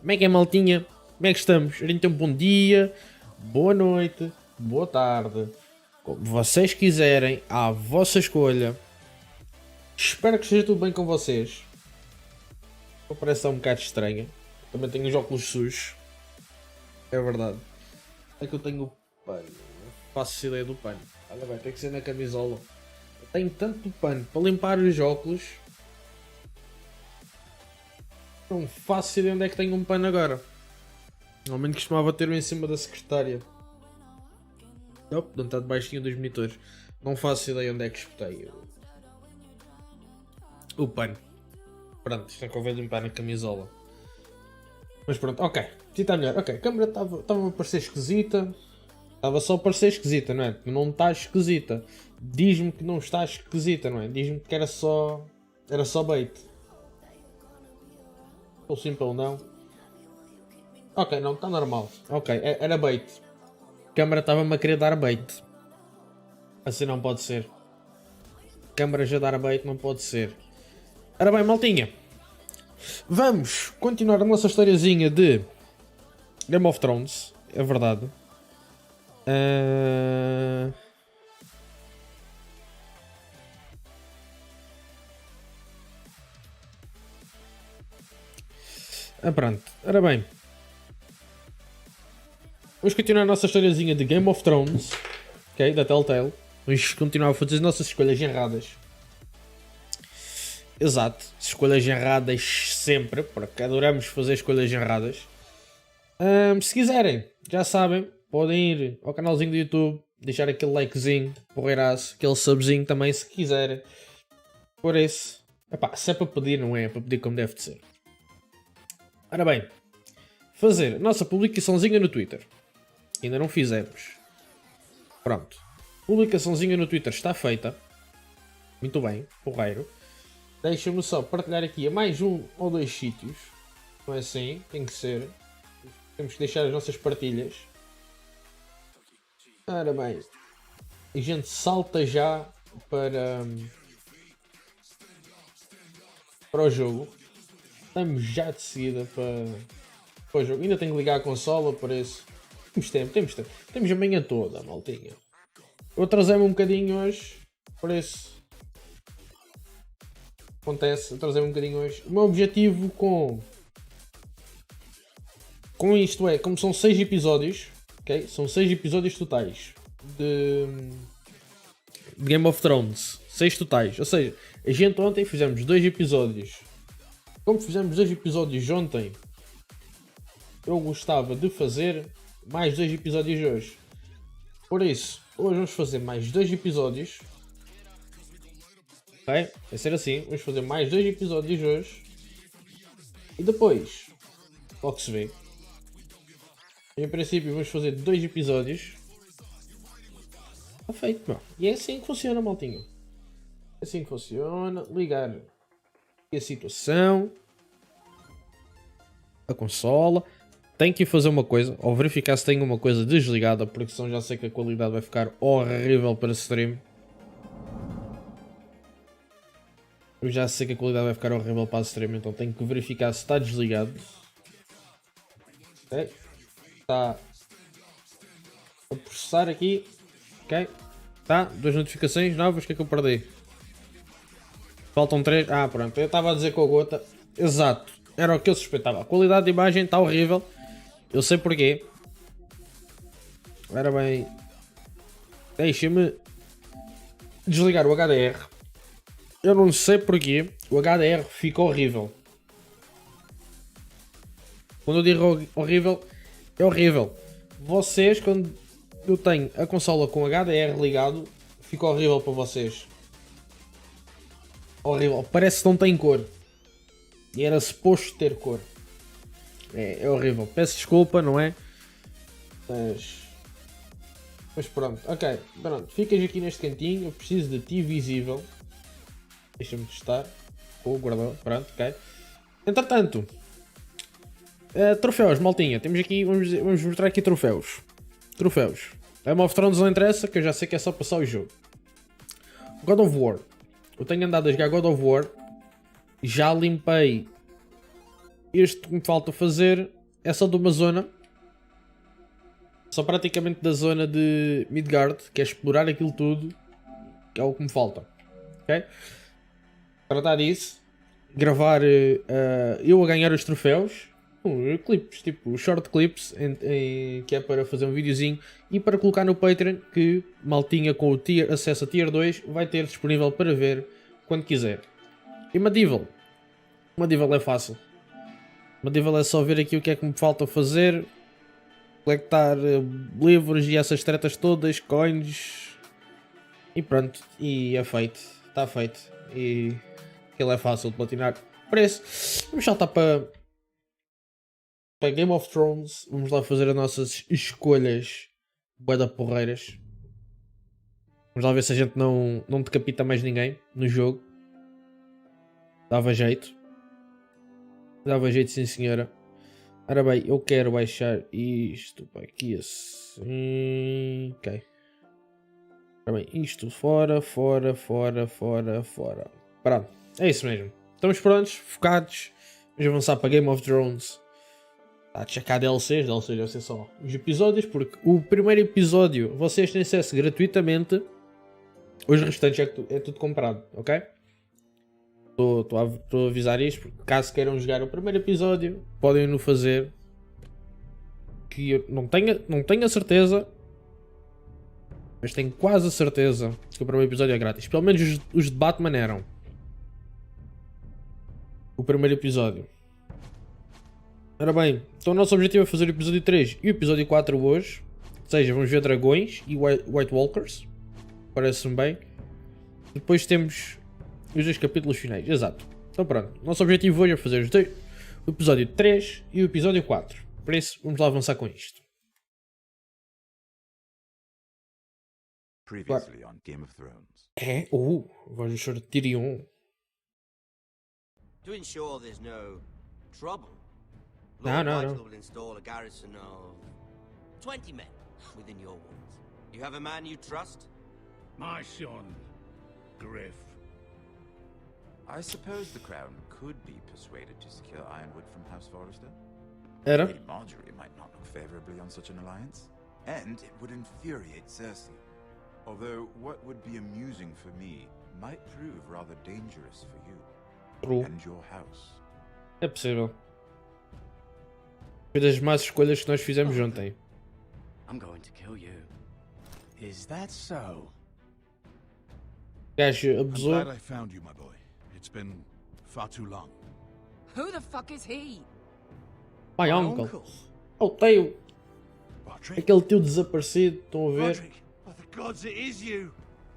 Como é que é, maltinha? Como é que estamos? Então, bom dia, boa noite, boa tarde. Como vocês quiserem, à vossa escolha. Espero que esteja tudo bem com vocês. Parece um bocado estranha. Também tenho os óculos sujos. É verdade. É que eu tenho o pano. Não faço ideia do pano. Olha bem, tem que ser na camisola. Eu tenho tanto pano para limpar os óculos. Não faço ideia onde é que tenho um pano agora. Normalmente costumava ter um em cima da secretária. Não está debaixo dos monitores. Não faço ideia onde é que espetei o pano. Pronto, isto é que eu vou limpar na camisola. Mas pronto, ok. Aqui está melhor. Ok, a câmera estava a parecer esquisita. Estava só a parecer esquisita, não é? Não está esquisita. Diz-me que não está esquisita, não é? Diz-me que era só bait. Ou simple não. Ok, não, está normal. Ok, era bait. A câmera estava-me a querer dar bait. Assim não pode ser. A câmera já dar bait não pode ser. Ora bem, maltinha. Vamos continuar a nossa historiazinha de Game of Thrones. É verdade. Pronto. Ora bem. Vamos continuar a nossa historiazinha de Game of Thrones. Ok, da Telltale. Vamos continuar a fazer as nossas escolhas erradas. Exato, escolhas erradas sempre, porque adoramos fazer escolhas erradas. Se quiserem, já sabem, podem ir ao canalzinho do YouTube, deixar aquele likezinho, porreiraço, aquele subzinho também, se quiserem. Por isso, epá, se é para pedir, não é? É para pedir como deve de ser. Ora bem, fazer a nossa publicaçãozinha no Twitter. Ainda não fizemos. Pronto, publicaçãozinha no Twitter está feita. Muito bem, porreiro. Deixa-me só partilhar aqui a mais um ou dois sítios. Não é assim? Tem que ser. Temos que deixar as nossas partilhas. Ora bem. A gente salta já para o jogo. Estamos já de seguida para o jogo. Ainda tenho que ligar a consola, por isso. Temos tempo. Temos a manhã toda, maltinha. Eu atrasei-me um bocadinho hoje, por isso. Acontece, trazer um bocadinho hoje. O meu objetivo com isto é, como são 6 episódios, ok? São 6 episódios totais de Game of Thrones. 6 totais. Ou seja, a gente ontem fizemos 2 episódios. Como fizemos 2 episódios ontem, eu gostava de fazer mais 2 episódios hoje. Por isso, hoje vamos fazer mais 2 episódios. Ok? Vai ser assim, vamos fazer mais 2 episódios hoje. E depois, logo se vê. Em princípio vamos fazer 2 episódios. Está feito, meu. E é assim que funciona, maltinho. É assim que funciona. Ligar a situação. A consola. Tenho que ir fazer uma coisa. Ou verificar se tenho uma coisa desligada. Porque senão já sei que a qualidade vai ficar horrível para stream. Eu já sei que a qualidade vai ficar horrível para a stream, então tenho que verificar se está desligado. Ok. Está a processar aqui. Ok. Tá. 2 notificações novas. O que é que eu perdi? Faltam 3. Ah, pronto. Eu estava a dizer com a gota. Exato. Era o que eu suspeitava. A qualidade de imagem está horrível. Eu sei porquê. Ora bem. Deixa-me desligar o HDR. Eu não sei porquê, o HDR fica horrível. Quando eu digo horrível, é horrível. Vocês, quando eu tenho a consola com HDR ligado, fica horrível para vocês. Horrível, parece que não tem cor. E era suposto ter cor. É horrível. Peço desculpa, não é? Mas pronto, ok. Pronto, ficas aqui neste cantinho. Eu preciso de ti visível. Deixa-me testar. Guardou. Pronto, ok. Entretanto, troféus, maltinha. Temos aqui, vamos mostrar aqui troféus. Troféus. Game of Thrones não interessa, que eu já sei que é só passar o jogo. God of War. Eu tenho andado a jogar God of War. Já limpei Este que me falta fazer é só de uma zona. Só praticamente da zona de Midgard, que é explorar aquilo tudo, que é o que me falta. Ok? Tratar disso, gravar eu a ganhar os troféus, clipes, tipo short clips, que é para fazer um videozinho e para colocar no Patreon, que maltinha com o acesso a Tier 2 vai ter disponível para ver quando quiser. E Medieval é fácil. Medieval é só ver aqui o que é que me falta fazer, coletar livros e essas tretas todas, coins e pronto, e é feito, está feito. E ele é fácil de platinar. Parece. Vamos saltar para Game of Thrones. Vamos lá fazer as nossas escolhas bué da porreiras. Vamos lá ver se a gente não decapita mais ninguém no jogo. Dava jeito. Dava jeito, sim senhora. Ora bem, eu quero baixar isto para aqui assim. Ok. Ora bem, isto fora. Pronto, é isso mesmo. Estamos prontos, focados. Vamos avançar para Game of Thrones. Está a checar DLCs deve ser só os episódios, porque o primeiro episódio vocês têm acesso gratuitamente. Os restantes é tudo comprado, ok? Estou a avisar isto, porque caso queiram jogar o primeiro episódio, podem no fazer. Que eu não tenho a certeza, mas tenho quase a certeza que o primeiro episódio é grátis. Pelo menos os de Batman eram. O primeiro episódio. Ora bem, então o nosso objetivo é fazer o episódio 3 e o episódio 4 hoje. Ou seja, vamos ver dragões e White Walkers. Parece-me bem. Depois temos os 2 capítulos finais. Exato. Então pronto. Nosso objetivo hoje é fazer o episódio 3 e o episódio 4. Por isso, vamos lá avançar com isto. Previously on Game of Thrones. É? Vamos ser Tyrion. To ensure there's no trouble, No. Lord Whitehall will install a garrison of 20 men within your walls. You have a man you trust? My son, Griff. I suppose the Crown could be persuaded to secure Ironwood from House Forrester. Era? Lady Marjorie might not look favorably on such an alliance. And it would infuriate Cersei. Although what would be amusing for me might prove rather dangerous for you. True. And your house. É possível. Foi das más escolhas que nós fizemos ontem. I'm going to kill you. Is that so? Gajo I'm abusou. glad I found you, my boy. It's been far too long. Who the fuck is he? My uncle. Oh, tio. Roderick? Aquele tio desaparecido. Estão a ver? Roderick? By the gods, it is you!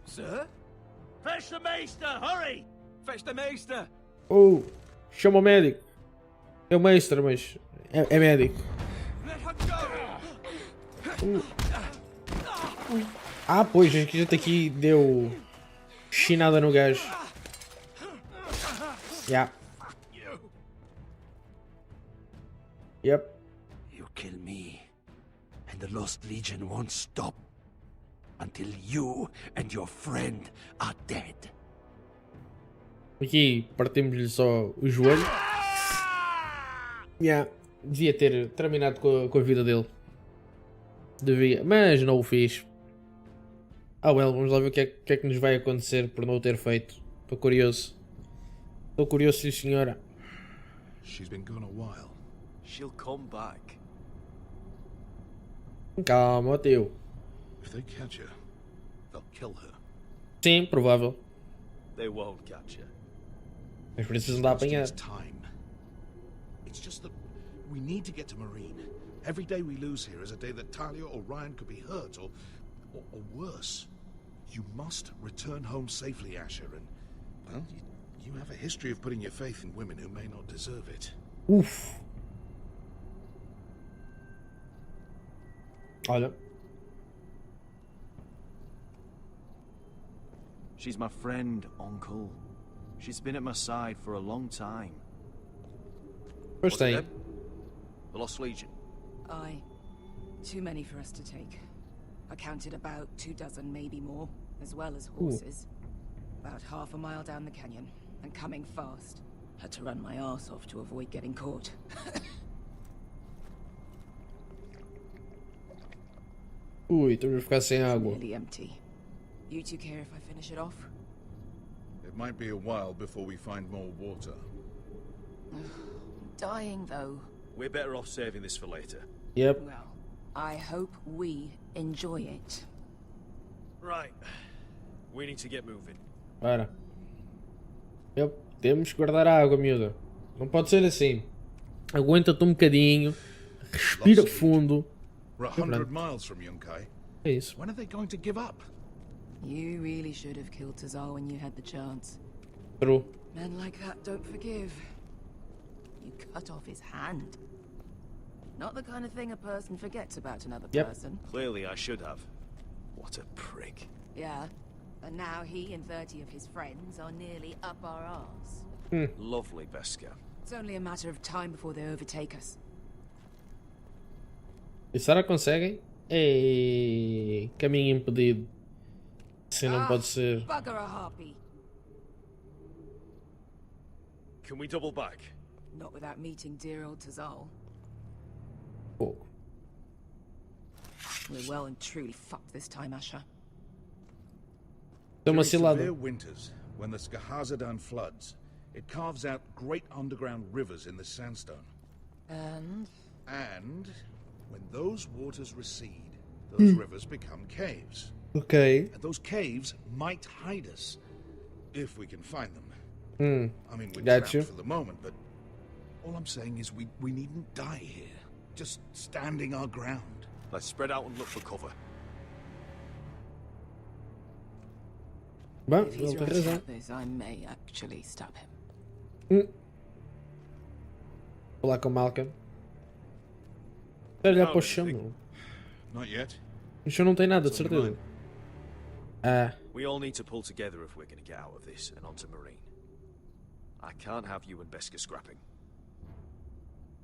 Sir? Fetch the Maester, hurry! Fetch the Maester! Oh, chama o médico. É o Meister, mas é médico. Let her go! Ah, pois, a gente aqui deu chinada no gajo. Yeah. Yep. You kill me, and the Lost Legion won't stop until you and your friend are dead. Aqui partimos-lhe só o joelho. Yeah. Devia ter terminado com a vida dele. Devia, mas não o fiz. Ah, well, vamos lá ver o que é que nos vai acontecer por não o ter feito. Estou curioso. Estou curioso, sim senhora. She's been gone a while. She'll come back. Calma, ó teu. If they catch her, they'll kill her. Sim, provável. They won't catch her. Mas precisam da apanhar. It's time. It's just that we need to get to Marine. Every day we lose here is a day that Talia or Ryan could be hurt or worse. You must return home safely, Asher, and, well, you have a history of putting your faith in women who may not deserve it. Uf. Olha. She's my friend, Uncle. She's been at my side for a long time. Pois What's tem. it? The Lost Legion. Aye. Too many for us to take. I counted about 24, maybe more, as well as horses. About half a mile down the canyon, and coming fast. Had to run my arse off to avoid getting caught. Ui, estamos a ficar sem água. Nearly empty. You two care if I finish it off? It might be a while before we find more water. I'm dying though. We're better off saving this for later. Yep. Well, I hope we enjoy it. Right. We need to get moving. Para. Yep. Temos que guardar a água, miúda. Não pode ser assim. Aguenta-te um bocadinho. Respira fundo. We're 100 miles from Yunkai. É isso. When are they going to give up? You really should have killed Tazal when you had the chance. True. Men like that don't forgive. You cut off his hand. Not the kind of thing a person forgets about another Yep. person. Clearly I should have. What a prick. Yeah. And now he and 30 of his friends are nearly up our arse. Lovely, Beska. It's only a matter of time before they overtake us. E será que conseguem? Ei, caminho impedido. Assim não pode ser. Bugger a harpy. Can we double back? Not without meeting dear old Tazal. Pouco. We're well and truly fucked this time, Asher. É uma During cilada. severe winters, when the Skahazadan floods, it carves out great underground rivers in the sandstone. And And when those waters recede, those rivers become caves. Ok. And those caves might hide us, if we can find them. I mean, we're Got trapped you. for the moment, but all I'm saying is we needn't die here. Just standing our ground. Let's spread out and look for cover. Bom, if he's ele tem right razão. about this, I may actually stab him. Falar com o Malcolm. Espera olhar para o chão. Não. Not yet. O chão não tem nada, de It's on certeza. mine. Ah, We all need to pull together if we're going to get out of this and onto Marine. I can't have you and Beska scrapping.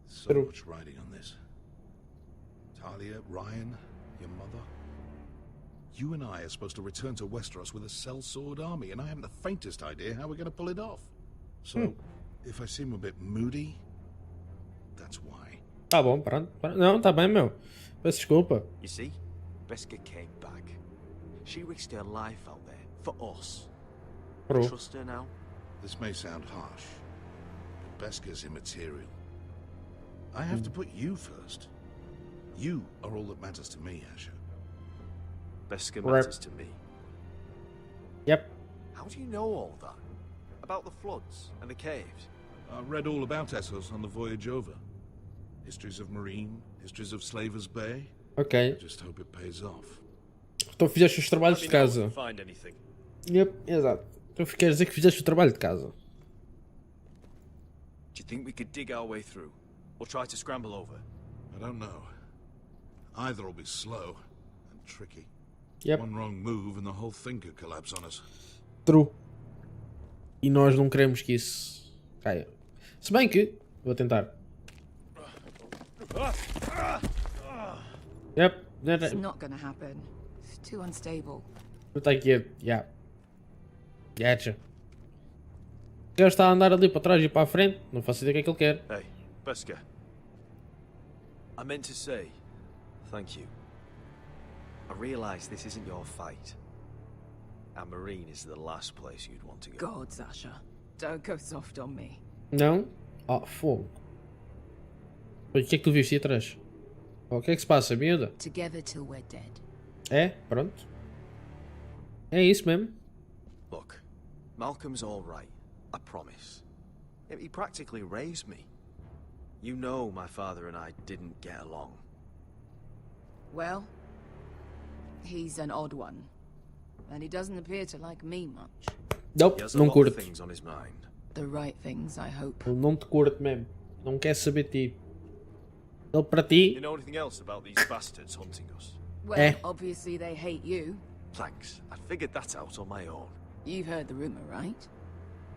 So True. much riding on this. Talia, Ryan, your mother. You and I are supposed to return to Westeros with a sellsword army, and I haven't the faintest idea how we're going to pull it off. So, if I seem a bit moody, that's why. tá bom, pronto. Não, tá bem, meu. Peço desculpa. You see? Beska came back. She risked her life out there for us. True. Trust her now? This may sound harsh, but Beska's immaterial. I have to put you first. You are all that matters to me, Asher. Beska Right. matters to me. Yep. How do you know all that? About the floods and the caves? I read all about Essos on the voyage over. Histories of Marine, histories of Slavers Bay. Ok. Just hope it pays off. Então fizeste os trabalhos Let de me know if you casa. find anything. Yep, exato. Então queres dizer que fizeste o trabalho de casa. Do you think we could dig our way through? Or try to scramble over? I don't know. Either will be slow and tricky. Yep. One wrong move and the whole thing could collapse on us. True. E nós não queremos que isso caia. Se bem que. Vou tentar. Yep. It's not gonna happen. It's too unstable. Está aqui. Yeah. Gotcha. Já está a andar ali para trás e para a frente. Não faço ideia do que é que ele quer. Hey, Beska. I meant to say, thank you. I realise this isn't your fight. And Marine is the last place you'd want to go. God, Sasha. Don't go soft on me. Não? Oh, fogo. O que é que tu viste aí atrás? Oh, o que é que se passa, miúda? Together till we're dead. É? Pronto. É isso mesmo. Look, Malcolm's all right. I promise. He practically raised me. You know my father and I didn't get along. Well, he's an odd one. And he doesn't appear to like me much. He Nope, has a não lot of curte. things on his mind. The right things, I hope. Ele não te curte mesmo. Não quer saber de ti. Ele para You ti. know anything else about these bastards hunting us? Well, Eh. obviously they hate you. Thanks. I figured that out on my own. You've heard the rumor, right?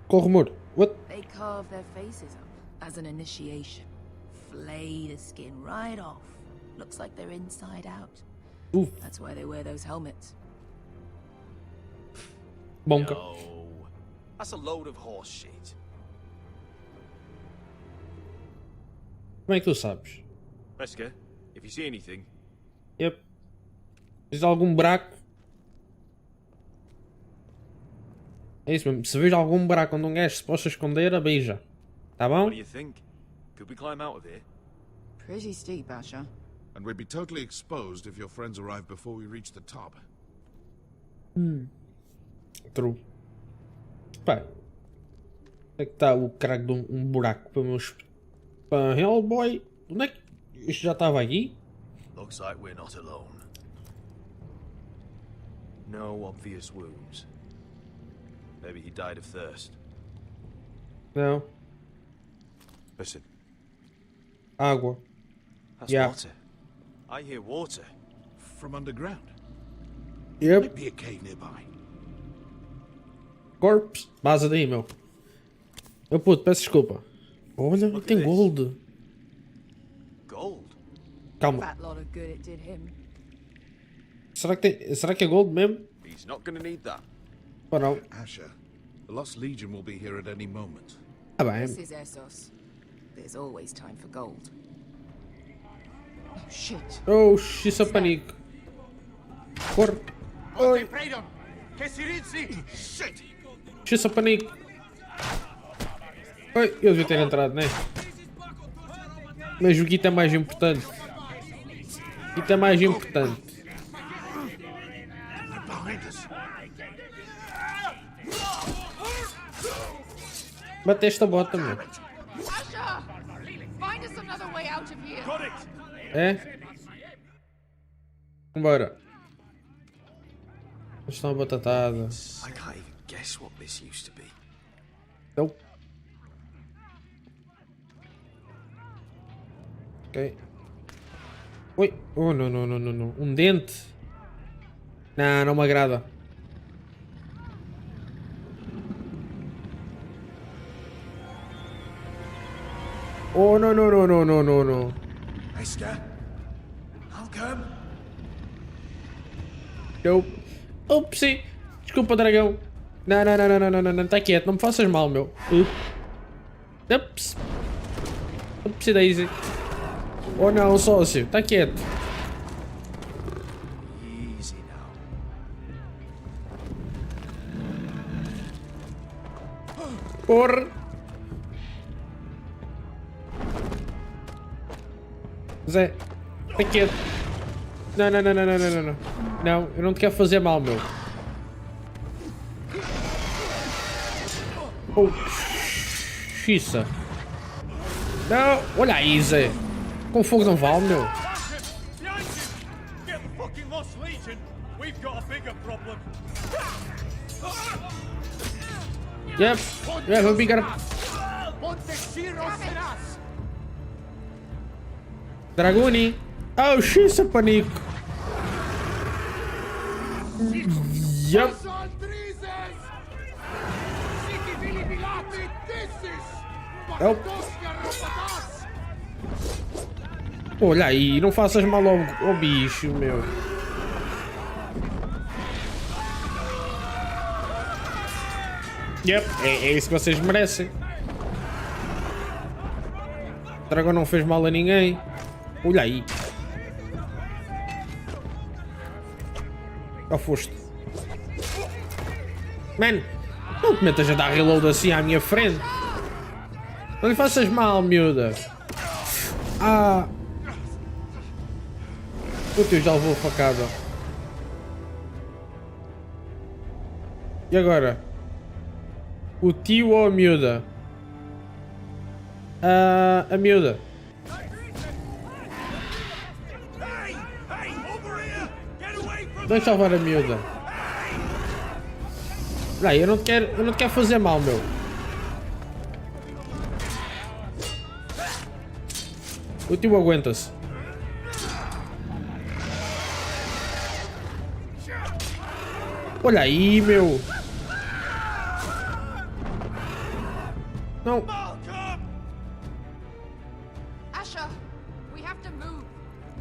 Qual rumor? What? They carve their faces up as an initiation. Flay the skin right off. Looks like they're inside out. Uf, That's why they wear those helmets. bonka. No. That's a load of horse shit. Como é que tu sabes? Wesker, if you see anything, Yep. Tens algum buraco? É isso mesmo. Se vês algum buraco onde um gajo se possa esconder, avisa. Tá bom? what do you think? Could we climb out of here? Pretty steep, Asher. And we'd be totally exposed if your friends arrive before we reach the top. True. Pá. Onde é que está o crack de um buraco para meus... Pá, Hellboy. Onde é que... Isto já estava aqui? Looks like we're not alone. No obvious wounds. Maybe he died of thirst. Não. Listen, Água. That's Yeah. water. I hear water. From underground. Yep. Might be a cave nearby. Corpse. Vaza daí, meu. Eu puto, peço desculpa. Olha, Look at tem this. gold. Gold? Calma. Fat lot of good it did him. Será que é gold mesmo? He's not gonna need that. Ou não? Asher, the Lost Legion will be here at any moment. Ah bem. This is Essos. There's always time for gold. Oh, shit. Oh, isso é panico. Corre. Oi. Isso é panico. Oi, eu devia ter entrado, né? Mas o guito é mais importante. O guito é mais importante. They're behind us. Bate esta bota, meu. Asher! Find us another way out of here. Got it! É? Vambora. Isto é uma batatada. I can't even guess what this used to be. Não. Ok. Oi. Oh, não, não, não, não, não. Um dente. Não, não me agrada. Oh, não, não, não, não, não, não, não. Wesker? Malcolm? Eu... Upsi. Desculpa, dragão. Não, não, não, não, não, não, não, não. Tá quieto. Não me faças mal, meu. Ups. Upsi daisy. Oh, não, sócio. Tá quieto. Easy now. Corre. Zé. Tá quieto. Não, não, não, não, não, não, não, não. Não, eu não te quero fazer mal, meu. Oh. Xiça. Não. Olha aí, Zé. Com fogo não vale, meu. Get the fucking Lost Legion! We've got a bigger problem. Yep. Yeah, we got Dragoni. Oh, xiça, panico. Yep. Oh. Olha aí, não faças mal ao bicho, meu. Yep, é isso que vocês merecem. O dragão não fez mal a ninguém. Olha aí. Oh, foste. Man, não te metas a dar reload assim à minha frente. Não lhe faças mal, miúda. Ah. O teu já levou a facada. E agora? O tio ou a miúda? A miúda. Vamos salvar a miúda. Lá, eu não te quero fazer mal, meu. O tio aguenta-se. Olha aí, meu. Não. Asher, we have to move.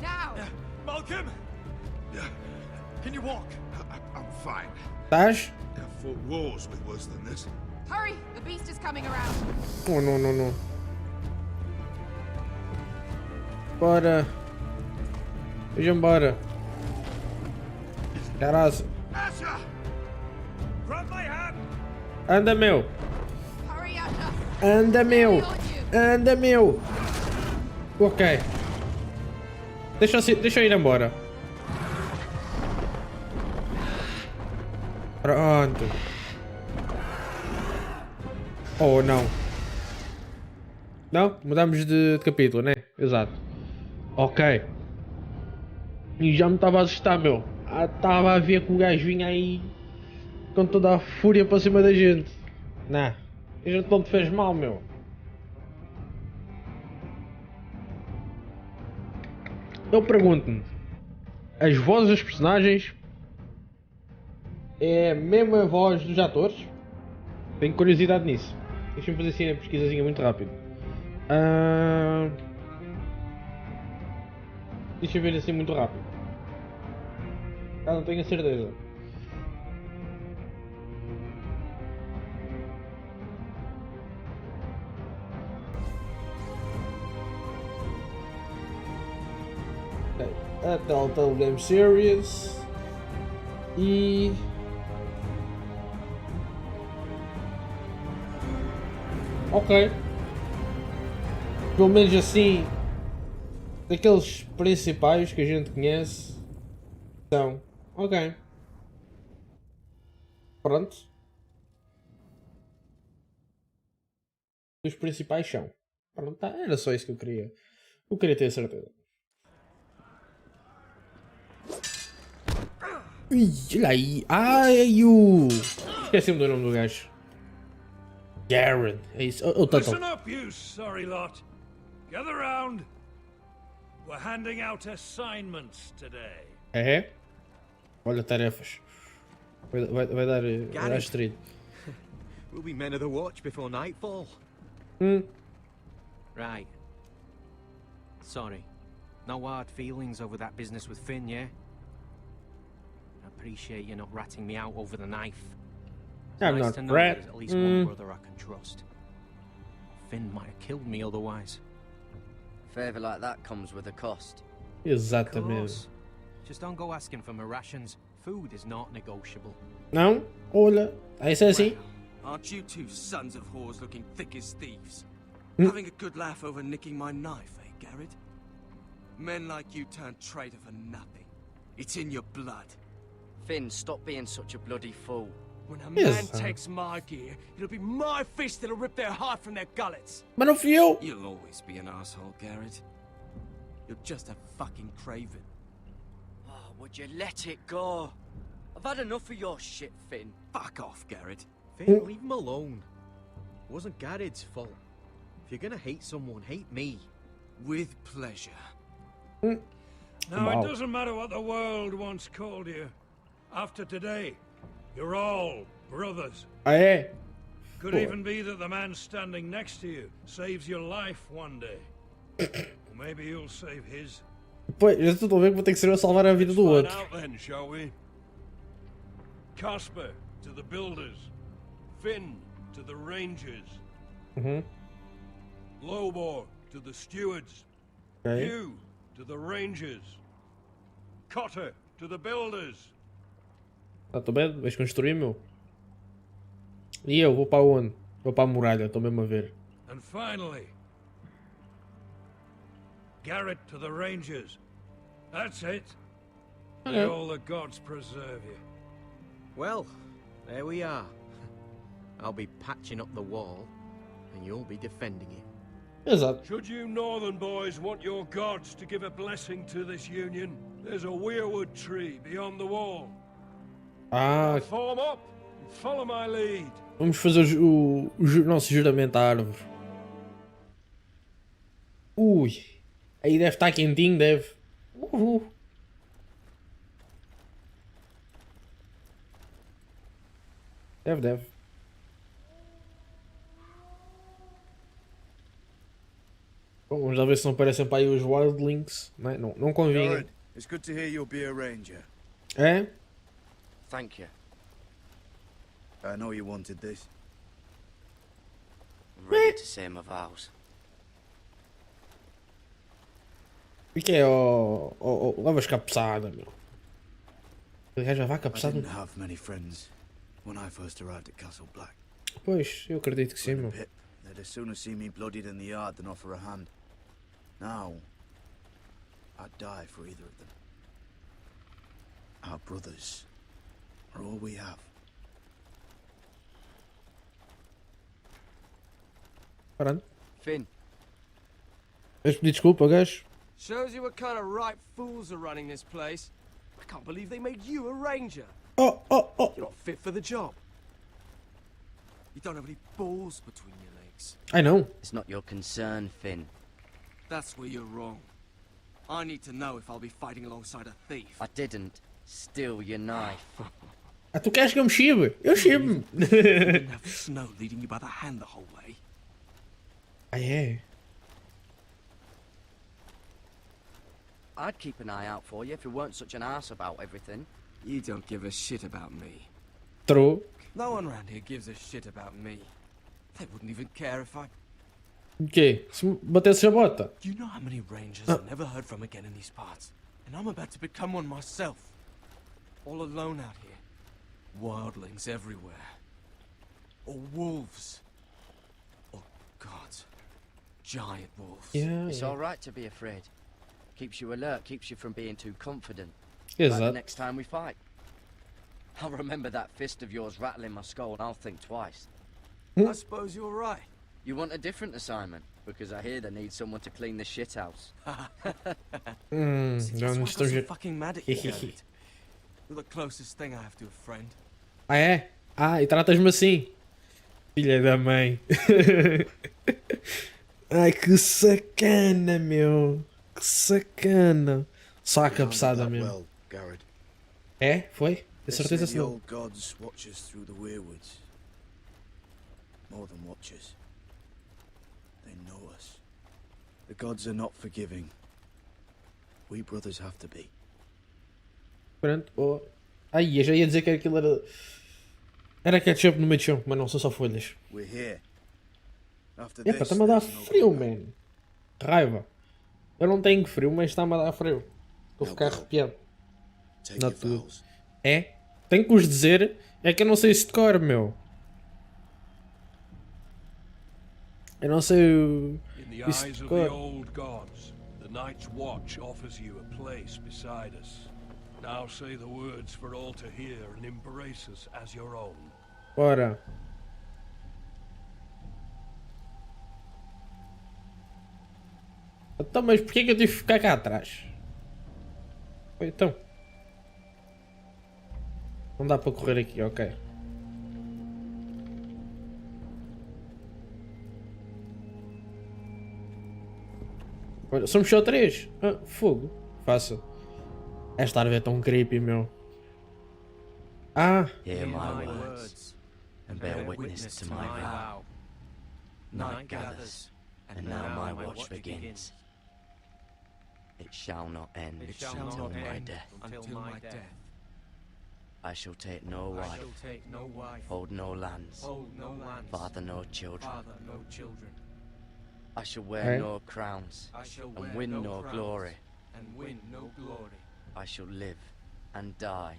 Now. Malcolm! Can you walk? I'm fine. Estás? I've fought wars with worse than this. Hurry, the beast is coming around. Oh, não, não, não. Bora. Veja embora. Caraca. Asher! Grab my hand! Anda, meu. Hurry, Asher. Anda, meu. On you. Anda, meu. Ok. Deixa eu ir embora. Pronto. Oh, não. Não? Mudamos de capítulo, né? Exato. Ok. E já me estava a assustar, meu. Estava a ver que o gajo vinha aí com toda a fúria para cima da gente. Não. A gente não te fez mal, meu. Eu pergunto-me. As vozes dos personagens é a mesma voz dos atores? Tenho curiosidade nisso. Deixa-me fazer assim a pesquisazinha muito rápido. Deixa eu ver assim muito rápido. Não tenho a certeza. Ok. A Telltale Game Series. E... ok. Pelo menos assim, daqueles principais que a gente conhece, são. Ok. Pronto. Os principais são. Pronto, tá, era só isso que eu queria. Eu queria ter certeza. Ui, olha aí. Ai, o... esqueci-me do nome do gajo. Garrett. É isso. Oh, Listen up, you sorry lot. Gather round. We're handing out assignments today. É? Olha, tarefas. Vai dar estrito. We'll be men of the watch before nightfall. Right. Sorry. No hard feelings over that business with Finn, yeah? I appreciate you not ratting me out over the knife. It's I'm nice not to know rat. there's at least one brother I can trust. Finn might have killed me otherwise. Favour like that comes with a cost. Of Exatamente. course. Just don't go asking for my rations. Food is not negotiable. Não? Olha. Isso é assim. Aren't you two sons of whores looking thick as thieves? Having a good laugh over nicking my knife, eh, Garrett? Men like you turn traitor for nothing. It's in your blood. Finn, stop being such a bloody fool. When a Yes, man sir. takes my gear, it'll be my fist that'll rip their heart from their gullets. Mas não fui eu. You'll always be an asshole, Garrett. You're just a fucking craven. Oh, would you let it go? I've had enough of your shit, Finn. Fuck off, Garrett. Finn, leave him alone. It wasn't Garrett's fault. If you're gonna hate someone, hate me. With pleasure. Now, Wow. it doesn't matter what the world once called you. After today, you're all brothers. Ah, é? Could Pô. even be that the man standing next to you saves your life one day. Or maybe you'll save his. Pois, eu estou a ver que vou ter que ser eu a salvar a vida do Find outro. out then, shall we? Casper to the builders. Finn to the rangers. Uhum. Lobor to the stewards. Ok. You to the rangers. Cotter to the builders. Tá, estou bem? Vais construir, meu? E eu, vou para onde? Vou para a muralha, estou mesmo a ver. And finally, Garrett to the rangers. That's it. May Okay. all the gods preserve you. Well, there we are. I'll be patching up the wall, and you'll be defending it. Exato. Should you northern boys want your gods to give a blessing to this union, there's a weirwood tree beyond the wall. Ah, Form up and follow my lead. vamos fazer o nosso juramento à árvore. Ui. Aí deve estar quentinho, deve. Deve. Bom, vamos lá ver se não aparecem para aí os wildlings. Não convinha. Garrett, it's good to hear you'll be a ranger. É? Thank you. I know you wanted this. I'm ready to say my vows. O que é? Levas cabeçada, meu. O gajo já vai I cabeçada. didn't have many friends when I first arrived at Castle Black. Pois, eu acredito que sim, meu. Pip, they'd as sooner see me bloodied in the yard than offer a hand. Now, I'd die for either of them. Our brothers are all we have. Pronto. Finn. Vais pedir desculpa, gajo? Shows you what kind of ripe fools are running this place. I can't believe they made you a ranger. Oh. You're not fit for the job. You don't have any balls between your legs. Ai não. It's not your concern, Finn. That's where you're wrong. I need to know if I'll be fighting alongside a thief. I didn't steal your knife. Ah, tu queres que eu me chibe? Eu chibo-me. You didn't have Snow leading you by the hand the whole way. Ah, é? I'd keep an eye out for you if you weren't such an arse about everything. You don't give a shit about me. True. No one around here gives a shit about me. They wouldn't even care if I... O quê? Se me batesse a bota? You know how many rangers I never heard from again in these parts? And I'm about to become one myself. All alone out here. Wildlings everywhere. Or wolves. Or gods. Giant wolves. Yeah, It's yeah. alright to be afraid. Keeps you alert, keeps you from being too confident. Like the Exato. next time we fight. I'll remember that fist of yours rattling my skull and I'll think twice. I suppose you're right. You want a different assignment? Because I hear they need someone to clean the shithouse. That's Já why I não got estou... so fucking mad at you, Garrett. You're the closest thing I have to a friend. Ah, é? Ah, e tratas-me assim? Filha da mãe. Ai, que sacana, meu. Que sacana. Só a cabeçada mesmo. Well, Garrett. É? Foi? De They certeza say sim. the old gods watch us through the weirwoods. More than watchers. They know us. The gods are not forgiving. We brothers have to be. Pronto. Oh. Ai, eu já ia dizer que aquilo era... Era ketchup no meio do chão, mas não, são só folhas. We're here. After Epa, this, está-me a dar there's no frio, going back. man. Raiva. Eu não tenho frio, mas está-me a dar frio. Estou a ficar arrepiado. Take Não your tudo. vows. É? Tenho que vos dizer, é que eu não sei se decor, meu. Eu não sei o... In the Isso eyes of decor. the old gods, the Night's Watch offers you a place beside us. Now say the words for all to hear and embrace us as your own. Ora. Então, mas porquê que eu tive que ficar cá atrás? Então. Não dá para correr aqui, ok. Olha, somos só 3. Ah, fogo. Fácil. Esta árvore é tão creepy, meu. Ah. Hear my words, and bear witness to my vow. Night gathers, and now my watch begins. It shall not end until my death. Until my death. I shall take no wife, Take no wife. hold no lands, Hold no lands. father no children. Father, no children. I shall wear Right. no crowns, I shall and wear win no no crowns, glory. And win no glory. I shall live and die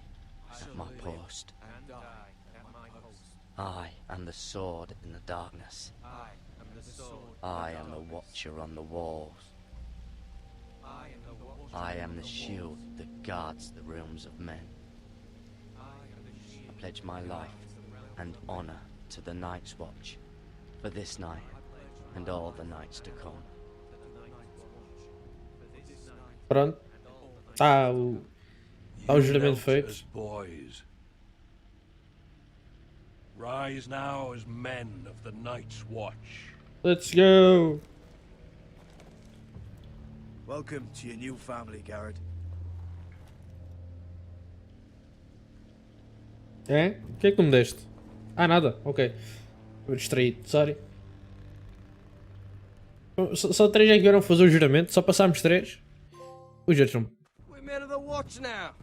I at shall my live post. And die at my post. I am the sword in the darkness. I am the sword. I am the watcher on the walls. I am the watcher. I am on the shield walls. that guards the realms of men. I am the I shield. pledge my life and honor to the Night's Watch for this night and all the nights to come. Pronto. Está o... Está o You juramento knelt feito. as boys. Rise now as men of the Night's Watch. Let's go! Welcome to your new family, Garrett. É? O que é que tu me deste? Ah, nada. Ok. Estou distraído. Sorry. Só 3 é que vieram fazer o juramento. Só passámos 3. Os outros não... We're men of the watch now.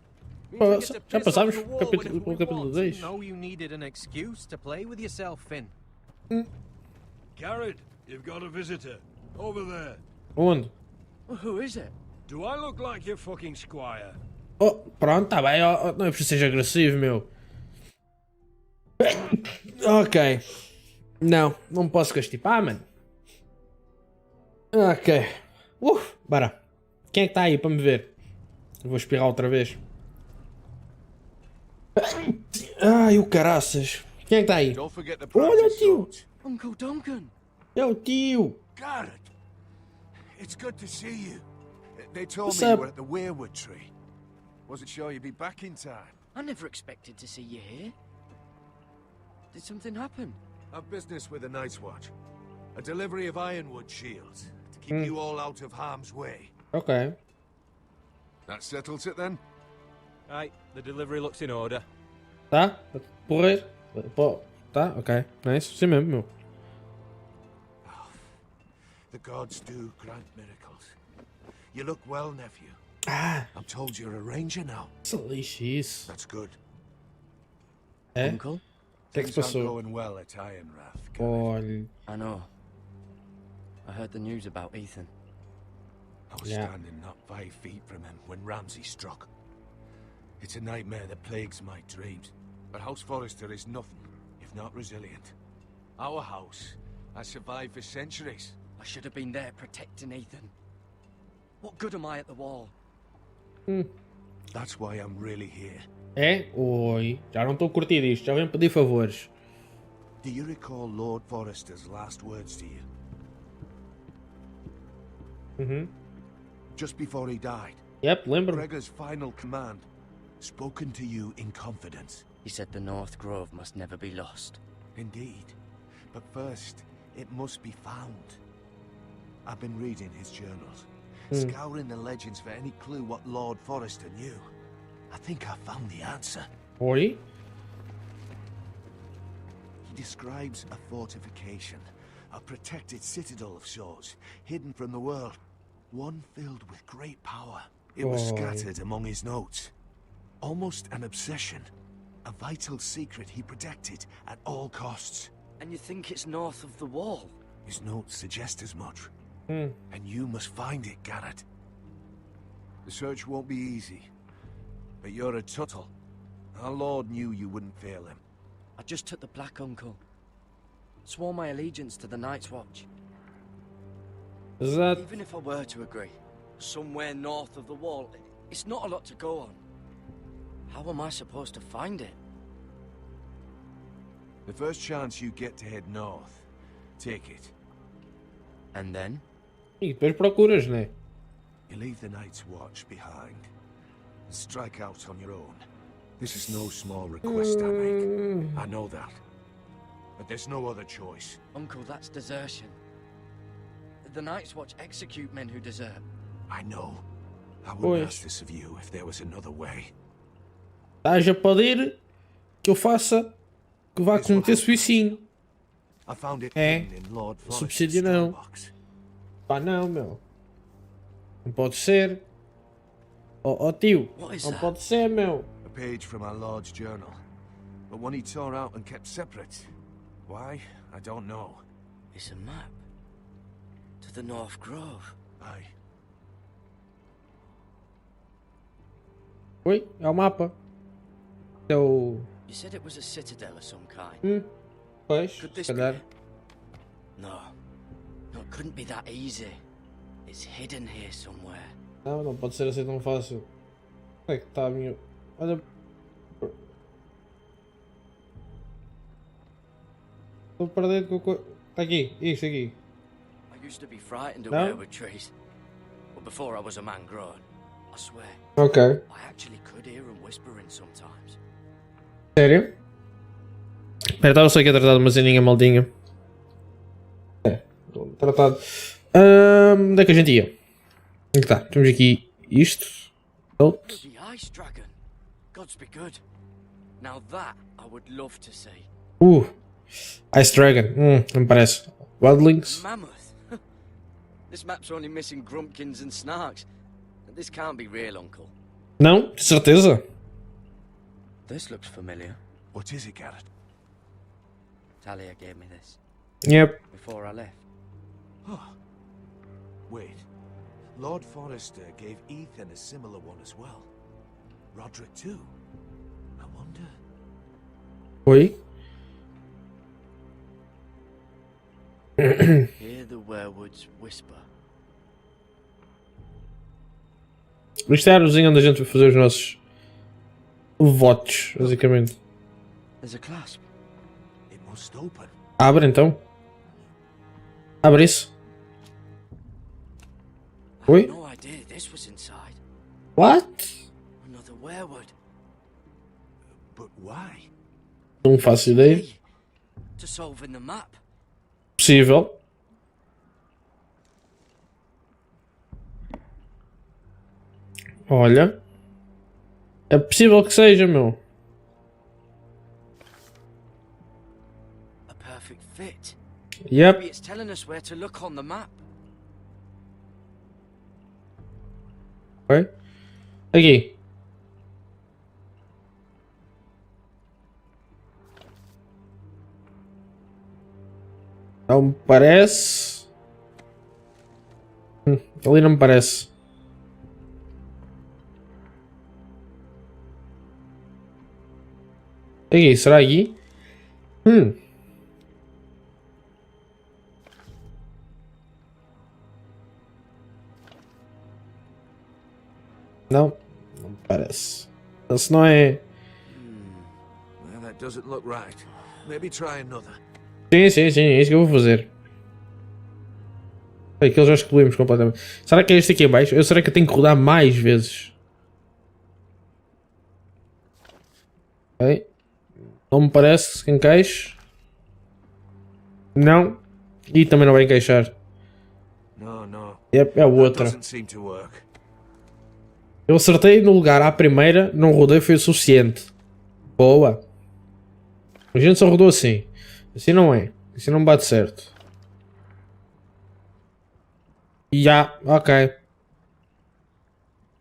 Pô, já passámos o capítulo 2. You know you needed an excuse to play with yourself, Finn. Garrett, you've got a visitor. Over there. Onde? Well, who is it? Do I look like your fucking squire? Oh, pronto, tá bem. Oh, não é preciso ser agressivo, meu. Ok. Não, não posso constipar, mano. Ok. Bora. Quem é que tá aí para me ver? Eu vou espirrar outra vez. Ai, o caraças. Quem é que tá aí? Olha o tio. Uncle Duncan. É o tio. Garrett, it's good to see you. They told What's me you up? were at the weirwood tree. Wasn't sure you'd be back in time. I never expected to see you here. Did something happen? I've business with the Night's Watch. A delivery of ironwood shields to keep you all out of harm's way. Ok. That settles it then? Aye, the delivery looks in order. Tá? Porrer. Pô. Tá? Ok. Nice. Sim mesmo, meu. The gods do grant miracles. You look well, nephew. Ah. I'm told you're a ranger now. Que lixo isso. That's good. É? Uncle? O que é que se Things aren't passou? going well at Ironrath. Olha. I know. I heard the news about Ethan. I was Yeah. standing not 5 feet from him when Ramsay struck. It's a nightmare that plagues my dreams. But House Forrester is nothing if not resilient. Our house has survived for centuries. I should have been there protecting Ethan. What good am I at the wall? That's why I'm really here. É? Oi. Já não estou a curtir isto. Já vem pedir favores. Do you recall Lord Forrester's last words to you? Just before he died. Yep, lembro-me. Gregor's final command, spoken to you in confidence. He said the North Grove must never be lost. Indeed. But first, it must be found. I've been reading his journals, scouring the legends for any clue what Lord Forrester knew. I think I found the answer. Oi. He describes a fortification, a protected citadel of sorts, hidden from the world, one filled with great power. It was scattered among his notes. Almost an obsession, a vital secret he protected at all costs. And you think it's north of the wall? His notes suggest as much. And you must find it, Garrett. The search won't be easy, but you're a Tuttle. Our Lord knew you wouldn't fail him. I just took the Black Uncle. Swore my allegiance to the Night's Watch. Exato. Even if I were to agree, somewhere north of the wall, it's not a lot to go on. How am I supposed to find it? The first chance you get to head north, take it. And then? E depois procuras, né? You leave the Night's Watch behind and strike out on your own. This is no small request I make. I know that. But there's no other choice. Uncle, that's desertion. The Night's Watch execute men who desert. I know. I wouldn't ask this of you if there was another way. Estás a pedir que eu faça, que vá cometer suicídio. I found it É. hidden in Lord Forrester's Subsídio não. box. Pá, não, meu. Não pode ser. Oh, tio. What is Não that? pode ser, meu. A page from our Lord's journal, but one he tore out and kept separate. Why? I don't know. It's a map. To the North Grove. Aye. Oi, é o mapa. É o... You said it was a citadel of some kind. Pois, Could se this be calhar. it? No. No, it couldn't be that easy. It's hidden here somewhere. Não, não pode ser assim tão fácil. Onde é que está a minha... Olha... Estou perdido com o... Está aqui, isto aqui. I used to be frightened of No? weirwood trees. But before I was a man grown, I swear, Ok. I actually could hear them whispering sometimes. Sério? Espera, estava só aqui a tratar de uma ceninha maldinha. É, tratado. Onde é que a gente ia? Onde é que está? Temos aqui isto. Out. The ice dragon. Gods be good. Now that I would love to see. Ice Dragon. Não me parece. Wildlings. Mammoth. This map's only missing grumpkins and snarks. This can't be real, Uncle. Não? De certeza? This looks familiar. What is it, Garrett? Talia gave me this Yep. before I left. Wait. Lord Forrester gave Ethan a similar one as well. Roderick too. I wonder. Oi? Hear the werewoods whisper. Isto é a areazinha onde a gente vai fazer os nossos votos, basicamente. There's a clasp. It must open. Abre então. Abre isso. Oi? No idea this was inside. What? Another werewood. But why? Não faço ideia. Key to solving the map. Possível. Olha. É possível que seja, meu. A perfect fit. Yep. Maybe it's telling us where to look on the map. Ok. Aqui. Não me parece. Ali não me parece. Aqui, será aqui? Não, não me parece. Se não é. Well, that doesn't look right. Maybe try another. Sim, é isso que eu vou fazer. Aquele já excluímos completamente. Será que é este aqui em baixo? Será que eu tenho que rodar mais vezes? Ok. Não me parece que encaixe. Não. E também não vai encaixar. No. É a outra. Doesn't seem to work. Eu acertei no lugar à primeira, não rodei, foi o suficiente. Boa. A gente só rodou assim. Assim não é. Assim não bate certo. Ok.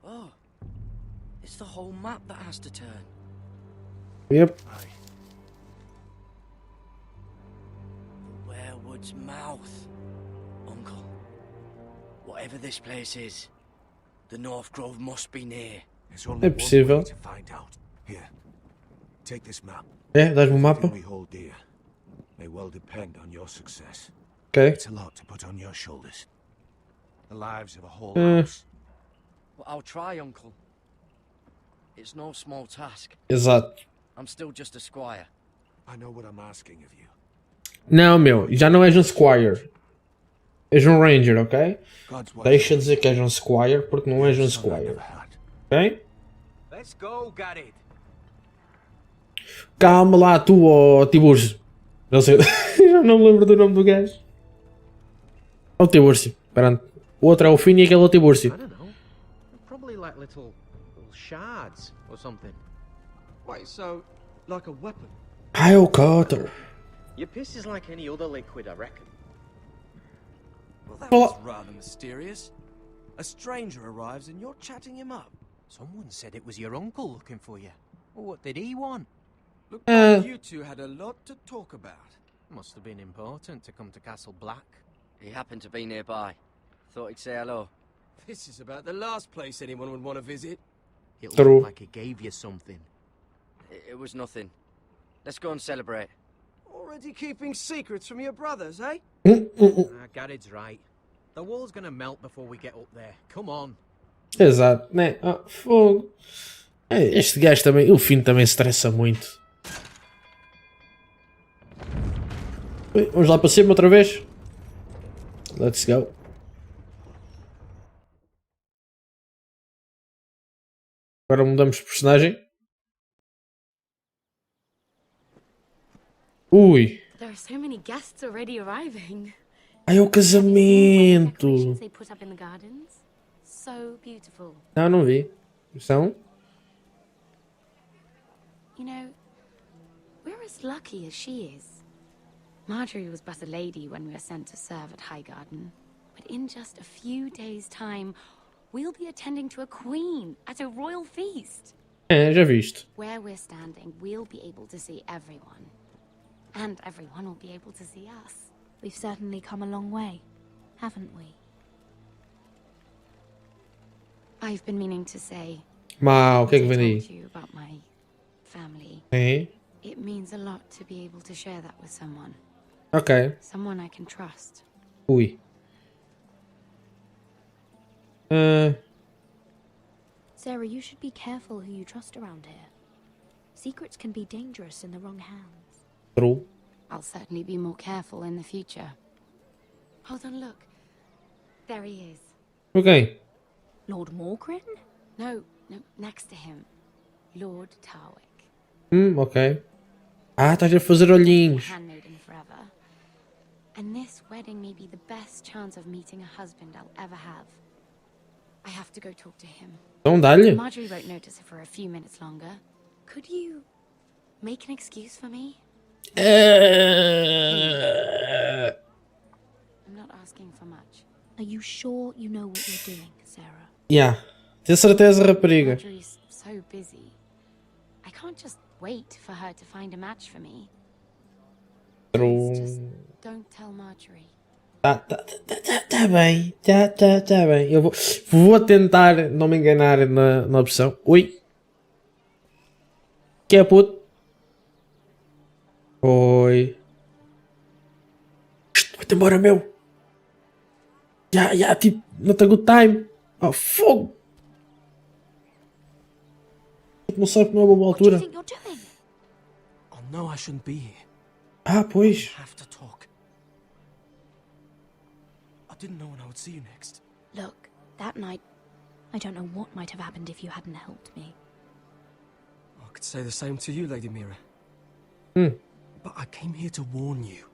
Oh, it's the whole map that has to turn. Yep. The werewood's mouth. Uncle, whatever this place is, the North Grove must be near. There's only É one possível. way to find out. Here, take this map. É, dás-me o mapa? Everything we hold dear may well depend on your success. Ok. It's a lot to put on your shoulders. The lives of a whole house. But I'll try, Uncle. It's no small task. Exato. I'm still just a squire. I know what I'm asking of you. Não, meu. Já não és um Squire. És um Ranger, ok? God's word. Deixa de dizer que és um Squire porque não és um Squire. Ok? Let's go, Garrett. Calma lá, tu, ó Tiburcio. Não sei. Já não me lembro do nome do gajo. É o Tiburcio. Pronto. O outro é o Finn e aquele é o Tiburcio. I don't know. They're probably like little shards or something. Wait, so, like a weapon? Ah, é o Cutter. Your piss is like any other liquid, I reckon. Well, that Well, was rather mysterious. A stranger arrives and you're chatting him up. Someone said it was your uncle looking for you. Well, what did he want? Looked like you two had a lot to talk about. Must have been important to come to Castle Black. He happened to be nearby. Thought he'd say hello. This is about the last place anyone would want to visit. It True. looked like he gave you something. It was nothing. Let's go and celebrate. Already keeping secrets from your brothers, eh? Garrett's right. The wall's gonna melt before we get up there. Come on. Exato, né? Ah, fogo. É, este gajo também, o Finn também se estressa muito. Ui, vamos lá para cima outra vez. Let's go. Agora mudamos de personagem. Ui. There are so many guests already arriving. Ai, é o casamento. Decorations they put up in the gardens. So beautiful. Não, não vi. São? You know, we're as lucky as she is. Marjorie was but a lady when we were sent to serve at Highgarden. But in just a few days' time, we'll be attending to a queen at a royal feast. É, já viste. Where we're standing, we'll be able to see everyone. And everyone will be able to see us. We've certainly come a long way, haven't we? I've been meaning to say. Mau, o que é que what I vem told aí? you about my family. É? It means a lot to be able to share that with someone. Ok. Someone I can trust. Ui. Ah, Sarah, you should be careful who you trust around here. Secrets can be dangerous in the wrong hands. true. I'll certainly be more careful in the future. Hold on, look. There he is. Ok. Lord Morgrin? No, next to him. Lord Tarwick. Ok. Ah, estás a fazer olhinhos. Handmaiden forever. And this wedding may be the best chance of meeting a husband I'll ever have. I have to go talk to him. Então dá-lhe. Marjorie won't notice it for a few minutes longer. Could you make an excuse for me? I'm not asking for much. Are you sure you know what you're doing, Sarah? Yeah. Tem certeza, rapariga. Marjorie's so busy. I can't just wait for her to find a match for me. Please, just don't tell Marjorie. Tá bem. Tá bem. Eu vou tentar não me enganar na opção. Ui. Que é puto? Oi. Vai-te embora, meu. Já, tipo, não tenho time. Oh, fogo. Não sabe que não é uma boa What do you altura. think you're doing? I know I shouldn't be here. Ah, pois. We have to talk. I didn't know when I would see you next. Look, that night, I don't know what might have happened if you hadn't helped me. I could say the same to you, Lady Mira. Hmm. But I came here to warn you.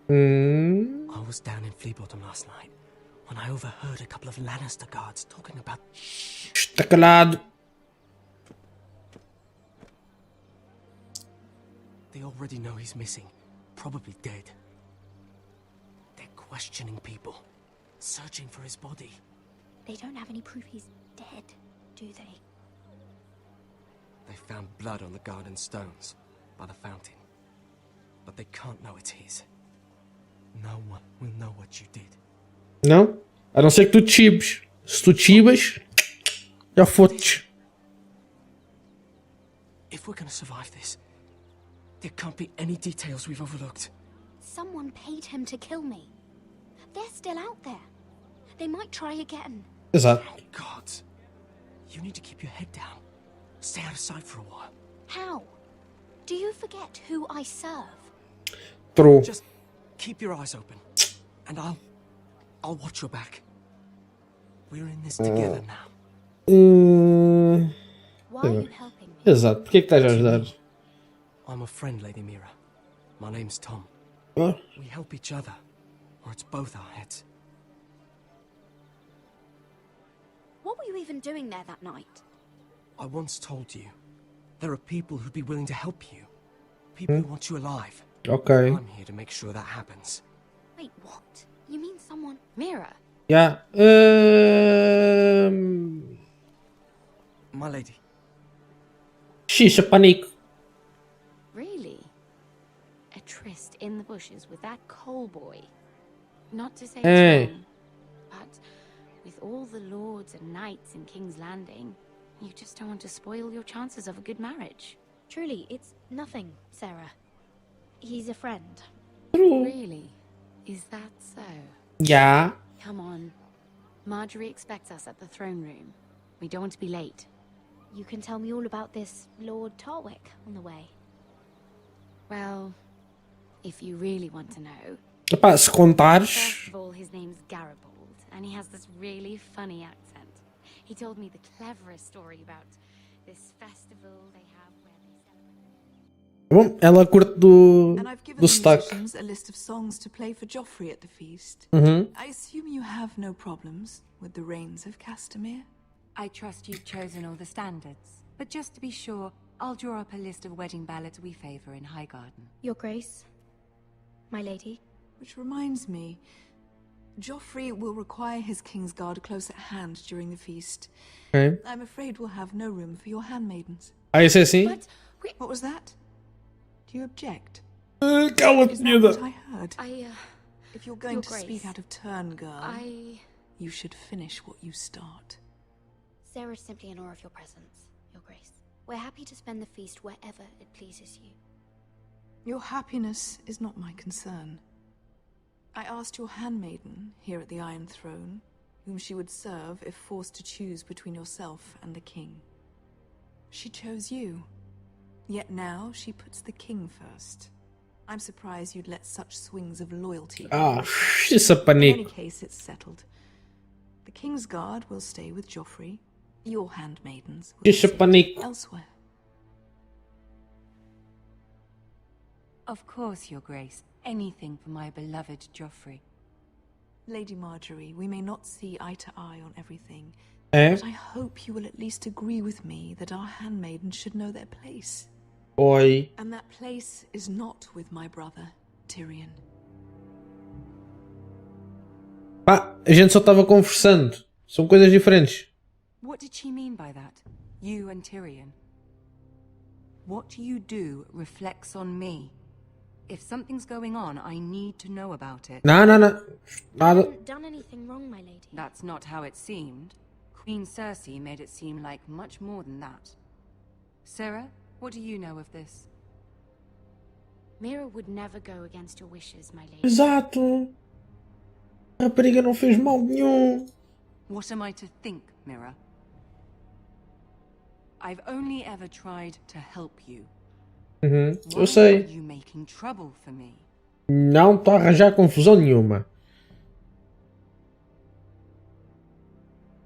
I was down in Fleabottom last night when I overheard a couple of Lannister guards talking about... Está calado. They already know he's missing. Probably dead. They're questioning people. Searching for his body. They don't have any proof he's dead, do they? They found blood on the garden stones by the fountain. But they can't know it's his. No one will know what you did. Não? A não ser que tu te chibes. Se tu chibas, já fotes. If we're gonna survive this, there can't be any details we've overlooked. Someone paid him to kill me. They're still out there. They might try again. Exato. God, you need to keep your head down. Stay out of sight for a while. How? Do you forget who I serve? True. Just keep your eyes open, and I'll watch your back. We're in this together now. Why are you helping me? Exato. Porquê que estás a ajudar? I'm a friend, Lady Mira. My name's Tom. Oh. We help each other, or it's both our heads. What were you even doing there that night? I once told you, there are people who'd be willing to help you. People who want you alive. Ok. I'm here to make sure that happens. Wait, what? You mean someone... Mira. Já. My lady. Xixa, panico. Really? A tryst in the bushes with that coal boy? Not to say Hey. it's wrong, but with all the lords and knights in King's Landing, you just don't want to spoil your chances of a good marriage. Truly, it's nothing, Sarah. He's a friend. Really? Is that so? Já. Come on. Marjorie expects us at the throne room. We don't want to be late. You can tell me all about this Lord Tarwick on the way. Well, if you really want to know. Epá, se contares. First of all, his name's Garibaldi, and he has this really funny accent. He told me the cleverest story about this festival they have where they celebrate. Bom, ela curte do And I've given do the sotaque. musicians a list of songs to play for Joffrey at the feast. I assume you have no problems with the rains of Castamere? I trust you've chosen all the standards. But just to be sure, I'll draw up a list of wedding ballads we favor in Highgarden. Your Grace, my lady. Which reminds me, Joffrey will require his Kingsguard close at hand during the feast. Ok. I'm afraid we'll have no room for your handmaidens. Ah, isso é assim? What was that? Do you object? Cala-te, Is that miúda. what I heard? If you're going Your to Grace, speak out of turn, girl, I... you should finish what you start. Sarah's simply in awe of your presence, Your Grace. We're happy to spend the feast wherever it pleases you. Your happiness is not my concern. I asked your handmaiden here at the Iron Throne whom she would serve if forced to choose between yourself and the king. She chose you. Yet now she puts the king first. I'm surprised you'd let such swings of loyalty. Isso é In panico. any case, it's settled. The King's Guard will stay with Joffrey. Your handmaidens will Isso é stay panico. elsewhere. Of course, Your Grace. Anything for my beloved Joffrey. Lady Marjorie, we may not see eye to eye on everything, É? but I hope you will at least agree with me that our handmaidens should know their place. Oi. And that place is not with my brother, Tyrion. Pá, a gente só estava conversando. São coisas diferentes. What did she mean by that? You and Tyrion? What you do reflects on me. If something's going on, I need to know about it. Não. I Nada. haven't done anything wrong, my lady. That's not how it seemed. Queen Cersei made it seem like much more than that. Sarah, what do you know of this? Mira would never go against your wishes, my lady. Exato. A rapariga não fez mal nenhum. What am I to think, Mira? I've only ever tried to help you. Eu Why sei. are you making trouble for me? Não estou a arranjar confusão nenhuma.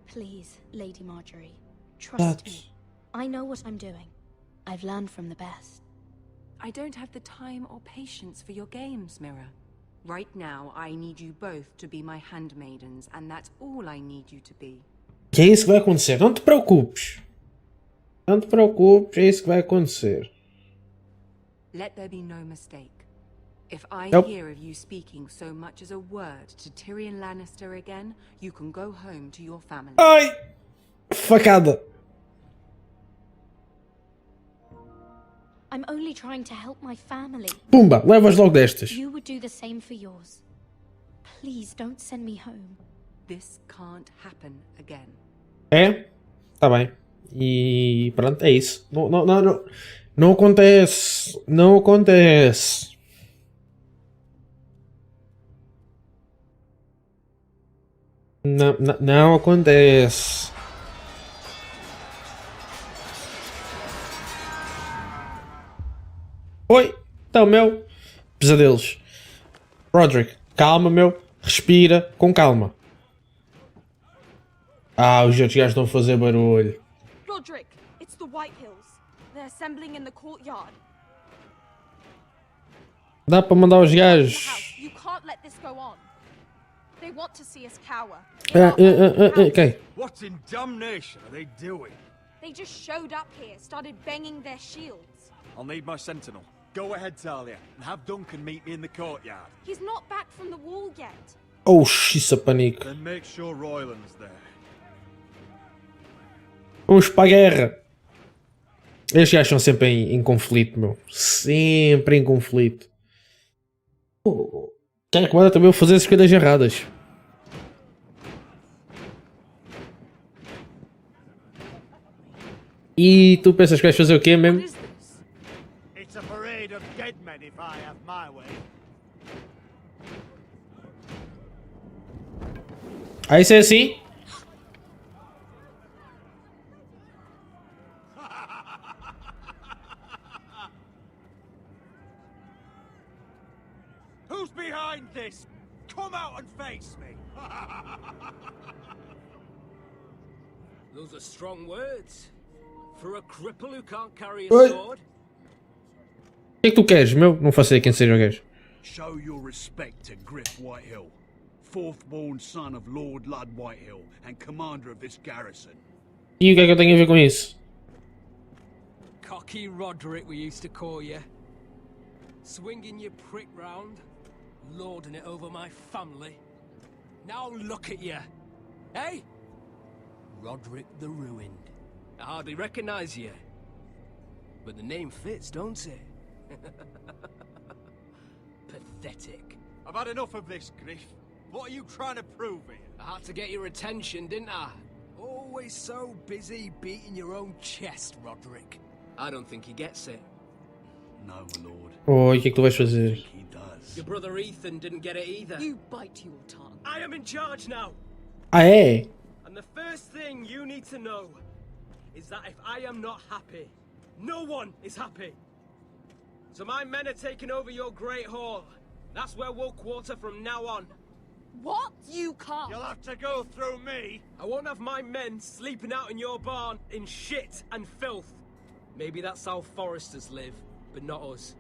Please, Lady Marjorie, trust Exato. me. I know what I'm doing. I've learned from the best. I don't have the time or patience for your games, Mira. Right now, I need you both to be my handmaidens, and that's all I need you to be. Que é isso que vai acontecer. Não te preocupes. Não te preocupes, é isso que vai acontecer. Let there be no mistake. If I Nope. hear of you speaking so much as a word to Tyrion Lannister again, you can go home to your family. Ai! Facada. I'm only trying to help my family. Pumba, levas logo destas. You would do the same for yours. Please don't send me home. This can't happen again. É? Tá bem. E pronto, é isso. Não acontece. Não acontece. Não acontece. Oi, então, meu. Pesadelos. Roderick, calma, meu. Respira com calma. Os outros gajos estão a fazer barulho. Roderick, it's the White Hills. They're assembling in the courtyard. Dá para mandar os gajos. You can't let this go on. They want to see us cower. Ok. What in damnation are they doing? They just showed up here, started banging their shields. I'll need my sentinel. Go ahead, Talia, and have Duncan meet me in the courtyard. He's not back from the wall yet. Oh, isso é pânico. Then make sure Royland's there. Vamos para a guerra. Estes gajos são sempre em conflito, meu. Sempre em conflito. Quem é que manda também fazer essas coisas erradas? E tu pensas que vais fazer o quê mesmo? It's a parade of dead men if I have my way. Isso é assim? Who's behind this? Come out and face me! Those are strong words. For a cripple who can't carry a Oi. sword. O que é que tu queres, meu? Não faço ideia quem seja o gajo. Show your respect to Griff Whitehill, fourth-born son of Lord Ludd Whitehill and commander of this garrison. E o que é que eu tenho a ver com isso? Cocky Roderick, we used to call you. Swinging your prick round, lording it over my family. Now look at you. Hey? Roderick the Ruined. I hardly recognize you. But the name fits, don't it? Pathetic. I've had enough of this, Griff. What are you trying to prove here? I had to get your attention, didn't I? Oh, always so busy beating your own chest, Roderick? I don't think he gets it. No, my lord. Oi, o que é que tu vais fazer? He does. Your brother Ethan didn't get it either. You bite your tongue. I am in charge now. Ah, é? And the first thing you need to know is that if I am not happy, no one is happy. So my men are taking over your Great Hall. That's where we'll quarter from now on. What? You can't. You'll have to go through me. I won't have my men sleeping out in your barn in shit and filth. Maybe that's how foresters live, but not us.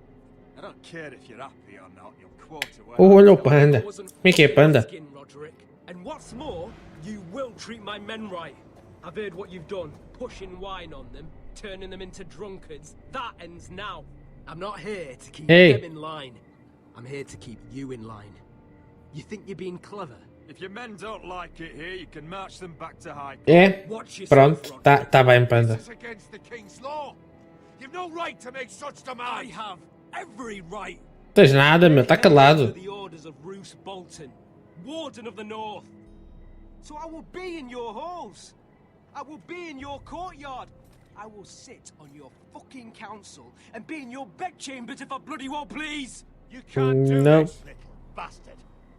I don't care if you're happy or not. You'll quarter where Oh, olha o panda. Como é que é panda? Roderick. And what's more, you will treat my men right. I've heard what you've done, pushing wine on them, turning them into drunkards. That ends now. I'm not here to keep them in line. I'm here to keep you in line. You think you're being clever? If your men don't like it here, you can march them back to High. É? Pronto, tá bem, panda. This is against the king's law. You've no right to make such demands. I have every right. Tens nada, meu, tá calado. The orders of Roose Bolton, Warden of the North. So I will be in your halls. I will be in your courtyard. I will sit on your fucking council and be in your bedchambers if I bloody well please. You can't do this, little bastard.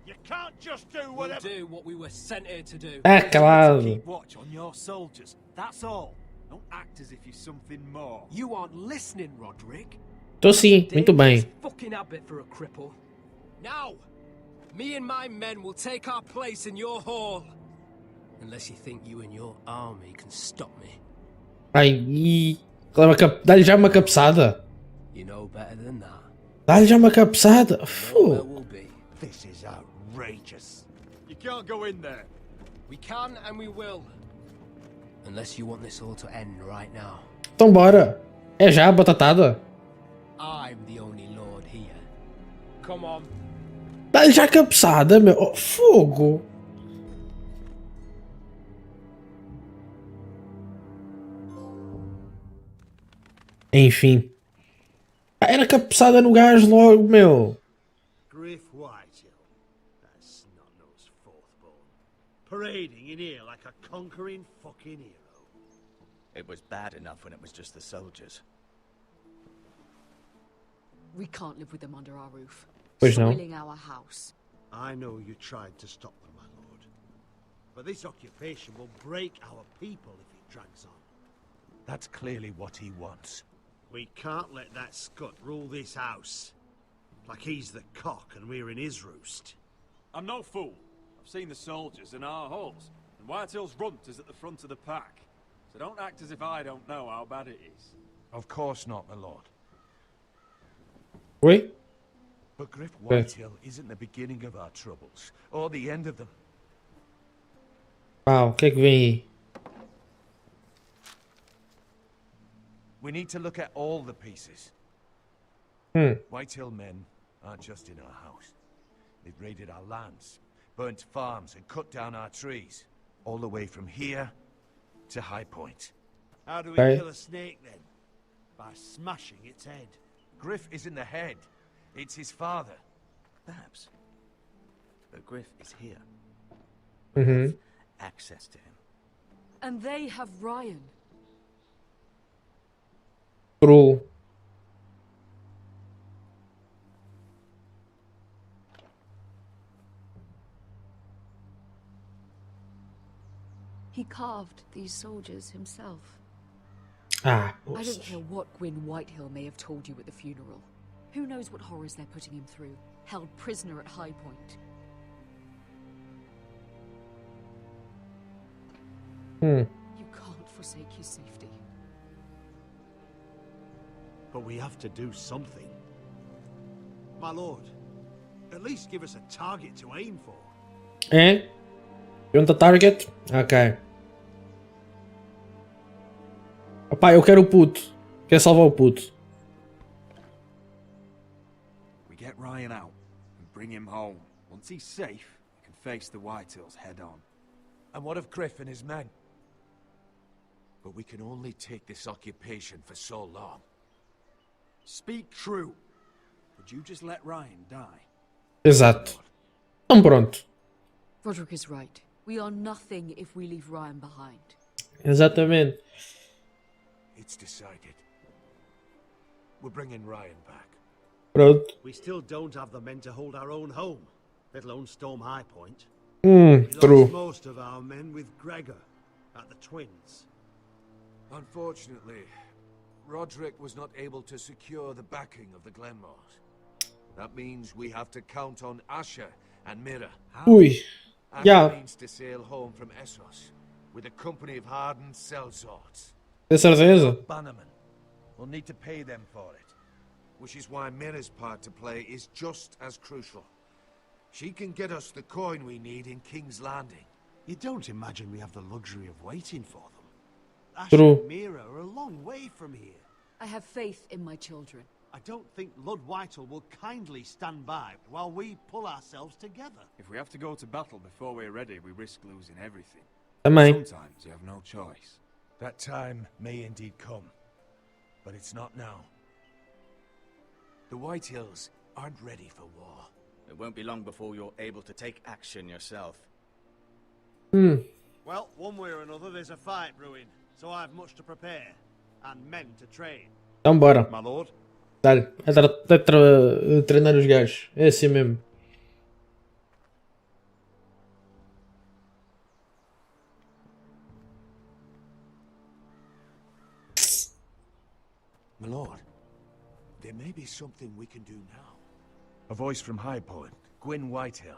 You can't just do whatever. We'll do what we were sent here to do. Ah, calado. Keep watch on your soldiers. That's all. Don't act as if you're something more. You aren't listening, Roderick. Tô sim, muito bem. Fucking habit for a cripple. Now, me and my men will take our place in your hall. Unless you think you and your army can stop me. Ai, dá-lhe já uma cabeçada. You know better than that. Dá-lhe já uma cabeçada. Fu. This is outrageous. You can't go in there. We can and we will. Unless you want this all to end right now. Então bora. É já, batatada. I'm the only lord here. Come on. Dá-lhe já a cabeçada, meu. Oh, fogo. Enfim. Era cabeçada no gajo logo, meu. Griff Whitehill, that snot-nosed fourth-born, parading in here like a conquering fucking hero. It was bad enough when it was just the soldiers. We can't live with them under our roof. Pois não. Spoiling our house. I know you tried to stop them, my lord. But this occupation will break our people if it drags on. That's clearly what he wants. We can't let that scut rule this house. Like he's the cock and we're in his roost. I'm no fool. I've seen the soldiers in our halls, and Whitehill's runt is at the front of the pack. So don't act as if I don't know how bad it is. Of course not, my lord. Oi? But Griff Whitehill isn't the beginning of our troubles, or the end of them. Uau, o que é que vem aí? We need to look at all the pieces. Hmm. Whitehill men aren't just in our house. They've raided our lands, burnt farms, and cut down our trees. All the way from here to High Point. How do we Okay. kill a snake then? By smashing its head. Griff isn't the head. It's his father. Perhaps. But Griff is here. Uhum. Access to him. And they have Ryan. True. He carved these soldiers himself. Ah, I don't care what Gwyn Whitehill may have told you at the funeral. Who knows what horrors they're putting him through, held prisoner at High Point. Hmm. You can't forsake his safety. But we have to do something. My lord, at least give us a target to aim for. É? You want a target? Ok. Opá, eu quero o puto. Quero salvar o puto. We get Ryan out and bring him home. Once he's safe, we can face the Whitehills head on. And what of Griff and his men? But we can only take this occupation for so long. Speak true. Would you just let Ryan die? Exato. Então pronto. Roderick is right. We are nothing if we leave Ryan behind. Exatamente. It's decided. We're bringing Ryan back. Pronto. We still don't have the men to hold our own home, let alone storm High Point. We lost True. most of our men with Gregor at the Twins. Unfortunately, Roderick was not able to secure the backing of the Glenmores. That means we have to count on Asher and Mira. Ui. Asher Já. needs to sail home from Essos with a company of hardened sellswords. Tem certeza? Bannerman. We'll need to pay them for it. Which is why Mira's part to play is just as crucial. She can get us the coin we need in King's Landing. You don't imagine we have the luxury of waiting for them. True. Asher and Mira are a long way from here. I have faith in my children. I don't think Lord Whitehall will kindly stand by while we pull ourselves together. If we have to go to battle before we're ready, we risk losing everything. Também. Sometimes you have no choice. That time may indeed come, but it's not now. The Whitehills aren't ready for war. It won't be long before you're able to take action yourself. Well, one way or another, there's a fight brewing, so I've much to prepare and men to train. Então bora. My lord. Dá-lhe. Treinar os gajos. É assim mesmo. My lord, there may be something we can do now. A voice from High Point, Gwyn Whitehill.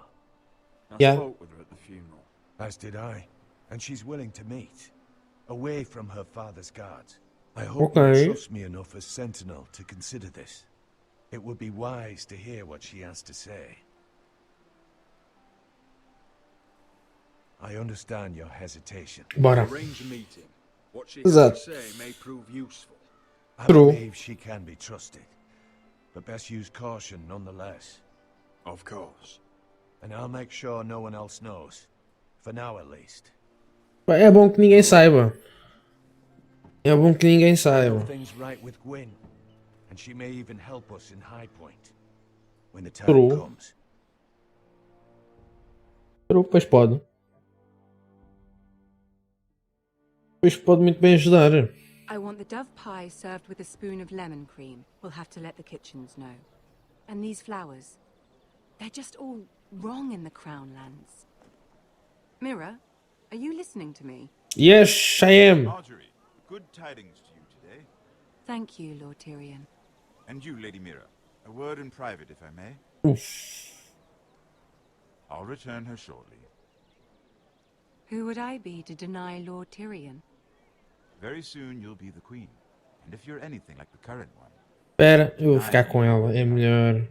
Yeah. I spoke with her at the funeral. As did I. And she's willing to meet. Away from her father's guards. I hope Okay. you trust me enough as Sentinel to consider this. It would be wise to hear what she has to say. I understand your hesitation. Bora. Arrange a meeting. What she Exato. has to say may prove useful. I True. believe she can be trusted. But best use caution nonetheless. Of course. And I'll make sure no one else knows. For now at least. É bom que ninguém saiba. É bom que ninguém saiba. Things right with Gwyn. And she may even help us in High Point. When the time True. comes. Pois pode. Pois pode muito bem ajudar. I want the dove pie served with a spoon of lemon cream. We'll have to let the kitchens know. And these flowers. They're just all wrong in the Crown lands. Mira, are you listening to me? Yes, I am. Marjorie, good tidings to you today. Thank you, Lord Tyrion. And you, Lady Mira. A word in private, if I may. Oof. I'll return her shortly. Who would I be to deny Lord Tyrion? Very soon you'll be the queen. And if you're anything like the current one... Espera, eu vou ficar com ela. É melhor.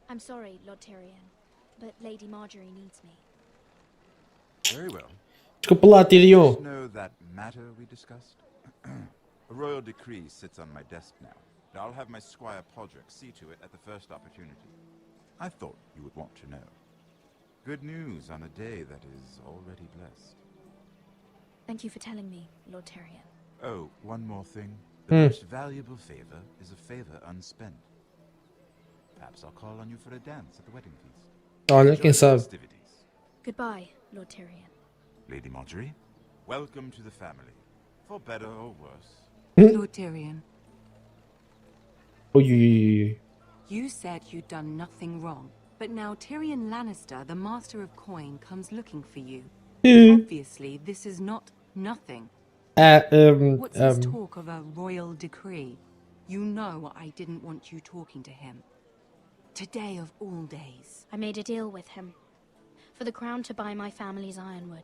I'm sorry, Lord Tyrion, but Lady Marjorie needs me. Very well. Desculpa lá, Tyrion. Just know that matter we discussed? A royal decree sits on my desk now. And I'll have my squire Podrick see to it at the first opportunity. I thought you would want to know. Good news on a day that is already blessed. Thank you for telling me, Lord Tyrion. Oh, one more thing. The most valuable favor is a favor unspent. Perhaps I'll call on you for a dance at the wedding feast. Olha, Enjoy quem the sabe. festivities. Goodbye, Lord Tyrion. Lady Marjorie, welcome to the family. For better or worse. Lord Tyrion, Ui. you said you'd done nothing wrong, but now Tyrion Lannister, the Master of Coin, comes looking for you. Obviously, this is not nothing. What's this talk of a royal decree? You know I didn't want you talking to him. Today of all days. I made a deal with him. For the crown to buy my family's ironwood.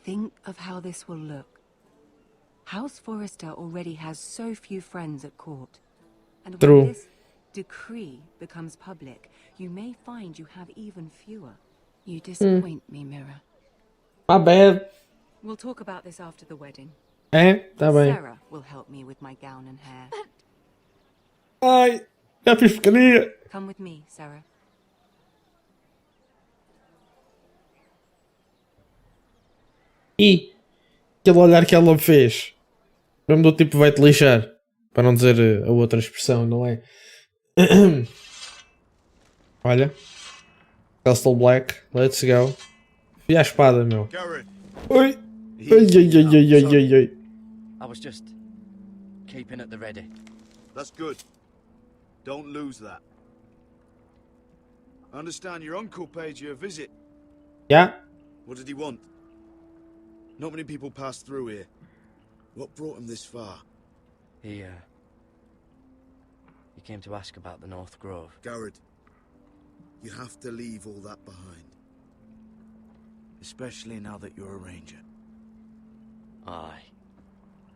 Think of how this will look. House Forrester already has so few friends at court. And True. when this decree becomes public, you may find you have even fewer. You disappoint me, Mira. My bad. We'll talk about this after the wedding. Tá bem. Sarah will help me with my gown and hair. Ai, já fiz porcaria. Come with me, Sarah. E aquele olhar que ela me fez. Mesmo do tipo vai-te lixar. Para não dizer a outra expressão, não é? Olha. Castle Black. Let's go. Fui à espada, meu. Garrett, Oi. Ai. I was just keeping at the ready. That's good. Don't lose that. I understand your uncle paid you a visit. Yeah. What did he want? Not many people pass through here. What brought him this far? He came to ask about the North Grove. Garrett, you have to leave all that behind. Especially now that you're a ranger. Aye.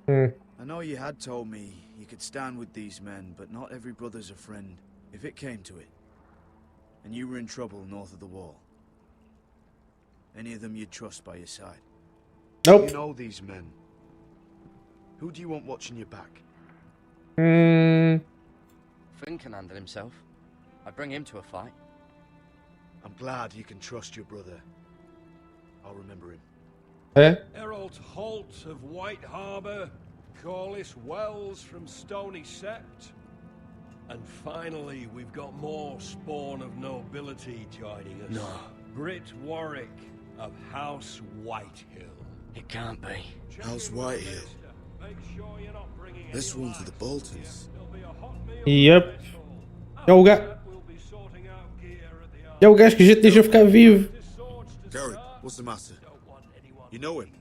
I know you had told me you could stand with these men, but not every brother's a friend, if it came to it. And you were in trouble north of the wall. Any of them you'd trust by your side? Nope. You know these men. Who do you want watching your back? Finn can handle himself. I'd bring him to a fight. I'm glad you can trust your brother. I'll remember him. Harold Holt of White Harbour, Corliss Wells from Stony Sept. And finally, we've got more spawn of nobility joining us. No. Britt Warwick of House Whitehill. It can't be. House Whitehill. This one for the Boltons. Yep. É o gajo. É o gajo que a gente deixa ficar vivo. Garrett, what's the matter? You know him?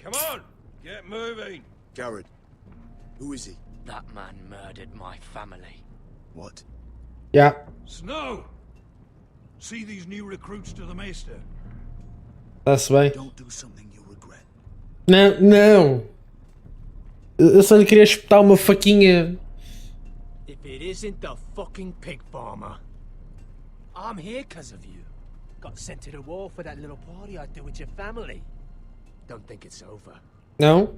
Come on, get moving. Garrett, who is he? That man murdered my family. What? Yeah. Snow! See these new recruits to the Maester? Está-se bem. Don't do something you'll regret. Não, não. Eu só lhe queria espetar uma faquinha. If it isn't the fucking pig farmer. I'm here because of you. Got sent to the war for that little party I do with your family. Don't think it's over. Não?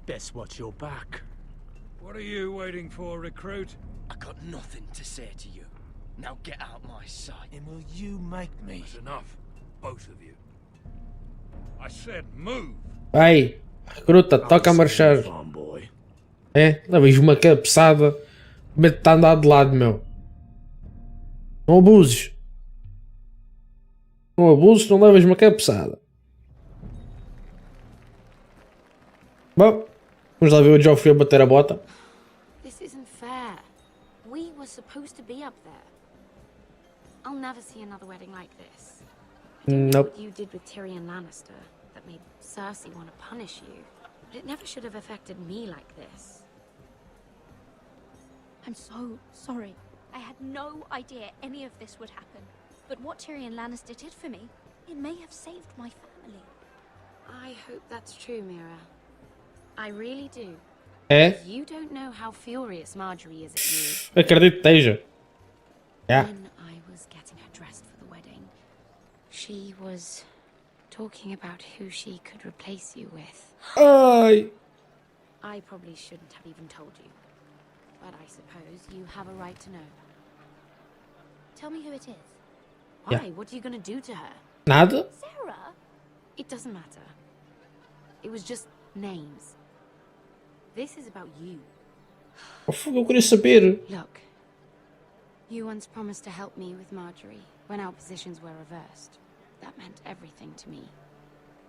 Best watch your back. What are you waiting for, recruit? I got nothing to say to you. Now get out my sight. And will you make me? That's enough. Both of you. I said move. Vai. Recruta, toca a marchar. É? Levas uma cabeçada. Mete-te a andar de lado, meu. Não abuses. Não abuses, não levas uma cabeçada. Bom, vamos lá ver o Joffrey a bater a bota. This isn't fair. We were supposed to be up there. I'll never see another wedding like this. I don't know what you did with Tyrion Lannister that made Cersei want to punish you, but it never should have affected me like this. I'm so sorry. I had no idea any of this would happen. But what Tyrion Lannister did for me, it may have saved my family. I hope that's true, Mira. I really do. É? You don't know how furious Marjorie is at you. Acredito que esteja. Yeah. When I was getting her dressed for the wedding, she was talking about who she could replace you with. Ai. I probably shouldn't have even told you, but I suppose you have a right to know. Tell me who it is. Why? Yeah. What are you gonna do to her? Nada? Sarah? It doesn't matter. It was just names. This is about you. Eu queria saber. Look, you once promised to help me with Marjorie when our positions were reversed. That meant everything to me.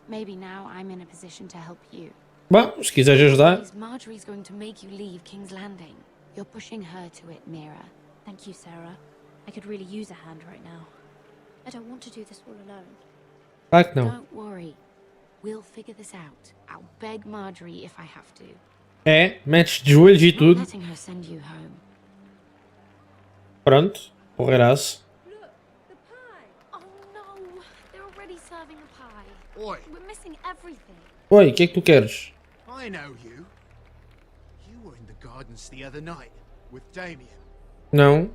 Maybe now I'm in a position to help you. Bom, se quiseres ajudar. Marjorie's going to make you leave King's Landing. You're pushing her to it, Mira. Thank you, Sarah. I could really use a hand right now. I don't want to do this all alone. Claro que não. Don't worry. We'll figure this out. I'll beg Marjorie if I have to. É, metes de joelhos e tudo. Letting her send you home. Pronto, porreiraço. Oh no! They're already serving the pie. Oi. We're missing everything. Oi, o que é que tu queres? I know you. You were in the gardens the other night with Damien. Não,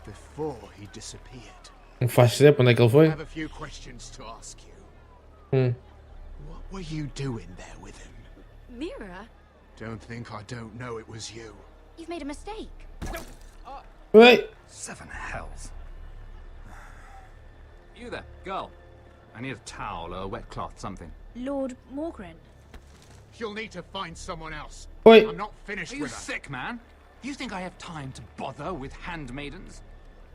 Before he disappeared. não faço ideia para onde é que ele I foi. have a few questions to ask you. What were you doing there with him? Mira? Don't think I don't know it was you. You've made a mistake. Oi. Seven hells. You there, girl. I need a towel or a wet cloth, something. Lord Morgren. You'll need to find someone else. Oi. I'm not finished Are you with her. sick, man? You think I have time to bother with handmaidens?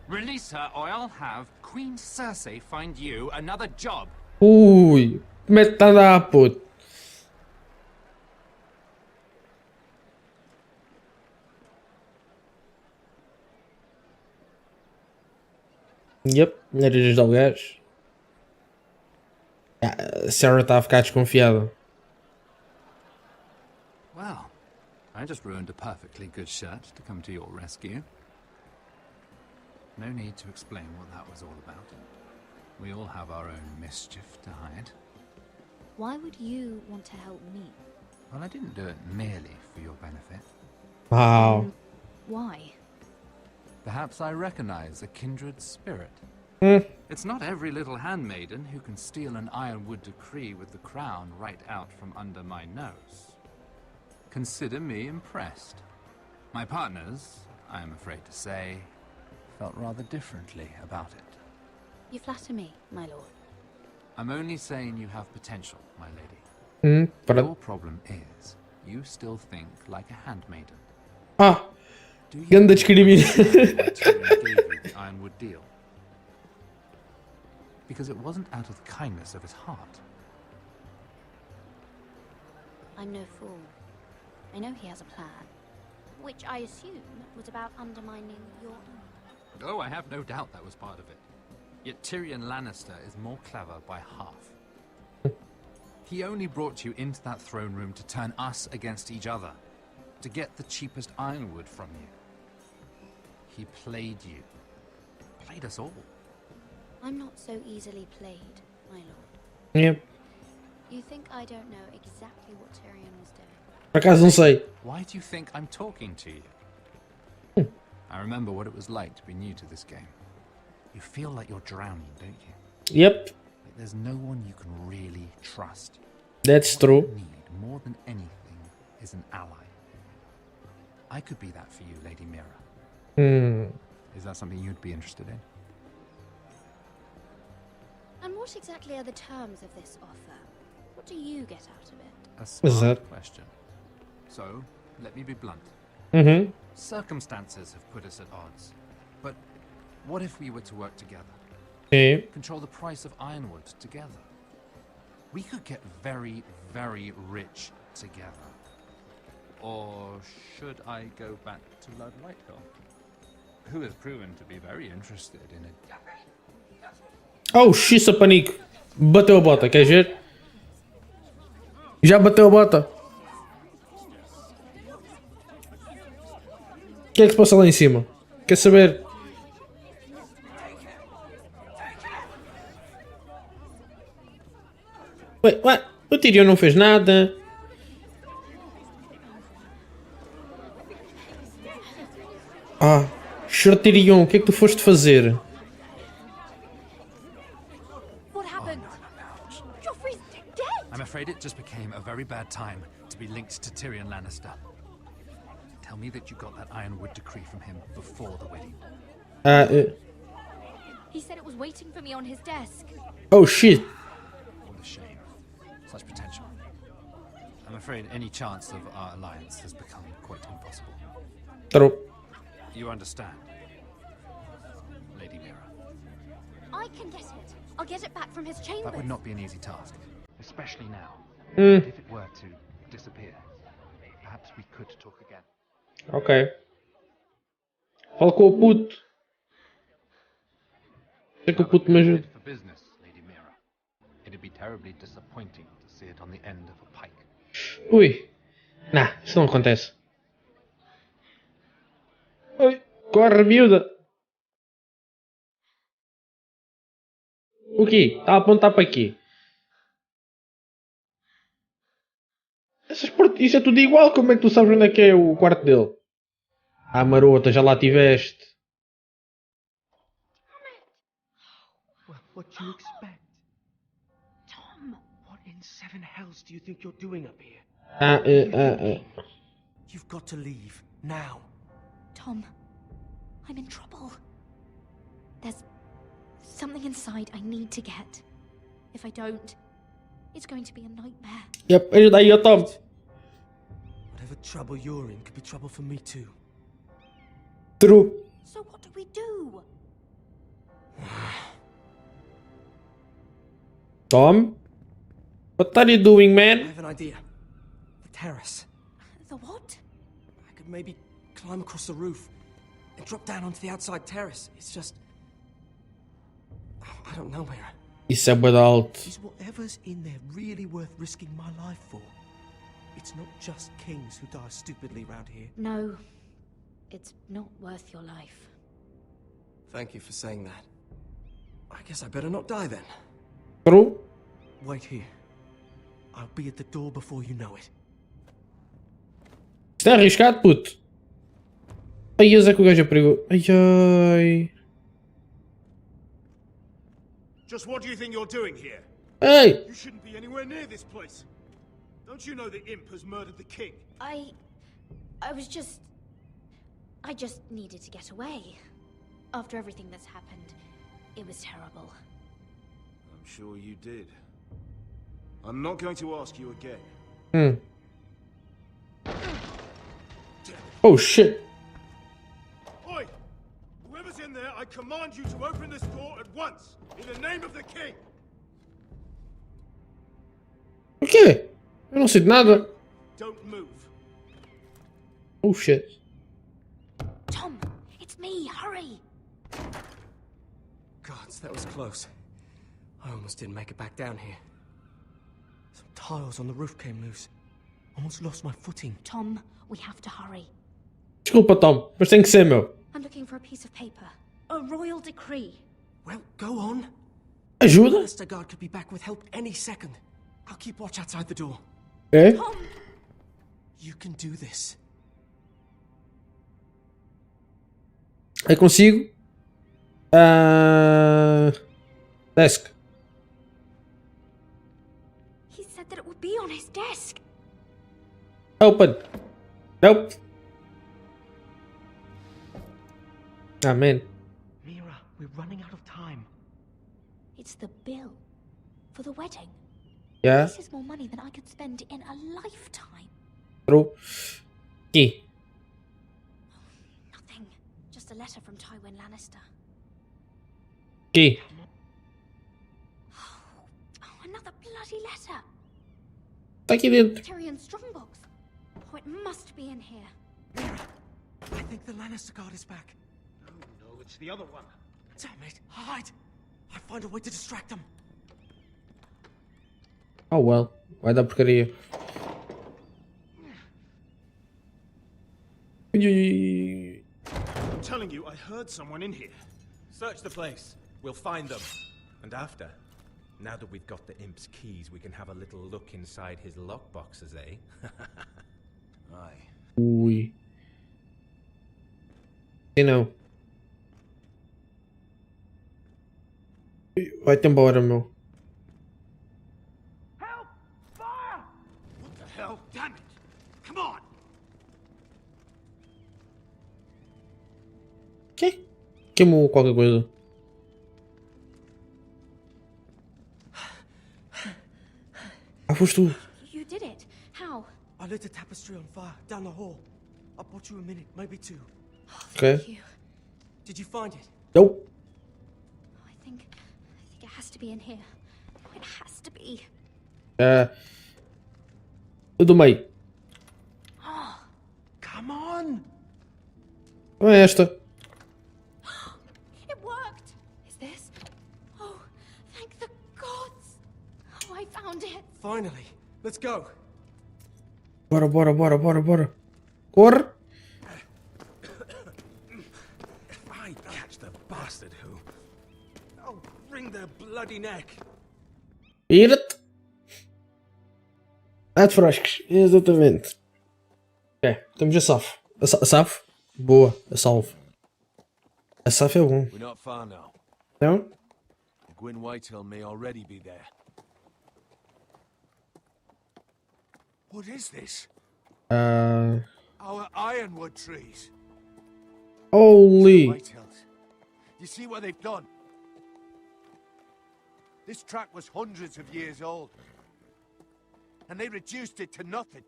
Release her, or I'll have Queen Cersei find you another job. Ui, mete a dar, puto. Yep, era ajudar o gajo. A Sarah está a ficar desconfiada. Well, I just ruined a perfectly good shirt to come to your rescue. No need to explain what that was all about. We all have our own mischief to hide. Why would you want to help me? Well, I didn't do it merely for your benefit. Wow. Why? Perhaps I recognize a kindred spirit. Mm. It's not every little handmaiden who can steal an ironwood decree with the crown right out from under my nose. Consider me impressed. My partners, I am afraid to say, felt rather differently about it. You flatter me, my lord. I'm only saying you have potential, my lady. Your problem is, you still think like a handmaiden. Ah, ganda discriminação. Gave you the ironwood deal? Because it wasn't out of the kindness of his heart. I'm no fool. I know he has a plan, which I assume was about undermining your own. Oh, I have no doubt that was part of it. Yet Tyrion Lannister is more clever by half. He only brought you into that throne room to turn us against each other, to get the cheapest ironwood from you. He played you. Played us all. I'm not so easily played, my lord. Yep. You think I don't know exactly what Tyrion was doing? Por acaso não sei. Why do you think I'm talking to you? I remember what it was like to be new to this game. You feel like you're drowning, don't you? Yep. Like there's no one you can really trust. That's what true. you need more than anything is an ally. I could be that for you, Lady Mira. Is that something you'd be interested in? And what exactly are the terms of this offer? What do you get out of it? A smart question. So, let me be blunt. Circumstances have put us at odds. But what if we were to work together? Control the price of ironwood together. We could get very, very rich together. Or should I go back to Lord Whitehill, who has proven to be very interested in it? Oh, xiça, panico. Bateu a bota, queres ver? Já bateu a bota. O que é que se passa lá em cima? Quer saber? Ué, o Tyrion não fez nada. Ah, Sr. Tyrion, o que é que tu foste fazer? I'm afraid it just became a very bad time to be linked to Tyrion Lannister. Tell me that you got that ironwood decree from him before the wedding. He said it was waiting for me on his desk. Oh shit. What a shame. Such potential. I'm afraid any chance of our alliance has become quite impossible. True. You understand, Lady Mira? I can get it. I'll get it back from his chambers. That would not be an easy task, especially now. If it were to disappear, perhaps we could talk again. Ok. Fala com o puto. Quer que o puto me ajude? For business, Lady Mira. It'd be terribly disappointing to see it on the end of a pike. Ui. Nah, isso não acontece. Oi, corre, miúda. O quê? Está a apontar para aqui. Isso é tudo igual. Como é que tu sabes onde é que é o quarto dele? Ah, marota, já lá tiveste. What do you expect? Tom! What in seven hells do you think you're doing up here? You've got to leave, now. Tom, I'm in trouble. There's something inside I need to get. If I don't, it's going to be a nightmare. Yep, ajuda aí, Tom. Whatever trouble you're in could be trouble for me too. True. So what do we do? Tom? What are you doing, I man? have an idea. The terrace. The what? I could maybe climb across the roof and drop down onto the outside terrace. It's just... I don't know, Mira. Isso é bué de alto. Is whatever's in there really worth risking my life for? It's not just kings who die stupidly round here. No, it's not worth your life. Thank you for saying that. I guess I better not die then. True. Wait here. I'll be at the door before you know it. Isto é arriscado, puto. Ai, é que o gajo é perigoso. Ai, ai. Just what do you think you're doing here? Hey! You shouldn't be anywhere near this place. Don't you know the imp has murdered the king? I just needed to get away. After everything that's happened, it was terrible. I'm sure you did. I'm not going to ask you again. Oh shit. Oi! Whoever's in there, I command you to open this door at once, in the name of the king! Por quê? Eu não sei de nada. Don't move. Oh shit. Tom, it's me, hurry! Gods, that was close. I almost didn't make it back down here. Some tiles on the roof came loose. Almost lost my footing. Tom, we have to hurry. Desculpa, Tom, mas tem que ser, meu. I'm looking for a piece of paper. A royal decree. Well, go on. Ajuda? Mr. Guard could be back with help any second. I'll keep watch outside the door. É? Tom! You can do this. Aí consigo. Desk. He said that it would be on his desk. Open. Nope. Ah, man. Mira, we're running out of time. It's the bill for the wedding. Yeah. This is more money than I could spend in a lifetime. True. Aqui. Nothing. Just a letter from Tywin Lannister. Aqui. Oh, another bloody letter. Tá aqui dentro. Tyrion's strongbox. Oh, it must be in here. Mira, I think the Lannister Guard is back. No, it's the other one. Damn it, hide! I'll find a way to distract them. Oh well. Vai dar porcaria. I'm telling you, I heard someone in here. Search the place. We'll find them. And after, now that we've got the imp's keys, we can have a little look inside his lockboxes, eh? Aye. Ui. E não. Vai-te embora, meu. Help! Fire! What the hell? Damn it! Come on! Que? Queimou qualquer coisa. Ah, foste tu. You did it. How? I lit a tapestry on fire down the hall. I bought you a minute, maybe two. Ok. You. Did you find it? Nope. I think it has to be in here. Oh, it has to be. Eu do meio. Oh, Come on! Não é esta. it worked. Is this? Oh, thank the gods. Oh, I found it. Finally, let's go. Bora, bora, bora, bora, bora. Corre. If I catch the bastard who... I'll wring their bloody neck. Vira-te. Dá-te frascos. Exatamente. Ok, temos a SAF. A SAF? Boa, a salve. A SAF é bom. We're not far now. Não? Gwyn Whitehill may already be there. What is this? Uh, Our ironwood trees. Holy. Whitehills. You see what they've done? This track was hundreds of years old. And they reduced it to nothing.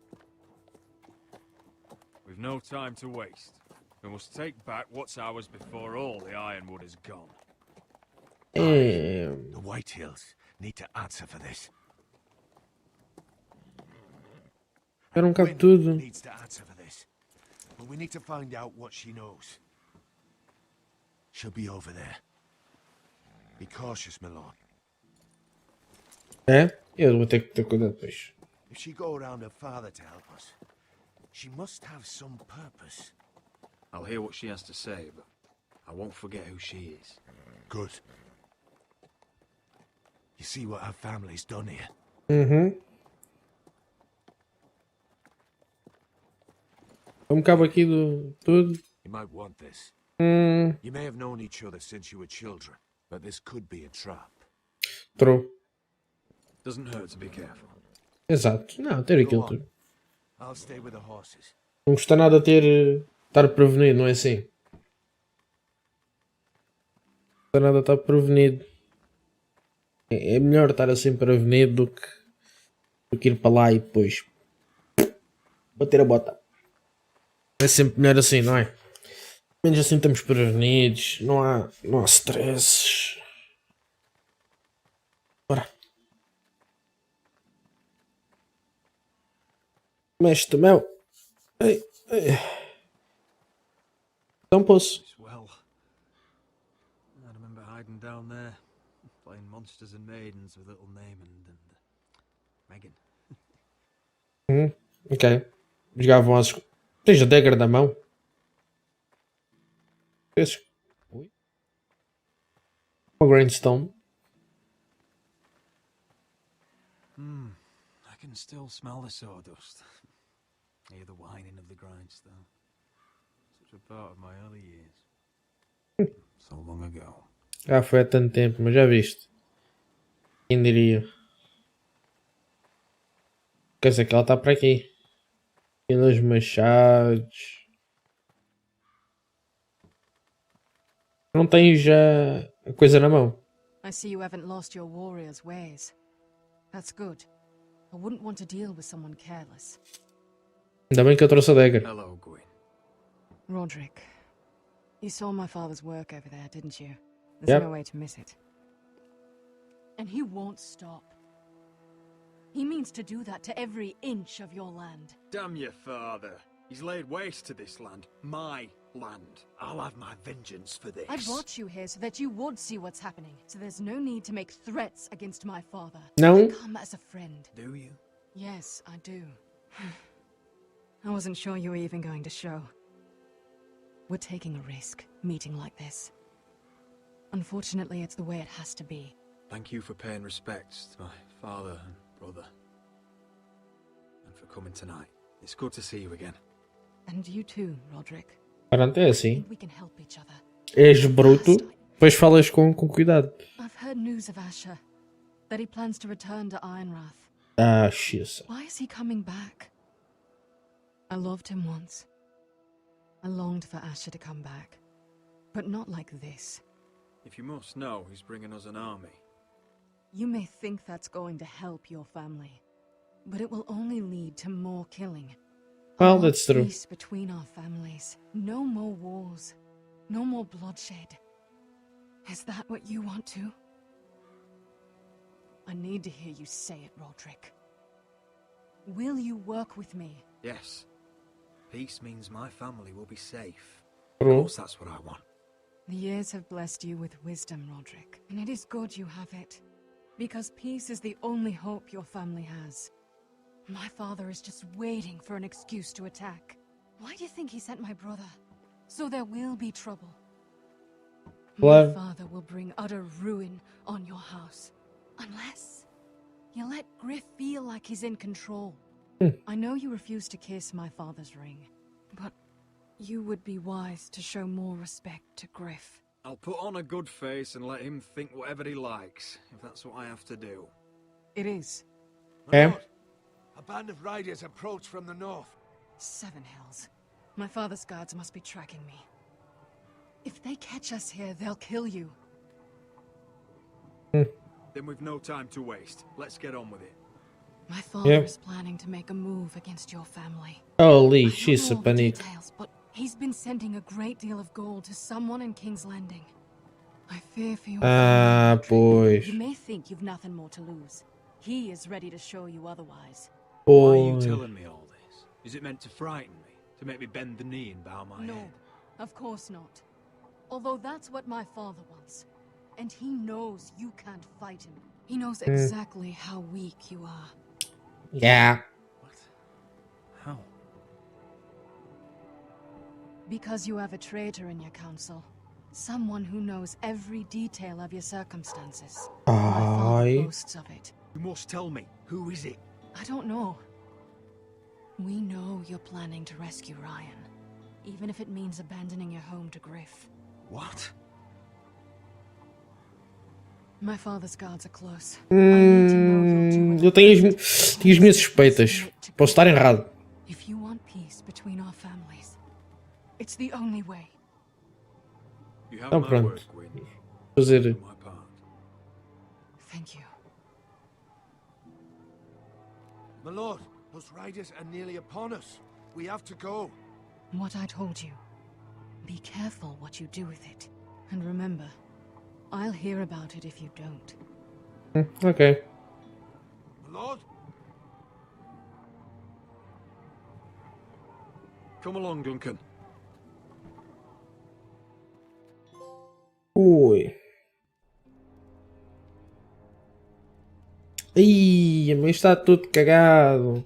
We've no time to waste. We must take back what's ours before all the ironwood is gone. The Whitehills. need to answer for this. Era um bocado de tudo. Needs to answer for this. But we need to find out what she knows. She'll be over there. Be cautious, my lord. É? Eu vou ter que ter cuidado depois. If she go around her father to help us, she must have some purpose. I'll hear what she has to say, but I won't forget who she is. Good. You see what her family's done here? Vamos cabo aqui do tudo. You might want this. Hum. You may have known each other since you were children, but this could be a trap. True. Doesn't hurt to be careful. Exato. Não, ter aquilo tudo. I'll stay with the horses. Não custa nada ter... estar prevenido, não é assim? Não custa nada estar prevenido. É melhor estar assim prevenido do que ir para lá e depois bater a bota. É sempre melhor assim, não é? Menos assim estamos prevenidos, não há stresses. Bora. Mestre meu. Ei, ei. Então poço. Well, I remember hiding down there, playing monsters and maidens with little Naaman and Megan. Ok. Jogavam as... Tens a dagger na mão? Esse... Uma grindstone. I can still smell the sawdust. Hear the whining of the grindstone. Such a part of my early years. So long ago. Já foi há tanto tempo, mas já viste. Quem diria? Quer dizer que ela está para aqui. Pelos machados. Não tens já a coisa na mão. I see you haven't lost your warrior's ways. That's good. I wouldn't want to deal with someone careless. Ainda bem que eu trouxe a dagger. Hello, Gwyn. Roderick, you saw my father's work over there, didn't you? There's Yep. no way to miss it. And he won't stop. He means to do that to every inch of your land. Damn your father. He's laid waste to this land. My land. I'll have my vengeance for this. I brought you here so that you would see what's happening. So there's no need to make threats against my father. No. I come as a friend. Do you? Yes, I do. I wasn't sure you were even going to show. We're taking a risk, meeting like this. Unfortunately, it's the way it has to be. Thank you for paying respects to my father and brother. And for coming tonight. It's good to see you again. And you too, Roderick. Pronto, é assim. We can help each other. És bruto, depois falas com cuidado. I've heard news of Asher. That he plans to return to Ironrath. Ah, shit. Why is he coming back? I loved him once. I longed for Asher to come back. But not like this. If you must know, he's bringing us an army. You may think that's going to help your family. But it will only lead to more killing. Well, I want that's true. Peace between our families. No more wars. No more bloodshed. Is that what you want too? I need to hear you say it, Roderick. Will you work with me? Yes. Peace means my family will be safe. True. Of course, that's what I want. The years have blessed you with wisdom, Roderick. And it is good you have it. Because peace is the only hope your family has. My father is just waiting for an excuse to attack. Why do you think he sent my brother? So there will be trouble. Well, My father will bring utter ruin on your house. Unless you let Griff feel like he's in control. I know you refuse to kiss my father's ring, but you would be wise to show more respect to Griff. I'll put on a good face and let him think whatever he likes, if that's what I have to do. It is. Okay. A band of riders approach from the north. 7 Hills. My father's guards must be tracking me. If they catch us here, they'll kill you. Then we've no time to waste. Let's get on with it. My father is planning to make a move against your family. Holy, I don't she's know a all the panic. details, but he's been sending a great deal of gold to someone in King's Landing. I fear for your pois. You may think you've nothing more to lose. He is ready to show you otherwise. Why are you Pois. telling me all this? Is it meant to frighten me? To make me bend the knee and bow my No, head? of course not. Although that's what my father wants. And he knows you can't fight him. He knows exactly how weak you are. Yeah. How? Because you have a traitor in your council. Someone who knows every detail of your circumstances. My father Ai. boasts of it. You must tell me. Who is it? I don't know. We know you're planning to rescue Ryan. Even if it means abandoning your home to Griff. What? My father's guards are close. I need to know you'll do what Eu tenho as minhas suspeitas. Posso estar errado. If you want peace between our families, it's the only way. You have Então my pronto. work, Win. Fazer. My part. Thank you. My lord, those riders are nearly upon us. We have to go. What I told you. Be careful what you do with it. And remember, I'll hear about it if you don't. Ok. My lord? Come along, Duncan. Ui. Ih, mas está tudo cagado.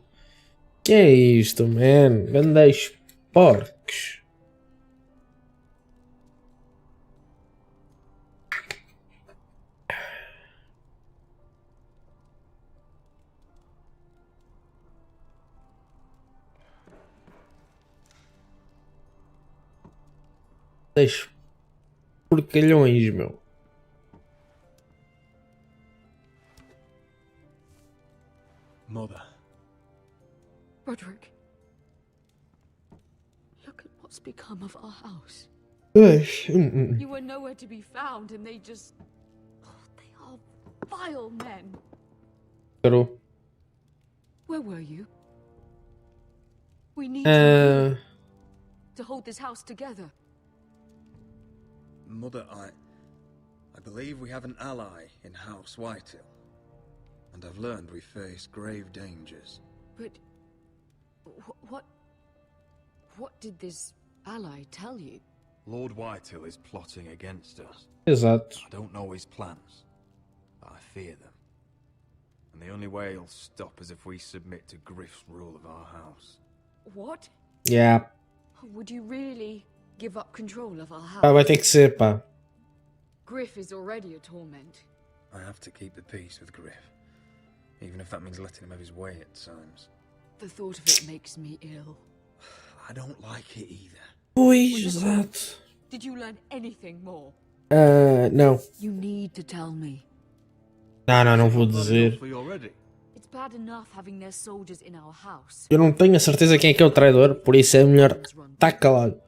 Que é isto, man? Grandes porcos. Deixe porcalhões, meu. Mother. Roderick. Look at what's become of our house. Pois. You were nowhere to be found and they just... Oh, they are vile men. Parou. Where were you? We need you to hold this house together. Mother, I believe we have an ally in House Whitehill. And I've learned we face grave dangers. But... What did this ally tell you? Lord Whitehill is plotting against us. Exato. I don't know his plans, but I fear them. And the only way he'll stop is if we submit to Griff's rule of our house. What? Yeah. Would you really give up control of our house? Pá, vai ter que ser, pá. Griff is already a torment. I have to keep the peace with Griff, even if that means letting him have his way at times. The thought of it makes me ill. I don't like it either. Pois, exato. Did you learn anything more? Não. You need to tell me. Não vou dizer. It's bad enough having their soldiers in our house. Eu não tenho a certeza quem é que é o traidor, por isso é melhor estar calado.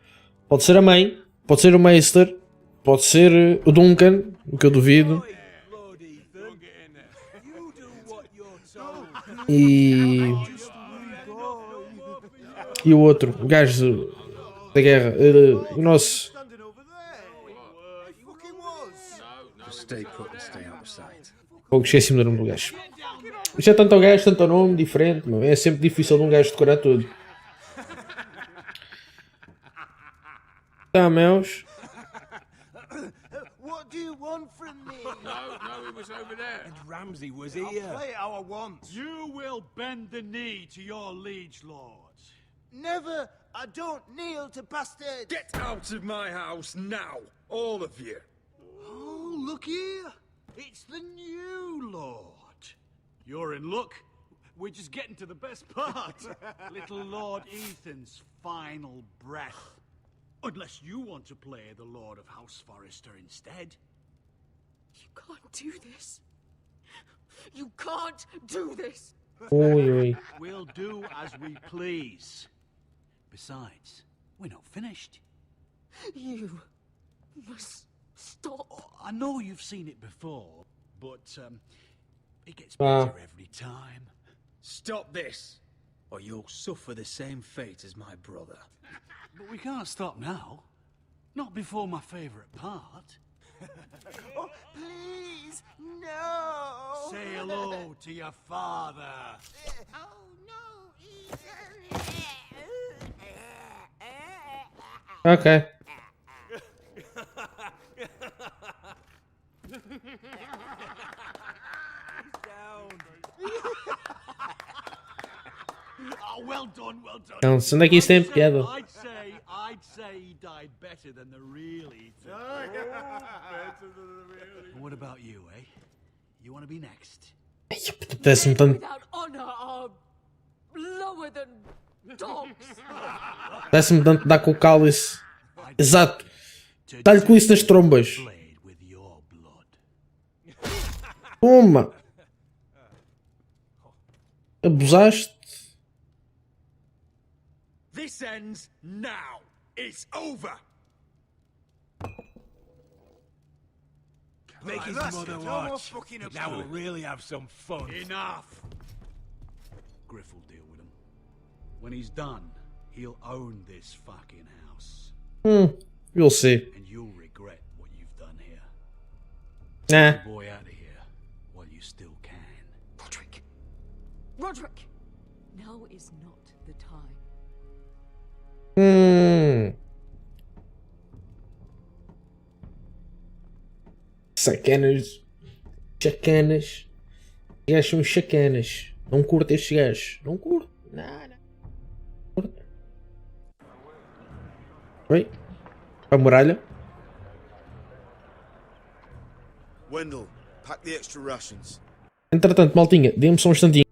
Pode ser a mãe, pode ser o Meister, pode ser o Duncan, o que eu duvido. E o outro, o gajo da guerra, o nosso. Pouco esqueci-me do nome do gajo. Isto é tanto ao gajo, tanto ao nome, diferente, meu. É sempre difícil de um gajo decorar tudo. Tá, meus. What do you want from me? No, it was over there. And Ramsay was here. I'll play how I want. You will bend the knee to your liege lord. Never. I don't kneel to bastards. Get out of my house now, all of you. Oh, look here. It's the new lord. You're in luck. We're just getting to the best part. Little Lord Ethan's final breath. Unless you want to play the Lord of House Forrester instead. You can't do this. You can't do this. Oi. We'll do as we please. Besides, we're not finished. You must stop. Oh, I know you've seen it before, but it gets better every time. Stop this, or you'll suffer the same fate as my brother. But we can't stop now. Not before my favourite part. Oh, please, no! Say hello to your father. Oh, no, Ethan! Ok. Oh, well done, well done. Não, sendo aqui isto tem piada. I'd say he died better than the real Ethan. And what about you, eh? You want to be next? Apetece-me tanto. Without honor are lower than dogs. Apetece-me tanto dar com o cálice. Exato. Dá-lhe com isso nas trombas. Toma. Abusaste. This ends now. It's over. Make his mother watch. Now we'll really have some fun. Enough. Griff will deal with him. When he's done, he'll own this fucking house. You'll see. And you'll regret what you've done here. Nah. Get the boy out of here while you still can. Roderick. Roderick. Now is not the time. Sacanas. Chacanas. Os gajos são chacanas. Não curto estes gajos. Não curto. Nada. Oi. A muralha. Wendell, pack the extra rations. Entretanto, maltinha, dê-me só um instantinho.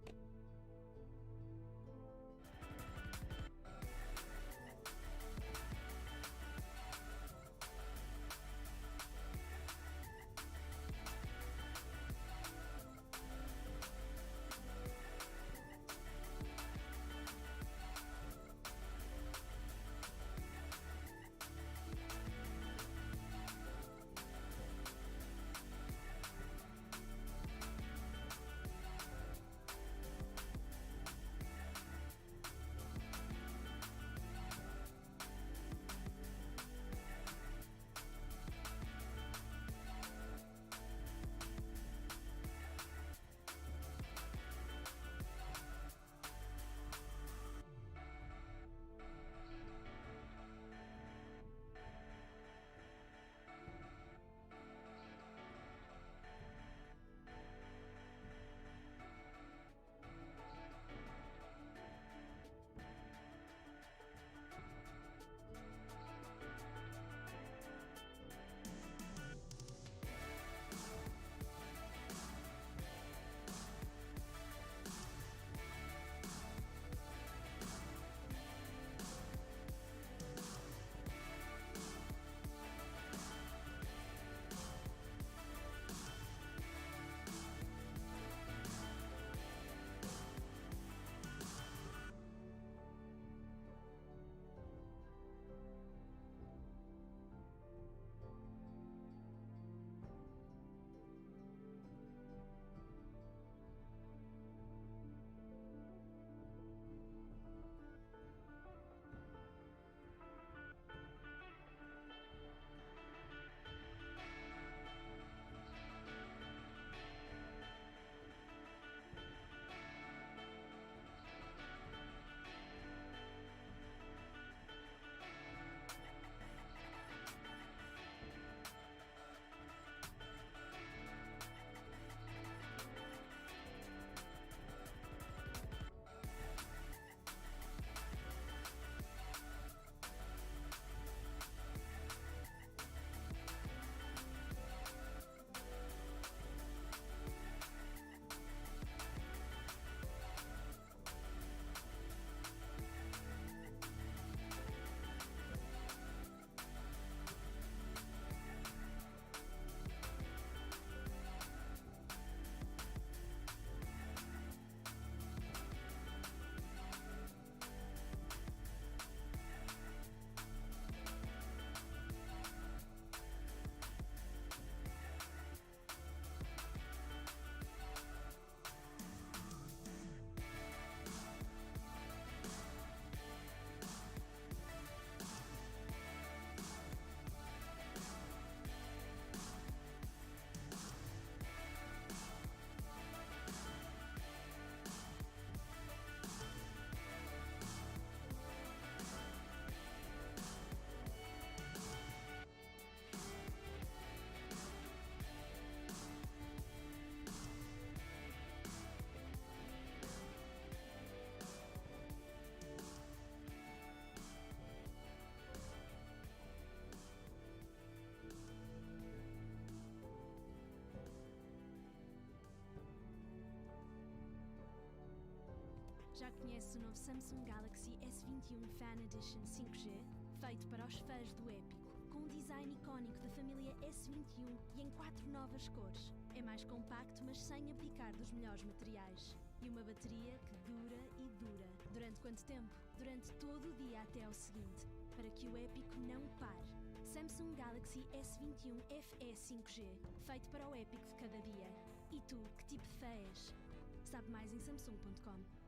Já conhece o novo Samsung Galaxy S21 Fan Edition 5G? Feito para os fãs do épico, com um design icónico da família S21 e em 4 novas cores. É mais compacto, mas sem abdicar dos melhores materiais. E uma bateria que dura e dura. Durante quanto tempo? Durante todo o dia até ao seguinte, para que o épico não pare. Samsung Galaxy S21 FE 5G, feito para o épico de cada dia. E tu, que tipo de fã és? Sabe mais em samsung.com.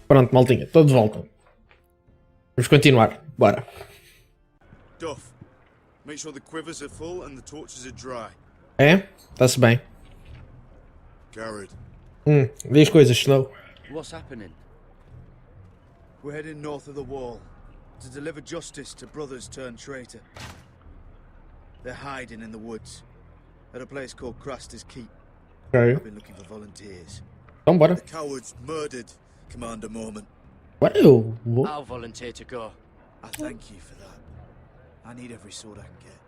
Pronto, maltinha, estou de volta. Vamos continuar, bora. Duff, make sure the quivers are full and the torches are dry. É? Está-se bem. Garrett. Diz coisas, senão. What's happening? We're heading north of the wall to deliver justice to brothers turned traitor. They're hiding in the woods at a place called Craster's Keep. Okay. I've been looking for volunteers. Então bora. The cowards murdered Commander Mormon. I'll volunteer to go. I thank you for that. I need every sword I can get.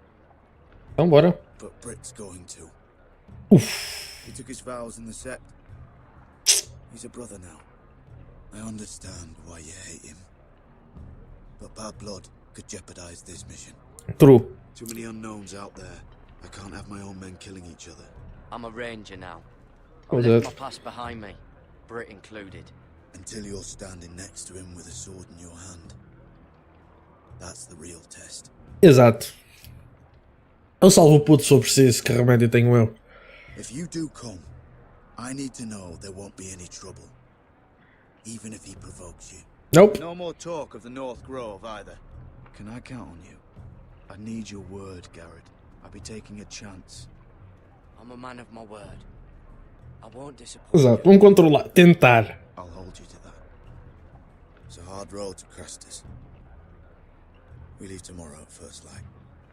Então bora. But Britt's going to. Oof. He took his vows in the Sept. He's a brother now. I understand why you hate him. But bad blood could jeopardize this mission. True. Too many unknowns out there. I can't have my own men killing each other. I'm a ranger now. Oh, I left my past behind me, Britt included. Until you're standing next to him with a sword in your hand. That's the real test. Exato. Eu salvo o puto se eu preciso, que remédio tenho eu. If you do come, I need to know there won't be any trouble. Even if he provokes you. Nope. No more talk of the North Grove either. Can I count on you? I need your word, Garrett. I'll be taking a chance. I'm a man of my word. I won't disappoint. Exato. Vamos controlar. Tentar. I'll hold you to that. It's a hard road to Crestus. We leave tomorrow at first light.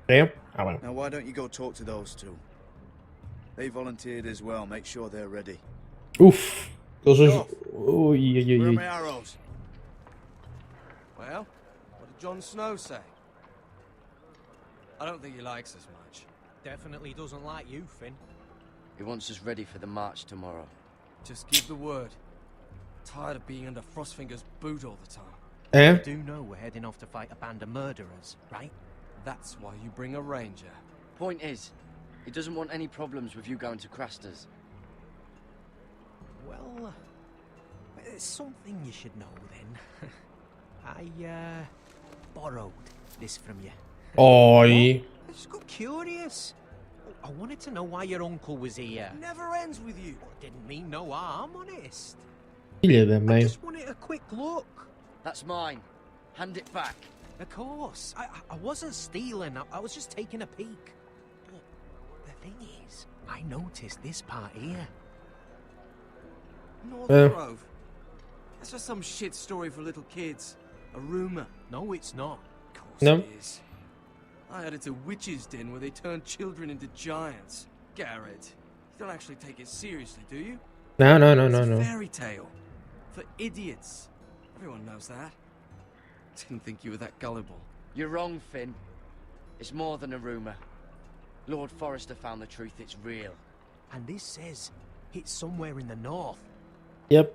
É? Ah, bem. Now why don't you go talk to those two? They volunteered as well. Make sure they're ready. Uf. Eles... Ui, ui, Where are ui. my arrows? Well, what did Jon Snow say? I don't think he likes us much. Definitely doesn't like you, Finn. He wants us ready for the march tomorrow. Just give the word. Tired of being under Frostfinger's boot all the time. É? You do know we're heading off to fight a band of murderers, right? That's why you bring a ranger. Point is, he doesn't want any problems with you going to Craster's. Well, there's something you should know then. I borrowed this from you. Oi. I just got curious. I wanted to know why your uncle was here. Never ends with you. Didn't mean no harm, honest. Filha da I mãe. just wanted a quick look. That's mine. Hand it back. Of course. I wasn't stealing. I was just taking a peek. Thing is, I noticed this part here. North Grove? That's just some shit story for little kids. A rumor. No, it's not. Of course No. it is. I had it's a witch's den where they turn children into giants. Garrett, you don't actually take it seriously, do you? No. It's a fairy tale. For idiots. Everyone knows that. Didn't think you were that gullible. You're wrong, Finn. It's more than a rumor. Lord Forrester found the truth, it's real. And this says it's somewhere in the north. Yep.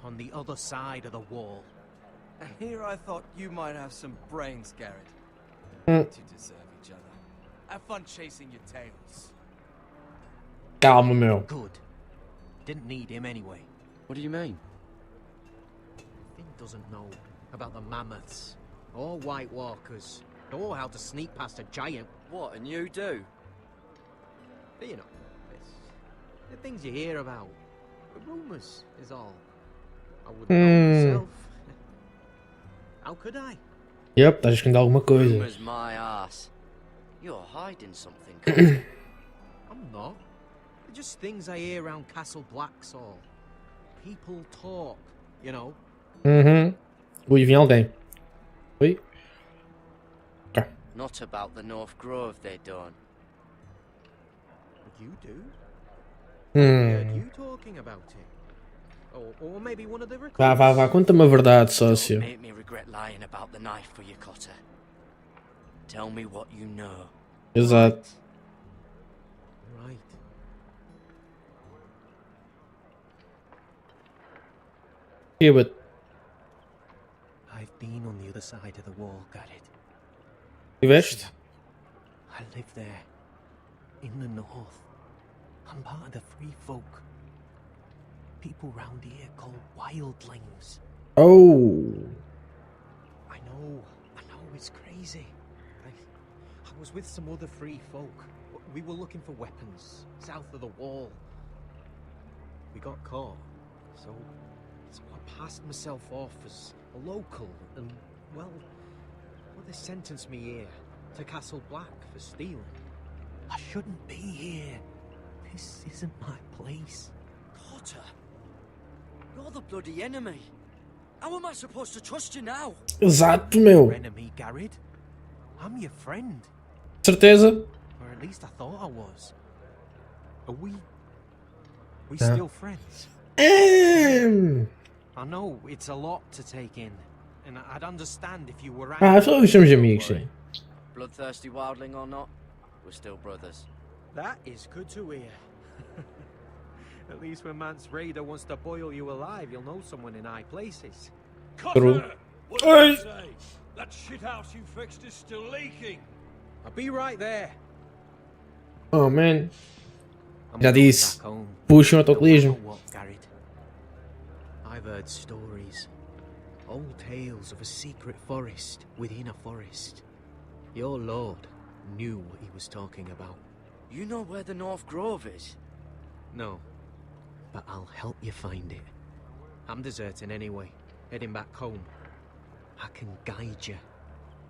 On the other side of the wall. And here I thought you might have some brains, Garrett. To deserve each other. Have fun chasing your tails. Calma, meu. Good. Didn't need him anyway. What do you mean? Finn doesn't know about the mammoths, or White Walkers, or how to sneak past a giant. What, and you do? But you know, it's the things you hear about. The rumours is all. I wouldn't know myself. How could I? Yep, estás a esconder alguma coisa. Rumors my ass. You're hiding something, Cotter. I'm not. They're just things I hear around Castle Blacksall. People talk, you know. Ui, vem alguém. Ui. Not about the North Grove, they don't. You do? I heard you talking about it. Or maybe one of the recruits. Vá, conta-me a verdade, sócio. Make me regret lying about the knife for you, Cotter. Tell me what you know. Exato. Right. Yeah, but... I've been on the other side of the wall, Garrett. Tiveste? I live there. In the north. I'm part of the free folk. People round here call wildlings. Oh. I know, it's crazy. I was with some other free folk. We were looking for weapons, south of the wall. We got caught, so I passed myself off as a local, and, well, they sentenced me here, to Castle Black, for stealing. I shouldn't be here. This isn't my place. Cotter, you're the bloody enemy. How am I supposed to trust you now? Exato, meu. Your enemy, Garrett. I'm your friend. Certeza? Or at least I thought I was. Are we still friends? I know it's a lot to take in, and I'd understand if you were angry. Só somos amigos, sim. Bloodthirsty wildling or not, we're still brothers. That is good to hear. At least when Mance Raider wants to boil you alive, you'll know someone in high places. True. What did I say? That shithouse you fixed is still leaking. I'll be right there. Oh, man. Já disse. Puxa o autocolismo. I've heard stories. Old tales of a secret forest within a forest. Your lord knew what he was talking about. You know where the North Grove is? No, but I'll help you find it. I'm deserting anyway, heading back home. I can guide you,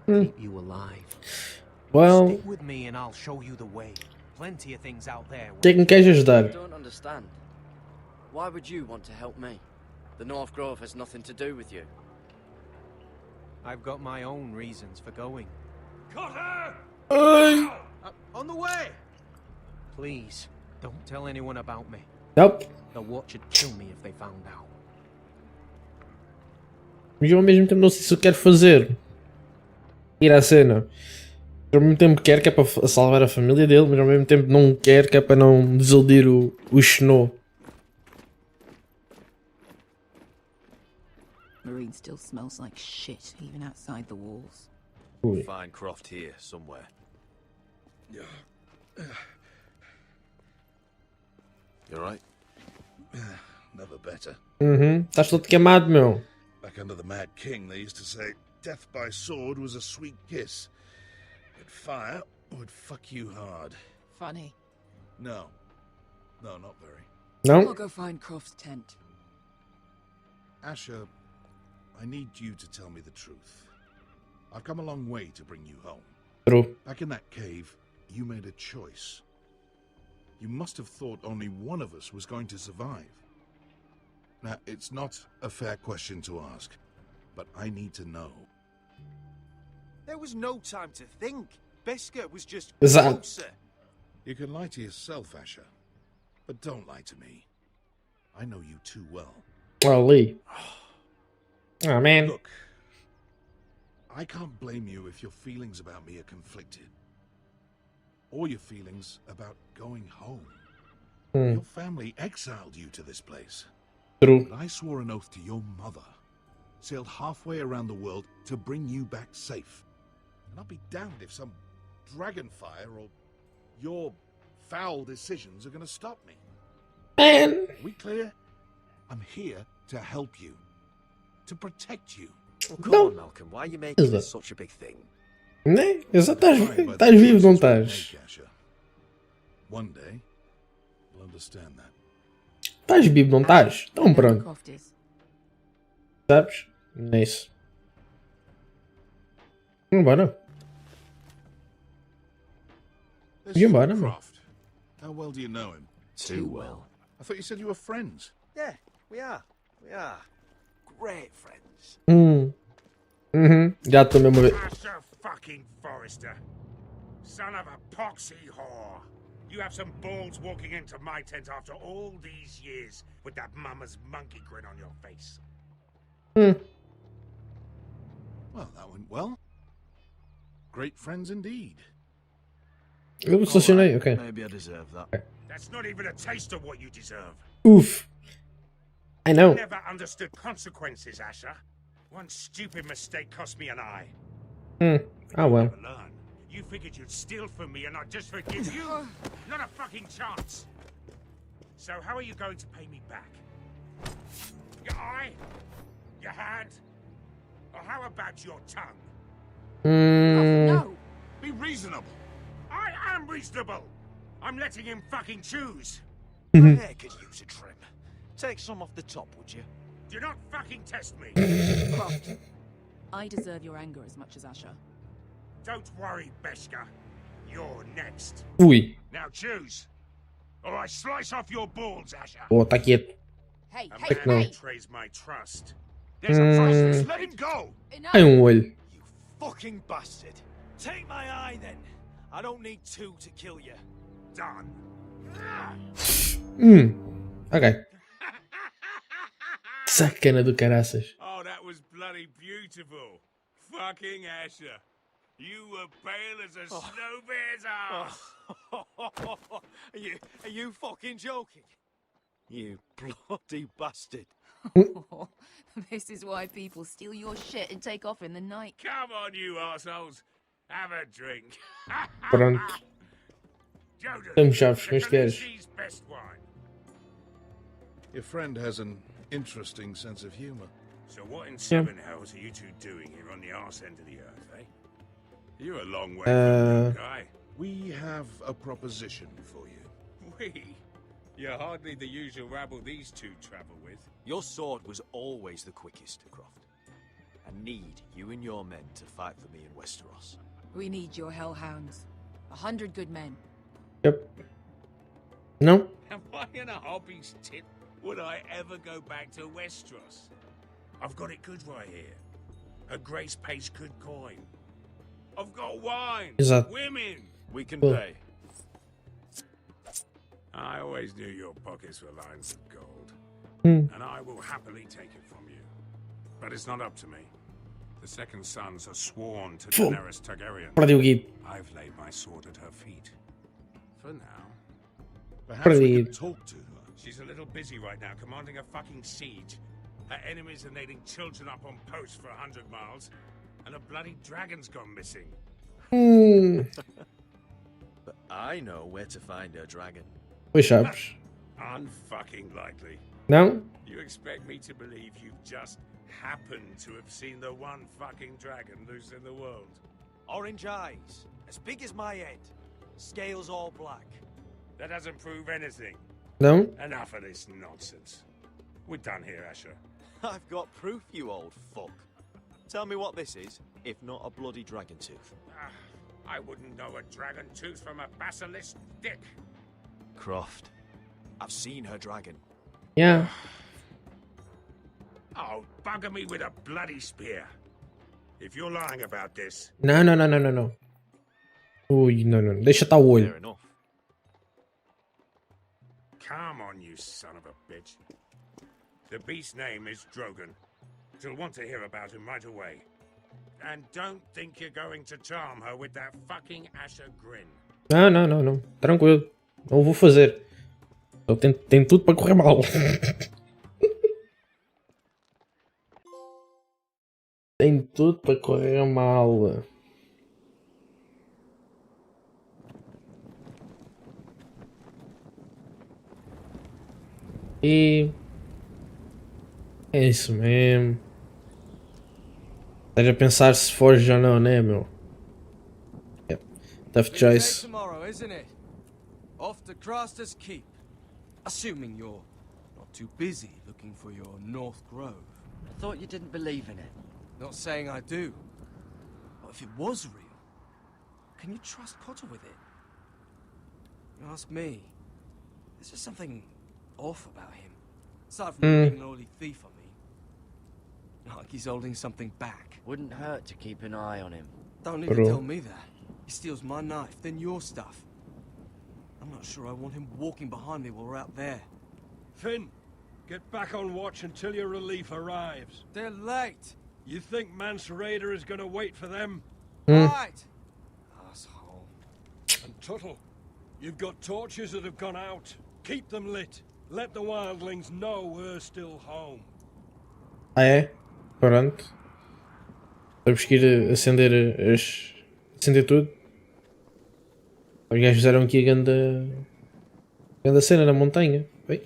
keep you alive. Well... Stick with me and I'll show you the way. Plenty of things out there. O que é que me queres ajudar? I don't understand. Why would you want to help me? The North Grove has nothing to do with you. I've got my own reasons for going. Cotter! On the way! Please, don't tell anyone about me. Nope. The watch would kill me if they found out. Mas eu ao mesmo tempo não sei se eu quero fazer. Ir à cena. Ao mesmo tempo quero que é para salvar a família dele, mas ao mesmo tempo não quero que é para não desiludir o Snow. Marine still smells like shit, even outside the walls. We'll find Croft here, somewhere. You alright? Never better. Estás todo queimado, meu. Back under the Mad King, they used to say death by sword was a sweet kiss. But fire would fuck you hard. Funny. No. No, not very. No? I'll go find Croft's tent. Asher, I need you to tell me the truth. I've come a long way to bring you home. True. Back in that cave, you made a choice. You must have thought only one of us was going to survive. Now, it's not a fair question to ask, but I need to know. There was no time to think. Beskar was just Exato. closer. You can lie to yourself, Asher, but don't lie to me. I know you too well. Oh, Lee. Oh, man. Look, I can't blame you if your feelings about me are conflicted. Or your feelings about going home. Your family exiled you to this place. True. But I swore an oath to your mother. Sailed halfway around the world to bring you back safe. And I'll be damned if some dragonfire or your foul decisions are going to stop me. Man. Are we clear? I'm here to help you. To protect you. Well, come on, Malcolm. Why are you making this such a big thing? Né? Exato, estás vivo, não estás? One day, you'll understand that. Estás vivo, não estás? Então pronto. Sabes? Nice. Vambora. Vambora, mano. How well do you know him? Too well. I thought you said you were friends. Yeah, we are. We are. Great friends. Já estou mesmo a ver. Asher fucking Forrester. Son of a poxy whore. You have some balls walking into my tent after all these years with that mama's monkey grin on your face. Well, that went well. Great friends indeed. Eu estacionei, ok. Maybe I deserve that. That's not even a taste of what you deserve. Oof. I know. Never understood consequences, Asher. One stupid mistake cost me an eye. Ah, well. Learn. You figured you'd steal from me and I'd just forgive you? Not a fucking chance. So how are you going to pay me back? Your eye? Your hand? Or how about your tongue? No! Be reasonable. I am reasonable. I'm letting him fucking choose. My hair could use a trim. Take some off the top, would you? Do not fucking test me. Croft, I deserve your anger as much as Asher. Don't worry, Beskar. You're next. Ui. Now choose. Or I slice off your balls, Asher. Oh, tá quieto. Hey, hey, hey. Betrays my trust. There's a process. Let him go. Ai, olho. Fucking bastard. Take my eye then. I don't need two to kill you. Done. Ok. Sacana do caraças. Oh, that was bloody beautiful. Fucking Asher. You were pale as a snow bear's ass. Are you fucking joking? You bloody bastard. This is why people steal your shit and take off in the night. Come on, you assholes. Have a drink. Pronto. Estamos chaves, mas queres? Best wine. Your friend has an interesting sense of humor. So what in seven hells are you two doing here on the arse end of the earth, eh? You're a long way from the guy. We have a proposition for you. We? You're hardly the usual rabble these two travel with. Your sword was always the quickest, Croft. I need you and your men to fight for me in Westeros. We need your hellhounds. 100 good men. Yep. No? Am I in a hobby's tit? Would I ever go back to Westeros? I've got it good right here. Her Grace pays good coin. I've got wine. Exato. Women. We can pay. I always knew your pockets were lines of gold. And I will happily take it from you. But it's not up to me. The second sons are sworn to Daenerys Targaryen. Perdi o guido. I've laid my sword at her feet. For now. Perhaps we could talk to her. She's a little busy right now, commanding a fucking siege. Her enemies are nailing children up on posts for 100 miles. And a bloody dragon's gone missing. But I know where to find her dragon. Pois sabes. Unfucking likely. Não? You expect me to believe you've just happened to have seen the one fucking dragon loose in the world? Orange eyes, as big as my head. Scales all black. That doesn't prove anything. Não? Enough of this nonsense. We're done here, Asher. I've got proof, you old fuck. Tell me what this is, if not a bloody dragon tooth. I wouldn't know a dragon tooth from a basilisk dick. Croft. I've seen her dragon. Yeah. Oh, bugger me with a bloody spear. If you're lying about this... Não, não, não, não, não, não. Ui, não, não. Deixa estar o olho. Fair enough. Come on, you son of a bitch. The beast's name is Drogon. She'll want to hear about him right away. And don't think you're going to charm her with that fucking Asher grin. Não, não, não, não. Tranquilo. Não o vou fazer. Eu tenho tudo para correr mal. Tem tudo para correr mal. E é isso mesmo. Estás a pensar se foge ou não, né, meu? Yep. Tough choice. Tomorrow, isn't it? Off to Craster's Keep. Assuming you're not too busy looking for your North Grove. I thought you didn't believe in it. Not saying I do. But if it was real, can you trust Potter with it? You ask me. There's just something off about him. Aside from being an early thief, I mean. Like he's holding something back. Wouldn't hurt to keep an eye on him. Don't need to tell me that. He steals my knife, then your stuff. I'm not sure I want him walking behind me while we're out there. Finn, get back on watch until your relief arrives. They're late. You think Mance Raider is going to wait for them? Right. Asshole. And Tuttle, you've got torches that have gone out. Keep them lit. Let the wildlings know we're still home. Ah é? Pronto. Temos que ir acender acender tudo. Os gajos fizeram aqui a grande cena na montanha. Oi?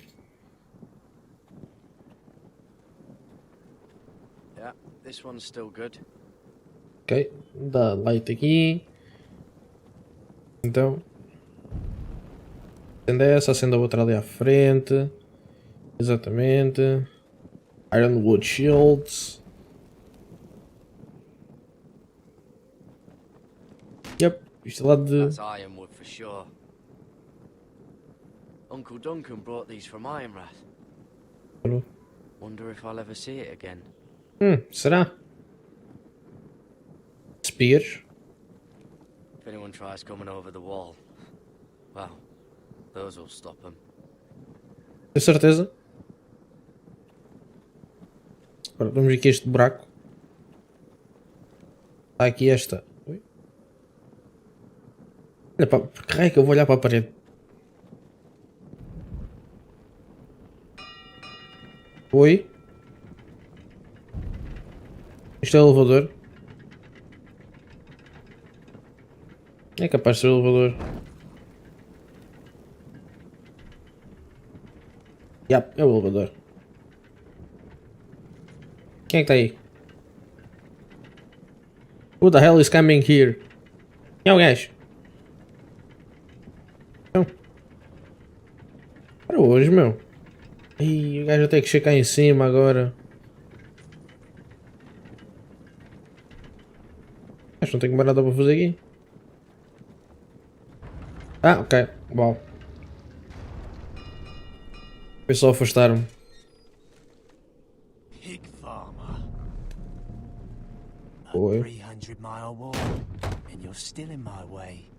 Yeah, this one's still good. Ok, dá light aqui. Então, acende essa, acende a outra ali à frente. Exatamente. Ironwood shields. Yep, isto é lá de... That's ironwood for sure. Uncle Duncan brought these from Ironrath. Wonder if I'll ever see it again. Será? Spears? If anyone tries coming over the wall, well, those will stop them. Tenho certeza. Agora vamos aqui este buraco. Está aqui esta. Oi? Olha para... Por que raio que eu vou olhar para a parede? Oi? Isto é o elevador? É capaz de ser o elevador. Yep, é o elevador. Quem é que está aí? Who the hell is coming here? Quem é o gajo? Não. Para hoje, meu. Ih, o gajo tem que chegar em cima agora. Acho que não tenho mais nada para fazer aqui. Ah, ok. Uau. Foi só afastar-me. Pig farmer. A Oi. 300-mile walk, and you're still in my way.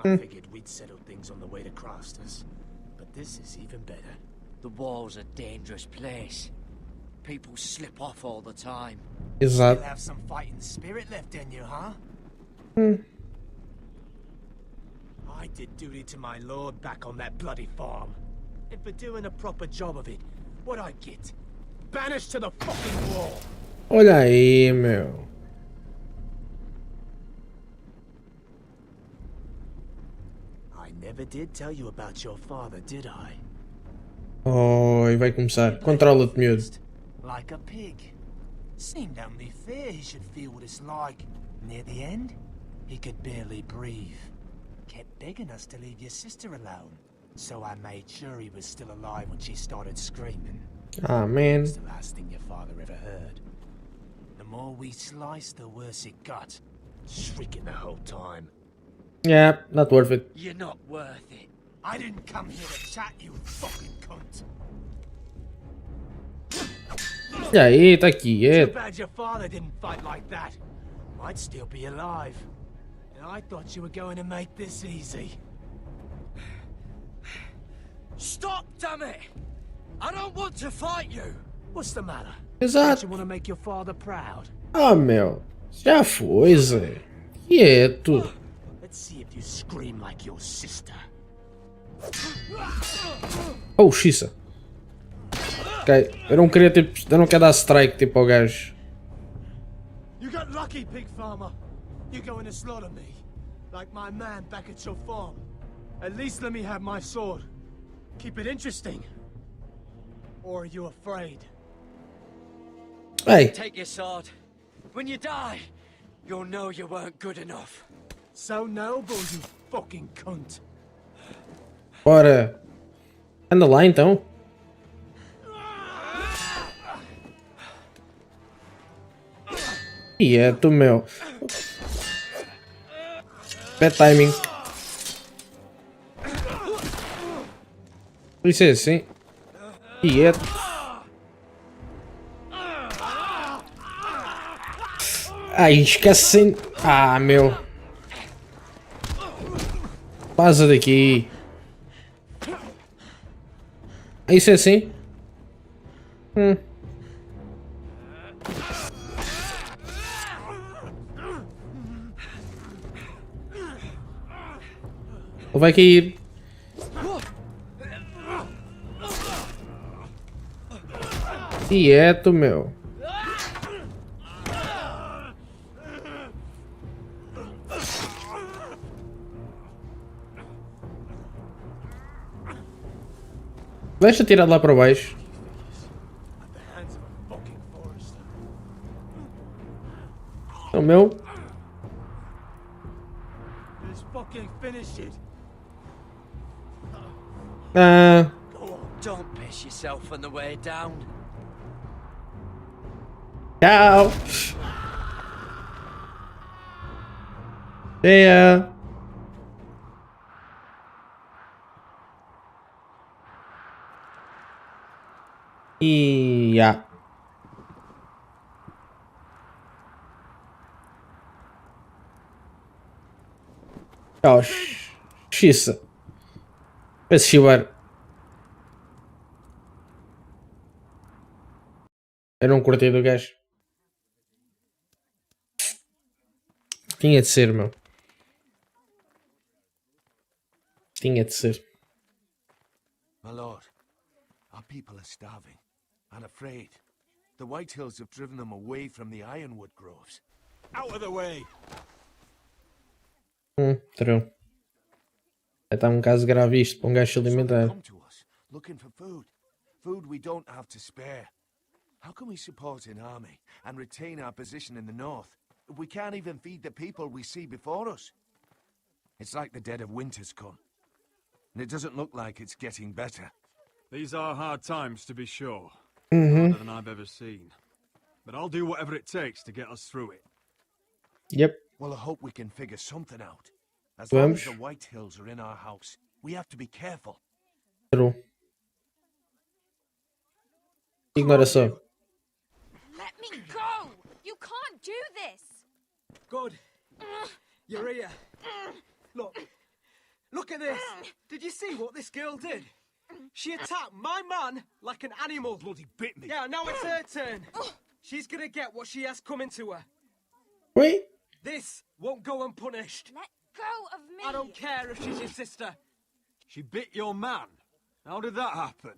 I figured we'd settle things on the way to Craster's, but this is even better. The wall's a dangerous place. People slip off all the time. Exato. Still have some fighting spirit left in you, huh? I did duty to my lord back on that bloody farm. And for doing a proper job of it, what'd I get? Banished to the fucking wall! Olha aí, meu. I never did tell you about your father, did I? Oh, e vai começar. Controla-te, miúdo. Like a pig. Seemed only fair he should feel what it's like. Near the end, he could barely breathe. Kept begging us to leave your sister alone. So I made sure he was still alive when she started screaming. Ah, man. It's the last thing your father ever heard. The more we sliced, the worse it got. Shrieking the whole time. Yeah, not worth it. You're not worth it. I didn't come here to chat, you fucking cunt. E aí, tá Too quieto. bad your father didn't fight like that. I'd still be alive. And I thought you were going to make this easy. Stop, damn it! I don't want to fight you. What's the matter? Exato. Don't you want to make your father proud? Ah, meu. Já foi, Zé. Quieto. Let's see if you scream like your sister. Oh, xissa. Ok. Eu não queria, tipo... Eu não quero dar strike, tipo, ao gajo. You got lucky, pig farmer. You're going to slaughter me. Like my man back at your farm. At least let me have my sword. Keep it interesting. Or are you afraid? Hey. Take your sword. When you die, you'll know you weren't good enough. So noble, you fucking cunt. Bora. Anda lá, então. Quieto, meu. Bad timing. Isso é assim. Quieto. Ai, esquecem. Ah, meu. Vaza daqui. Isso é assim? Ele vai cair. Quieto, meu. Deixa tirar de lá para baixo. O meu. Ah. Don't piss yourself on the way down. Tchau. See ya. E já. Oh, xissa. Peço chivar. Eu não curti do gajo. Tinha de ser, meu. Tinha de ser. My lord, our people are starving and afraid. The White Hills have driven them away from the ironwood groves. Out of the way! True. Está caso grave isto para gajo se alimentar. Come to us, looking for food. Food we don't have to spare. How can we support an army and retain our position in the north if we can't even feed the people we see before us? It's like the dead of winter's come. And it doesn't look like it's getting better. These are hard times, to be sure. Mm-hmm. Harder than I've ever seen. But I'll do whatever it takes to get us through it. Yep. Well, I hope we can figure something out. As long as the White Hills are in our house, we have to be careful. True. Ignora só. Let me go! You can't do this! Good. You're here. Look. Look at this. Did you see what this girl did? She attacked my man like an animal. Bloody bit me. Yeah, now it's her turn. She's gonna get what she has coming to her. Wait. This won't go unpunished. Let go of me! I don't care if she's your sister. She bit your man? How did that happen?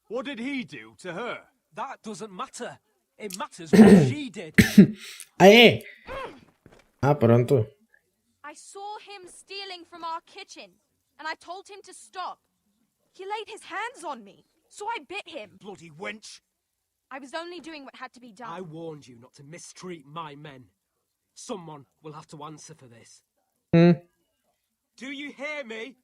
What did he do to her? That doesn't matter. It matters what she did. Ah, é? Ah, pronto. I saw him stealing from our kitchen, and I told him to stop. He laid his hands on me, so I bit him. Bloody wench! I was only doing what had to be done. I warned you not to mistreat my men. Someone will have to answer for this. Do you hear me?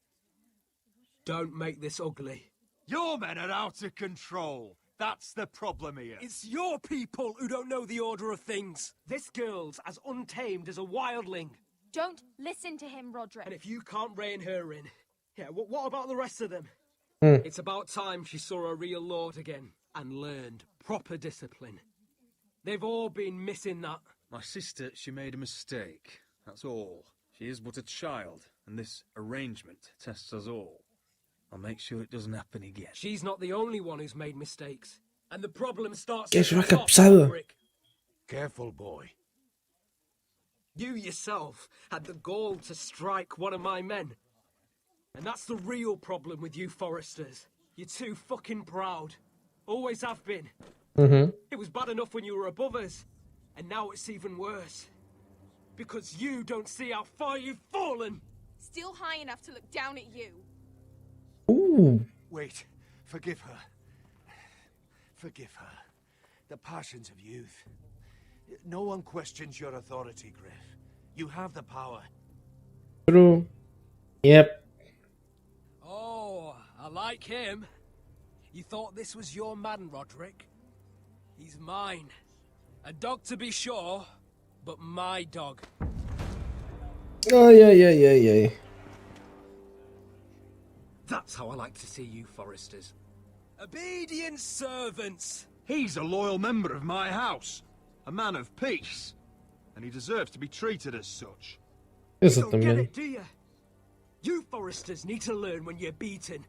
Don't make this ugly. Your men are out of control. That's the problem here. It's your people who don't know the order of things. This girl's as untamed as a wildling. Don't listen to him, Roderick. And if you can't rein her in, Yeah, what about the rest of them? Hmm. It's about time she saw a real lord again and learned proper discipline. They've all been missing that. My sister, she made a mistake. That's all. She is but a child, and this arrangement tests us all. I'll make sure it doesn't happen again. She's not the only one who's made mistakes. And the problem starts Que with vaca off, pesada. Roderick. Careful, boy. You yourself had the gall to strike one of my men. And that's the real problem with you Foresters. You're too fucking proud. Always have been. It was bad enough when you were above us. And now it's even worse. Because you don't see how far you've fallen. Still high enough to look down at you. Ooh. Wait, forgive her. Forgive her. The passions of youth. No one questions your authority, Griff. You have the power. True. Yep. Oh, I like him. You thought this was your man, Roderick? He's mine. A dog to be sure, but my dog. Ai, ai, ai, ai, ai. That's how I like to see you, Foresters. Obedient servants. He's a loyal member of my house. A man of peace. And he deserves to be treated as such. You don't get Exatamente. it, do you? You Foresters need to learn when you're beaten.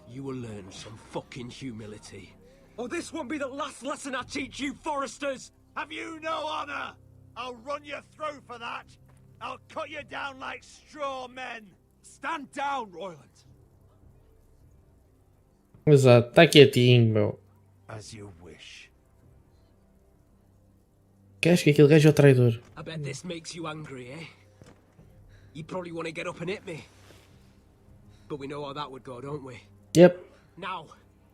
You will learn some fucking humility. Or this won't be the last lesson I teach you, Foresters! Have you no honor? I'll run you through for that. I'll cut you down like straw men. Stand down, Royland. Exato, tá quietinho, meu. As you wish. Queres que aquele gajo é o traidor? I bet this makes you angry, eh? You probably want to get up and hit me. But we know how that would go, don't we? Yep. Now,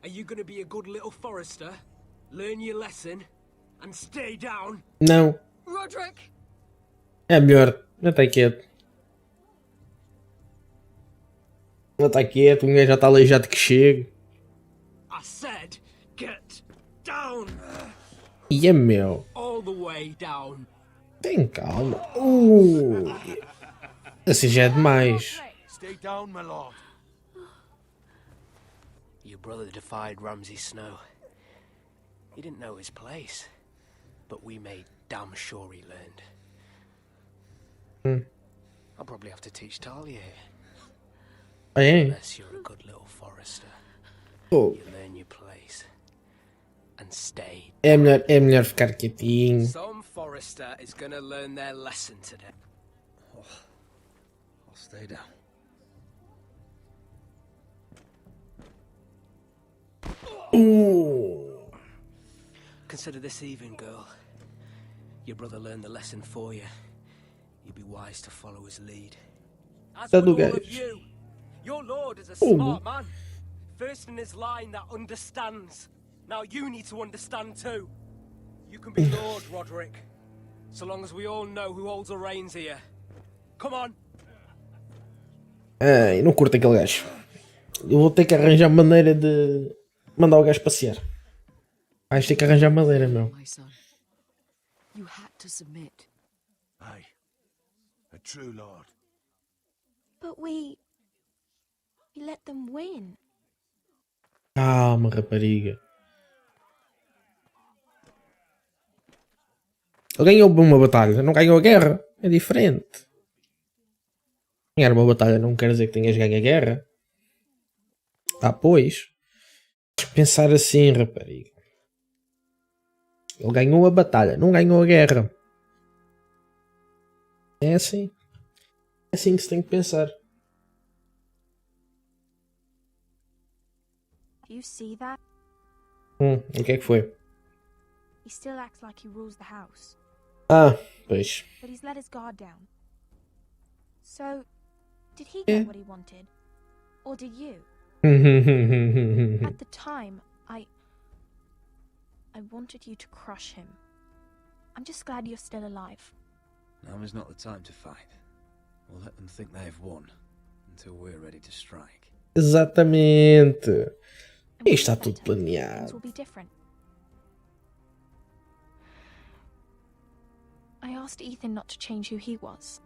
are you going to be a good little Forester, learn your lesson, and stay down? Não. Roderick! É melhor. Não está quieto. Não está quieto. O gajo já está aleijado que chega. I said, get down! E é meu. All the way down. Tem calma. Assim já é demais. Stay down, my lord. Your brother defied Ramsay Snow. He didn't know his place, but we made damn sure he learned. I'll probably have to teach Talia here. Ah, é? Unless you're a good little Forester. Oh. You learn your place and stay. É melhor ficar quietinho. Some Forester is gonna learn their lesson today. I'll stay down. Consider this even, girl. Your brother learned the lesson for you. You'd be wise to follow his lead. As Tá with do all of gajo. you, your lord is a smart man. First in his line that understands. Now you need to understand too. You can be Lord, Roderick. So long as we all know who holds the reins here. Come on. Ai, não curto aquele gajo. Eu vou ter que arranjar maneira de mandar o gajo passear. Vais ter que arranjar maneira, meu. My son, you had to submit. Aye. A true lord. But we let them win. Calma, rapariga. Ele ganhou uma batalha, não ganhou a guerra. É diferente. Ganhar uma batalha não quer dizer que tenhas ganho a guerra. Ah, pois. Tens que pensar assim, rapariga. Ele ganhou a batalha, não ganhou a guerra. É assim. É assim que se tem que pensar. Do you see that? O que é que foi? He still acts like he rules the house. Ah, pois. But he's let his guard down. So, did he Yeah. get what he wanted? Or did you? At the time, I wanted you to crush him. I'm just glad you're still alive. Now is not the time to fight. We'll let them think they have won until we're ready to strike. Exatamente. And when Isto está it's tudo better, things planeado. will be different. I asked Ethan not to change who he was.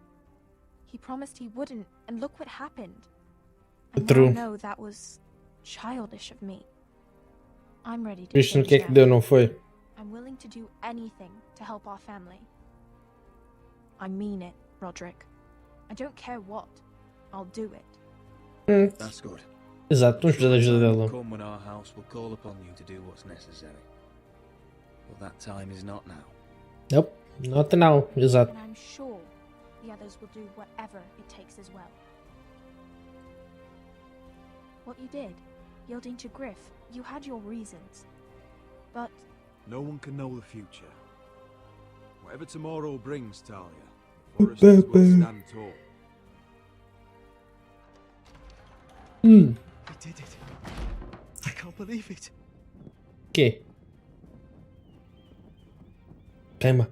He promised he wouldn't, and look what happened. I True. now know that was childish of me. I'm ready to Viste no change que é que now. deu, não foi? I'm willing to do anything to help our family. I mean it, Roderick. I don't care what. I'll do it. That's good. Exato, vamos precisar da ajuda dela. Come when our house will call upon you to do what's necessary. But that time is not now. Nope, not now. Exato. And I'm sure the others will do whatever it takes as well. What you did, yielding to Griff, you had your reasons. But No one can know the future. Whatever tomorrow brings, Talia, foresters will stand tall. We did it. I can't believe it. Quê? Queima.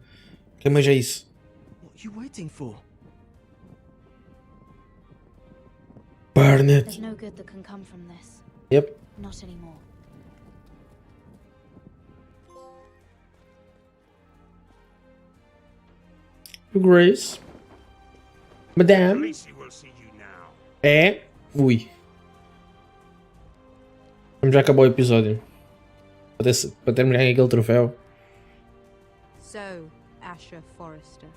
Queima já isso. What are you waiting for? Burn it. There's no good that can come from this. Yep. Not anymore. Grace. Madame. Khaleesi will see you now. É. Ui. Já acabou o episódio. Para terminar aquele troféu. So, Asher Forrester,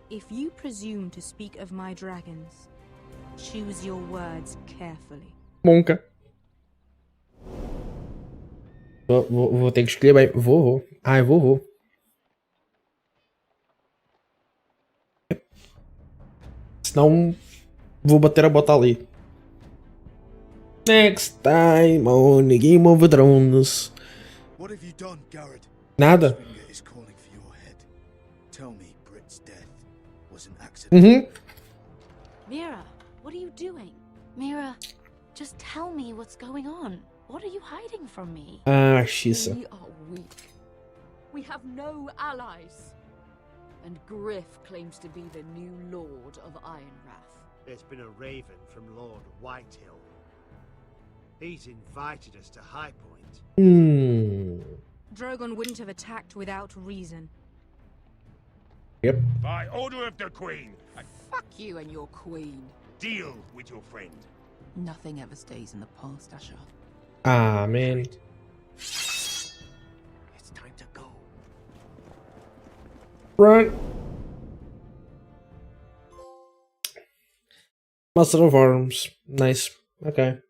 if you presume to speak of my dragons, choose your words carefully. Monca. Vou ter que escolher bem. Vou. Ai, vou. Senão vou bater a bota ali. Next time on Game of Thrones. What have you done, Garrett? Nada. Finger is calling for your head. Tell me Britt's death was an accident. Mira, what are you doing? Mira, just tell me what's going on. What are you hiding from me? Ah, Xissa. We are weak. We have no allies. And Griff claims to be the new Lord of Ironrath. There's been a raven from Lord Whitehill. He's invited us to High Point. Drogon wouldn't have attacked without reason. Yep. By order of the Queen, Fuck you and your queen. deal with your friend. Nothing ever stays in the past, Asher. Ah, man. It's time to go. Run. Master of Arms. Nice. Ok.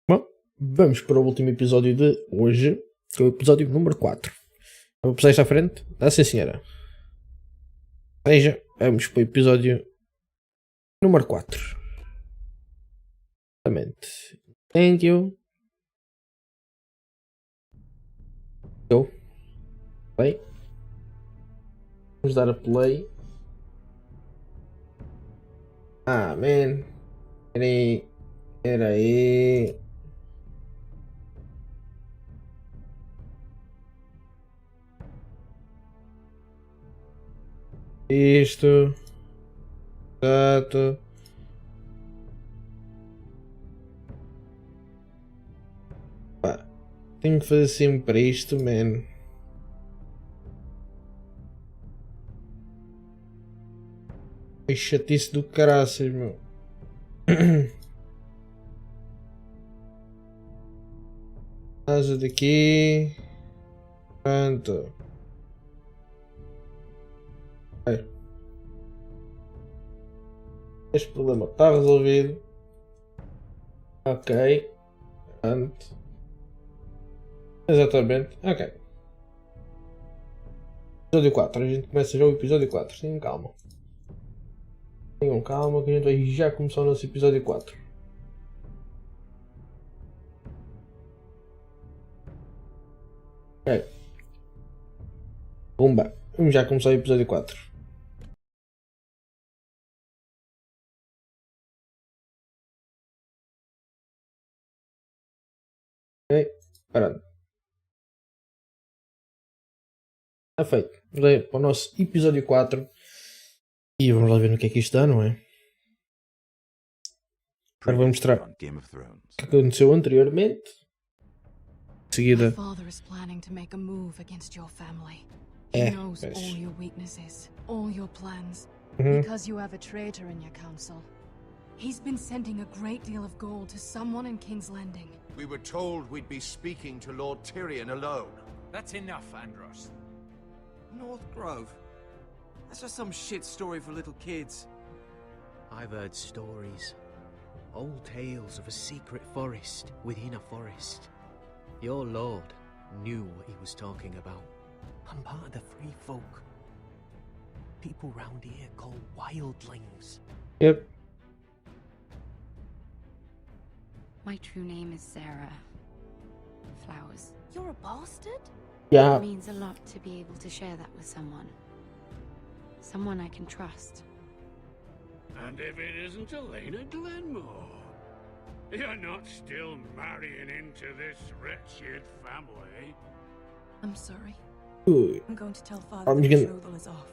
Bom, vamos para o último episódio de hoje, que é o episódio número 4. Vou passar isto à frente? Ah, sim, senhora. Seja, vamos para o episódio número 4. Exatamente. Thank you. Go. Play. Vamos dar a play. Ah, man. Era aí. Isto. Exato. Pá, tenho que fazer sempre isto, man. Que chatice do caraças, meu. Asa daqui. Pronto. Ok. Este problema está resolvido. Ok. Pronto. Exatamente. Ok. Episódio 4. A gente começa já o episódio 4. Tenham calma. Tenham calma que a gente vai já começar o nosso episódio 4. Ok. Pumba. Vamos já começar o episódio 4. Ok. Parado. Está feito. Vamos lá para o nosso episódio 4. E vamos lá ver no que é que isto dá, não é? Agora vou mostrar o que aconteceu anteriormente. Em seguida. My father is planning to make a move against your family. He knows all your weaknesses, all your plans, because you have a traitor in your council. He's been sending a great deal of gold to someone in King's Landing. We were told we'd be speaking to Lord Tyrion alone. That's enough, Andros. North Grove? That's just some shit story for little kids. I've heard stories. Old tales of a secret forest within a forest. Your lord knew what he was talking about. I'm part of the free folk. People round here call wildlings. Yep. My true name is Sarah Flowers. You're a bastard? Yeah. It means a lot to be able to share that with someone. Someone I can trust. And if it isn't Elena Glenmore, you're not still marrying into this wretched family. I'm sorry. Ui. I'm going to tell Father I'm the gonna- betrothal is off.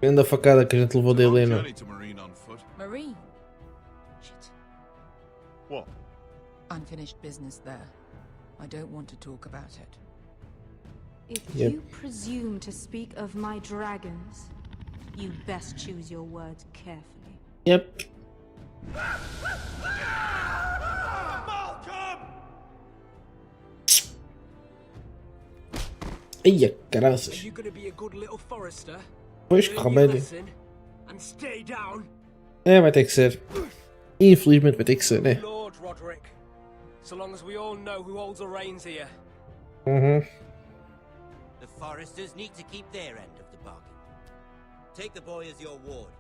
Grande facada que a gente levou da Helena. Journey to Marine on foot. Marine. Shit. What? Unfinished business there. I don't want to talk about it. If Yep. you presume to speak of my dragons, you best choose your words carefully. Yep. Eia, caraças. You gonna be a good little forester? Pois, que remédio. And stay down. É, vai ter que ser. Infelizmente vai ter que ser, né? Lord Roderick. So long as we all know who holds the reins here. The foresters need to keep their end of the bargain. Take the boy as your ward.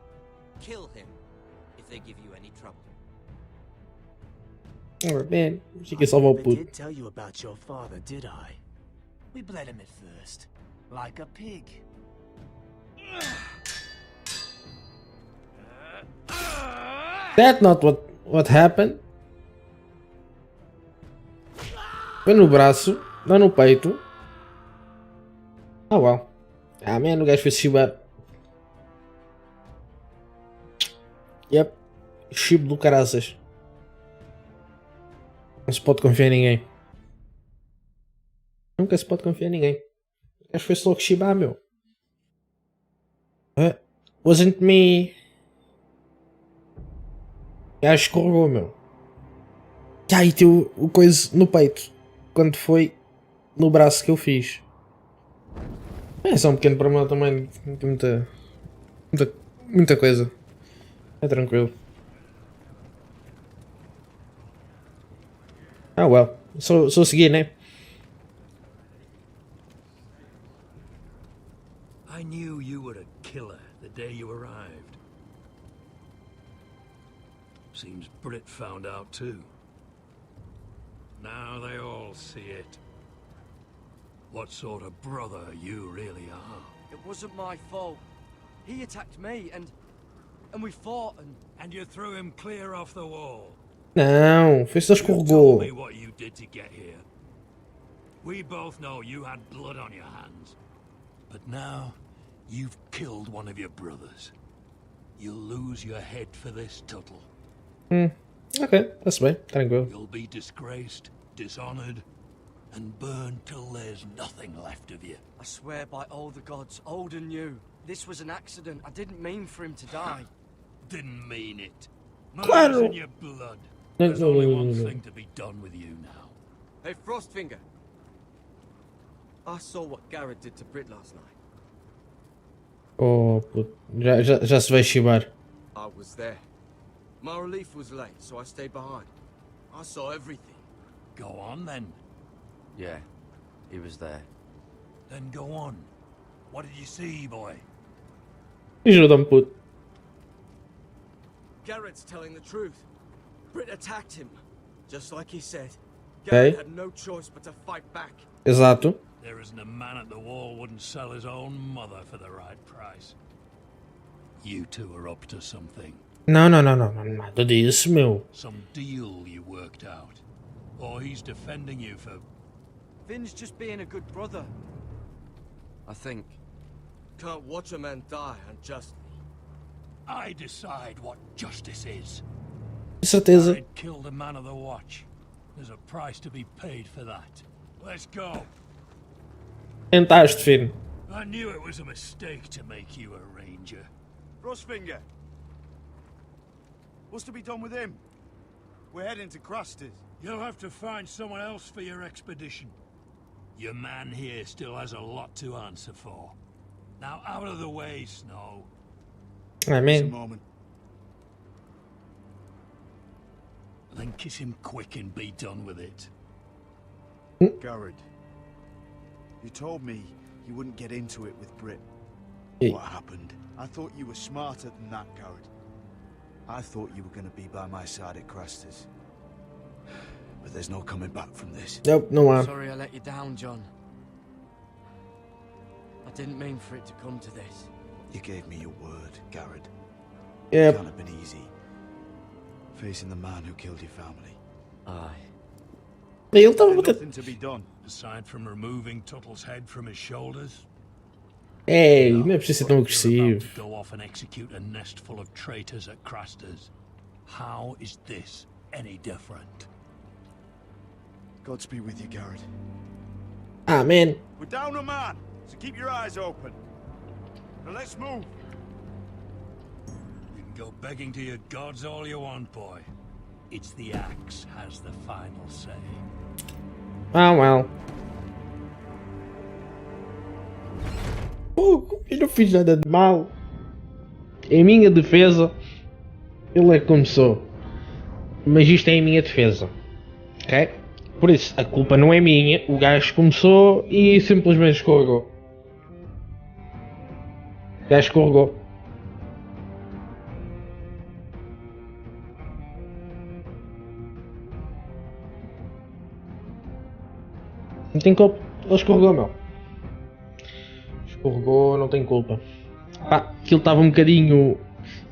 Kill him if they give you any trouble. Alright, man. Fica salvar o I puto. did tell you about your father, did I? We bled him at first, like a pig. That's not what happened. Foi no braço, não no peito. Ah, well. Ah, man, o gajo foi chibar. Yep. Chibo do caraças. Não se pode confiar em ninguém. Nunca se pode confiar em ninguém. O gajo foi-se logo chibar, meu. Wasn't me. O gajo escorregou, meu. Já, e teu o coisa no peito. Quando foi no braço que eu fiz. É só um pequeno problema também. Não tem muita coisa. É tranquilo. Ah, well. Só seguir, né? I knew you were a killer the day you arrived. Seems Brit found out too. Now they all see it. What sort of brother you really are. It wasn't my fault. He attacked me and we fought And you threw him clear off the wall. Não, foi só Tell escorregou. me what you did to get here. We both know you had blood on your hands. But now, you've killed one of your brothers. You'll lose your head for this, Tuttle. Ok, está-se bem, tranquilo. You'll be disgraced, dishonored, and burned till there's nothing left of you. I swear by all the gods, old and new, this was an accident. I didn't mean for him to die. Didn't mean it. Claro. Murder's in your blood. No, There's no, only no, one no, no. thing to be done with you now. Hey, Frostfinger. I saw what Garrett did to Brit last night. Oh, puto. Já se vai chibar. I was there. My relief was late, so I stayed behind. I saw everything. Go on then. Yeah, he was there. Then go on. What did you see, boy? Ajuda-me, puto. Garrett's telling the truth. Brit attacked him, just like he said. Okay. Garrett had no choice but to fight back. Exato. There isn't a man at the wall wouldn't sell his own mother for the right price. You two are up to something. Não, nada disso, meu. Some deal you worked out. Or he's defending you for... Finn's just being a good brother. I think. Can't watch a man die unjustly. I decide what justice is. Com certeza. I'd killed a man of the watch. There's a price to be paid for that. Let's go. Tentaste, filho. I knew it was a mistake to make you a ranger. Frostfinger. What's to be done with him? We're heading to Crusters. You'll have to find someone else for your expedition. Your man here still has a lot to answer for. Now out of the way, Snow. I mean, Then kiss him quick and be done with it. Garrett, you told me you wouldn't get into it with Brit. Hey. What happened? I thought you were smarter than that, Garrett. I thought you were going to be by my side at Crusters. But there's no coming back from this. Nope, no one. Sorry I let you down, John. I didn't mean for it to come to this. You gave me your word, Garrett. Yep. It can't have been easy. Facing the man who killed your family. Aye. Ele estava There's nothing to be done. Aside from removing Tuttle's head from his shoulders. Ei, não é preciso ser tão You're about agressivo. to go off and execute a nest full of traitors at Crasters. How is this any different? Godspeed with you, Garrett. Ah, man. We're down a man, so keep your eyes open. Now let's move. You can go begging to your gods all you want, boy. It's the axe has the final say. Ah, well. Eu não fiz nada de mal. Em minha defesa, ele é que começou. Mas isto é em minha defesa. Ok? Por isso, a culpa não é minha. O gajo começou e simplesmente escorregou. O gajo escorregou. Não tem culpa. Ele escorregou, meu. Escorregou, não tem culpa. Pá, aquilo estava um bocadinho...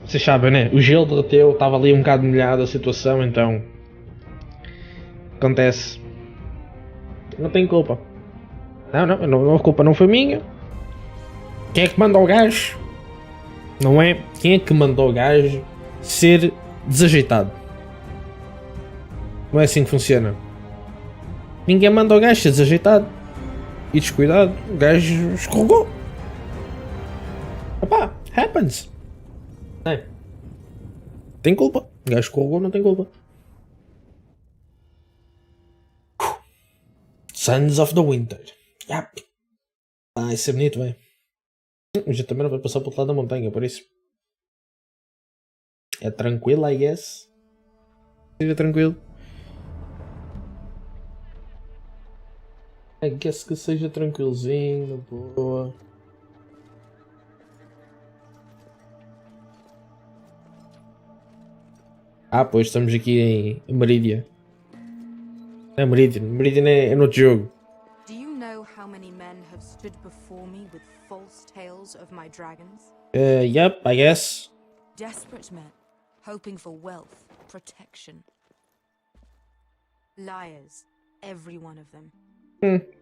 Vocês sabem, né? O gelo derreteu, estava ali um bocado molhado a situação, então... Acontece. Não tem culpa. Não, a culpa não foi minha. Quem é que mandou o gajo? Não é? Quem é que mandou o gajo ser desajeitado? Não é assim que funciona. Ninguém manda o gajo ser desajeitado e descuidado. O gajo escorregou. Opá, happens. É. Tem culpa. O gajo escorregou, não tem culpa. Sons of the Winter. Yep. Ah, isso é bonito, velho. Já também não vai passar para o outro lado da montanha, por isso. É tranquilo, I guess. Seja tranquilo. I guess que seja tranquilzinho, boa. Ah, pois estamos aqui em Meridia. É Meridian. Meridian é no jogo. Do you know how many men have stood before me with false tales of my dragons? Yep, I guess. Desperate men, hoping for wealth, protection. Liars, every one of them.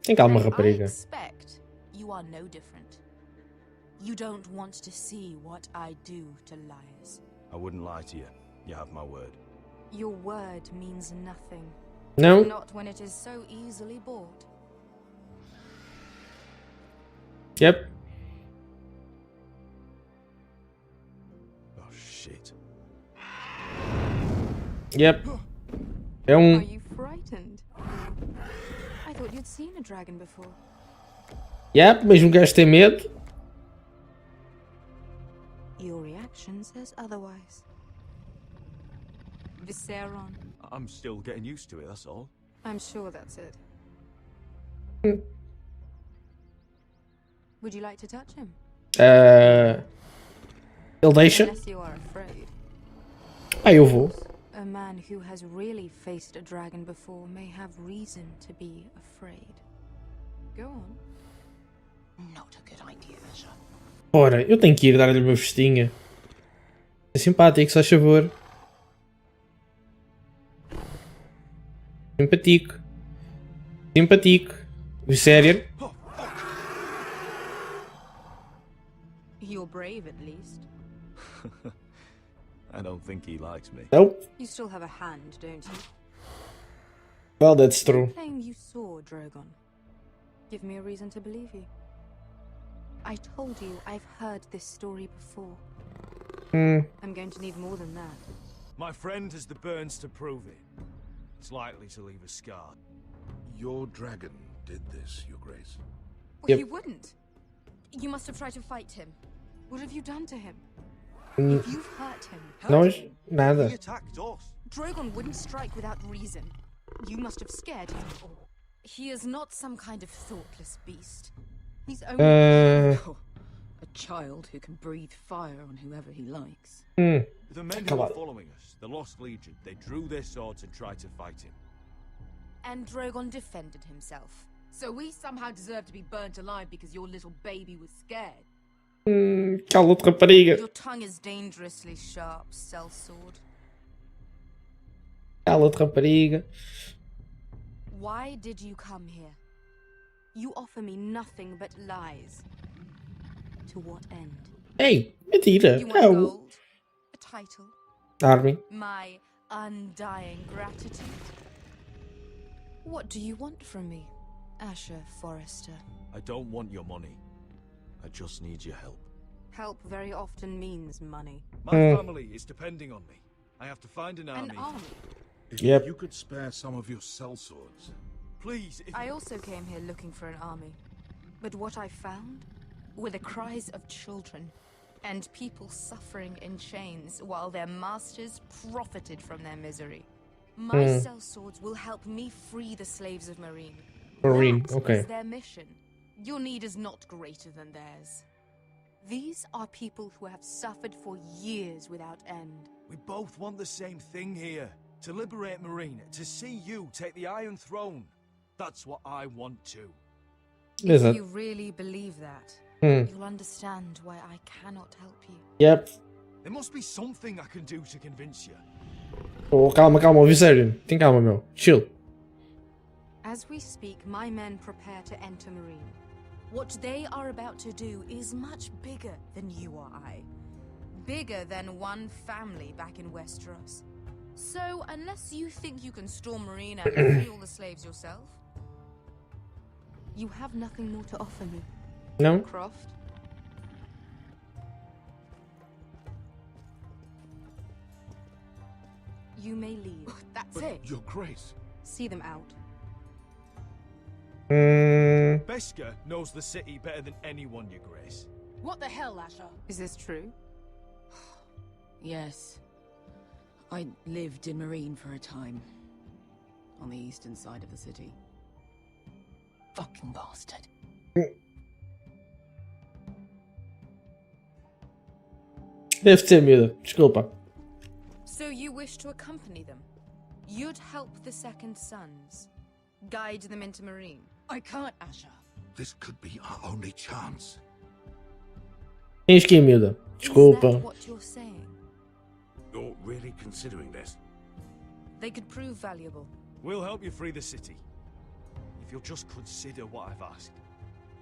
Tem calma, And I rapariga. expect you are no different. You don't want to see what I do to liars. I wouldn't lie to you. You have my word. Your word means nothing. No? Not when it is so easily bought. Yep. Oh shit. Yep. É Are you frightened? I thought you'd seen a dragon before. Yep, mas um gajo tem medo. Your reaction says otherwise. Visceron. I'm still getting used to it, that's all. I'm sure that's it. Would you like to touch him? Ele deixa. Unless you are afraid. Ah, eu vou. A man who has really faced a dragon before may have reason to be afraid. Go on. Not a good idea, sir. Ora, eu tenho que ir dar-lhe uma festinha. É simpático, se faz favor. Simpático. Simpático. Sério? You're brave, at least. I don't think he likes me. Nope. You still have a hand, don't you? Well, that's true. Claim you saw Drogon. Give me a reason to believe you. I told you I've heard this story before. I'm going to need more than that. My friend has the burns to prove it. It's likely to leave a scar. Your dragon did this, Your Grace. Well, he wouldn't. You must have tried to fight him. What have you done to him? If you've hurt him, Nós, nada. He attacked us. Drogon wouldn't strike without reason. You must have scared him. He is not some kind of thoughtless beast. He's only a child who can breathe fire on whoever he likes. The men who were following us, the Lost Legion, they drew their swords and tried to fight him. And Drogon defended himself. So we somehow deserve to be burnt alive because your little baby was scared. Cala-te, rapariga. Your tongue is dangerously sharp, sellsword. Cala-te, rapariga. Why did you come here? you offer me nothing but lies. To what end? Ei, mentira. You want gold? A title? Army. My undying gratitude? What do you want from me, Asher Forrester? I don't want your money. I just need your help. Help very often means money. My family is depending on me. I have to find an army. An army? If Yep. you could spare some of your sellswords. Please, if... I also came here looking for an army. But what I found were the cries of children and people suffering in chains while their masters profited from their misery. My sellswords will help me free the slaves of Marine. Marine, That okay. is their mission. Your need is not greater than theirs. These are people who have suffered for years without end. We both want the same thing here. To liberate Marine, to see you take the Iron Throne. That's what I want too. If you really believe that, you'll understand why I cannot help you. Yep. There must be something I can do to convince you. Oh, calma, calma, ouvi sério. Tem calma, meu. Chill. As we speak, my men prepare to enter Marine. What they are about to do is much bigger than you or I. Bigger than one family back in Westeros. So, unless you think you can storm Marine and free all the slaves yourself, you have nothing more to offer me. No? Croft. You may leave. That's But it. Your Grace. See them out. Beskar knows the city better than anyone, Your Grace. What the hell, Asher? Is this true? Yes. I lived in Marine for a time. On the eastern side of the city. Fucking bastard. Deve ter medo. Desculpa. So you wish to accompany them? You'd help the Second Sons? Guide them into Marine? I can't, Asher. This could be our only chance. Tens que ir, miúda. Is Desculpa. that what you're saying? You're really considering this? They could prove valuable. We'll help you free the city. If you'll just consider what I've asked.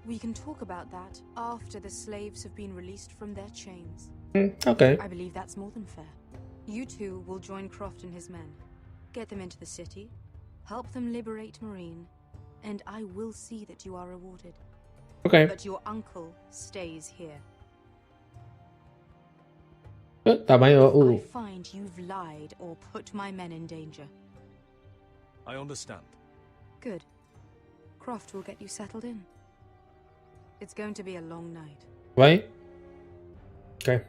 We can talk about that after the slaves have been released from their chains. Okay. I believe that's more than fair. You two will join Croft and his men. Get them into the city, help them liberate Marine, and I will see that you are rewarded. Okay. But your uncle stays here. Tá bem. If I find you've lied or put my men in danger. I understand. Good. Croft will get you settled in. It's going to be a long night. Bem? Ok.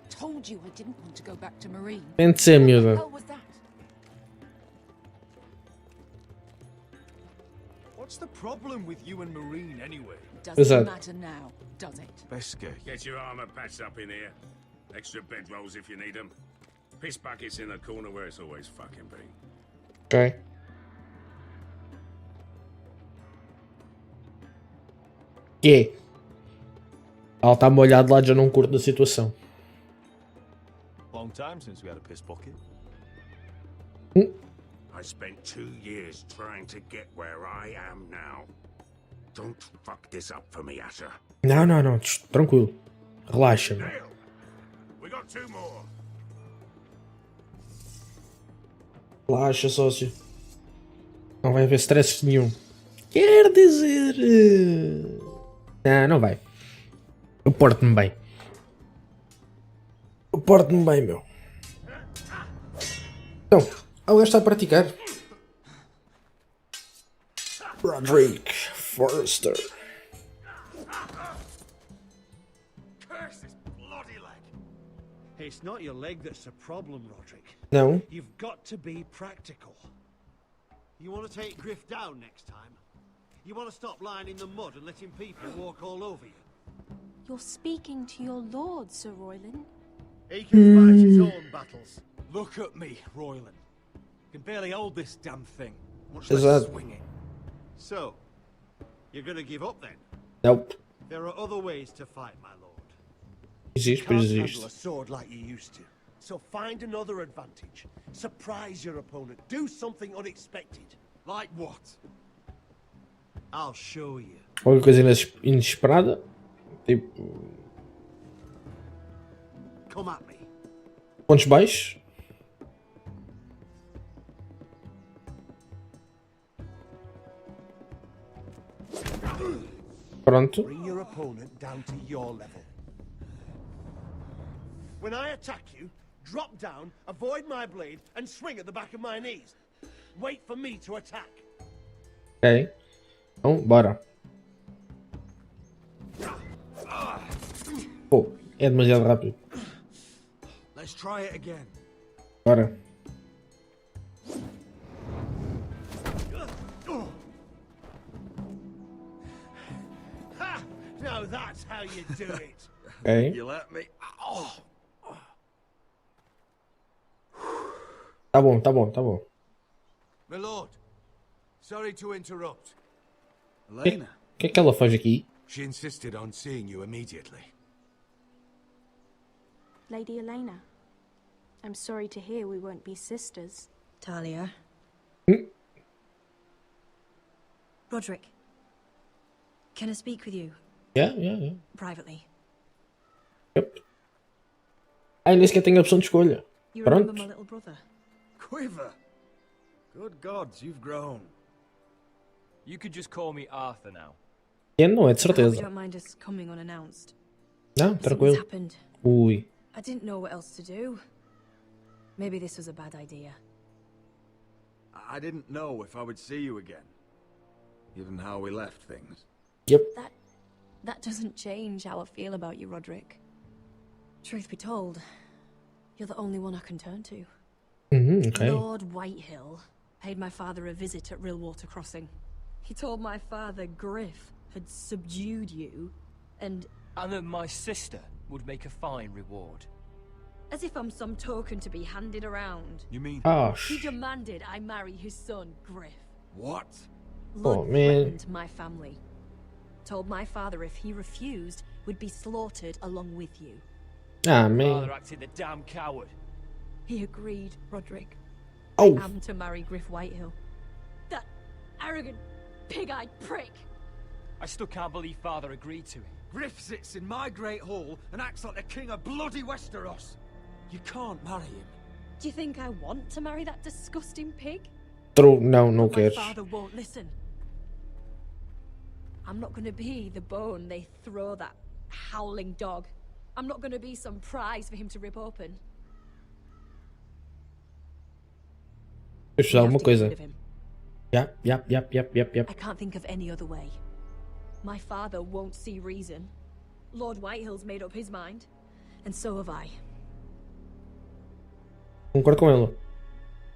Told you I didn't want to go back to Marine. Tem de ser, What the miúda. hell was that? What's the problem with you and Marine anyway? Doesn't matter now, does it? Beskar. Get your armor patched up in here. Extra bedrolls if you need them. Piss buckets in the corner where it's always fucking been. Ok. Que? Ela está molhada lá, já não curto da situação. Long time since we had a piss bucket. I spent 2 years trying to get where I am now. Don't fuck this up for me, Asher. Não, não, não. Tranquilo. Relaxa-me. Dale, we got 2 more. Relaxa, sócio. Não vai haver stress nenhum. Quer dizer... Não, não vai. Eu porto-me bem. Eu porto-me bem, meu. Então, alguém está a praticar? Roderick Forrester. Curse this bloody leg! It's not your leg that's a problem, Roderick. Não. You've got to be practical. You want to take Griff down next time? You want to stop lying in the mud and letting people walk all over you? You're speaking to your lord, Sir Royland. He can fight his own battles. Look at me, Royland. Can barely hold this damn thing. Much Is less that- swing it. So, you're going to give up then? Nope. There are other ways to fight, my lord. Existe, You pois can't handle a existe. sword like you used to. So find another advantage. Surprise your opponent. Do something unexpected. Like what? I'll show you. Qualquer coisa inesperada. Tipo, Come at me. pontos baixos. Pronto. Bring your opponent down to your level. When I attack you, drop down, avoid my blade, and swing at the back of my knees. Wait for me to attack. Ok. Então, bora. Pô, é demasiado rápido. Let's try it again. Bora. Ha! Now that's how you do it. Ok. You let me. Oh. Tá bom, tá bom, tá bom. My lord, sorry to interrupt. O que é que ela faz aqui? She insisted on seeing you immediately. Lady Elena, I'm sorry to hear we won't be sisters. Talia. Roderick, can I speak with you Yeah. privately? Ai, nem sequer tenho a opção de escolha. You remember Pronto. my little brother? Quiver! Good gods, you've grown. You could just call me Arthur now. É, não é de I hope certeza. you don't mind us coming unannounced. Não, Something's tranquilo. happened. Ui. I didn't know what else to do. Maybe this was a bad idea. I didn't know if I would see you again, given how we left things. Yep. That doesn't change how I feel about you, Roderick. Truth be told, you're the only one I can turn to. Okay. Lord Whitehill paid my father a visit at Rillwater Crossing. He told my father Griff had subdued you, and that my sister would make a fine reward. as if I'm some token to be handed around. You mean? He demanded I marry his son, Griff. What? Lord man. threatened my family. Told my father if he refused, we'd be slaughtered along with you. Ah, man. Father acted the damn coward. He agreed, Roderick. Oh. I am to marry Griff Whitehill. That arrogant, pig-eyed prick. I still can't believe Father agreed to it. Griff sits in my great hall and acts like the king of bloody Westeros. You can't marry him. Do you think I want to marry that disgusting pig? True. Não, não My queres. father won't listen. I'm not going to be the bone they throw that howling dog. I'm not going to be some prize for him to rip open. Queres fazer alguma We have to get coisa? rid of him. Yep. I can't think of any other way. My father won't see reason. Lord Whitehill's made up his mind, and so have I. Concordo com ela.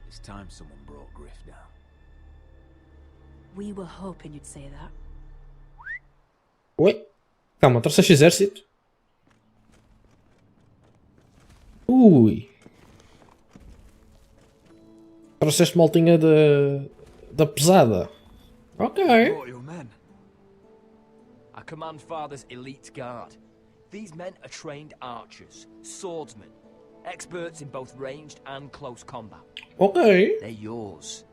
It's time someone brought Griff down. We were hoping you'd say that. Oi? Calma, trouxeste exército? Ui. Trouxeste maltinha da pesada. Ok. Brought your men. I command Father's elite guard. These men are trained archers, swordsmen, experts in both ranged and close combat. Ok. They're yours.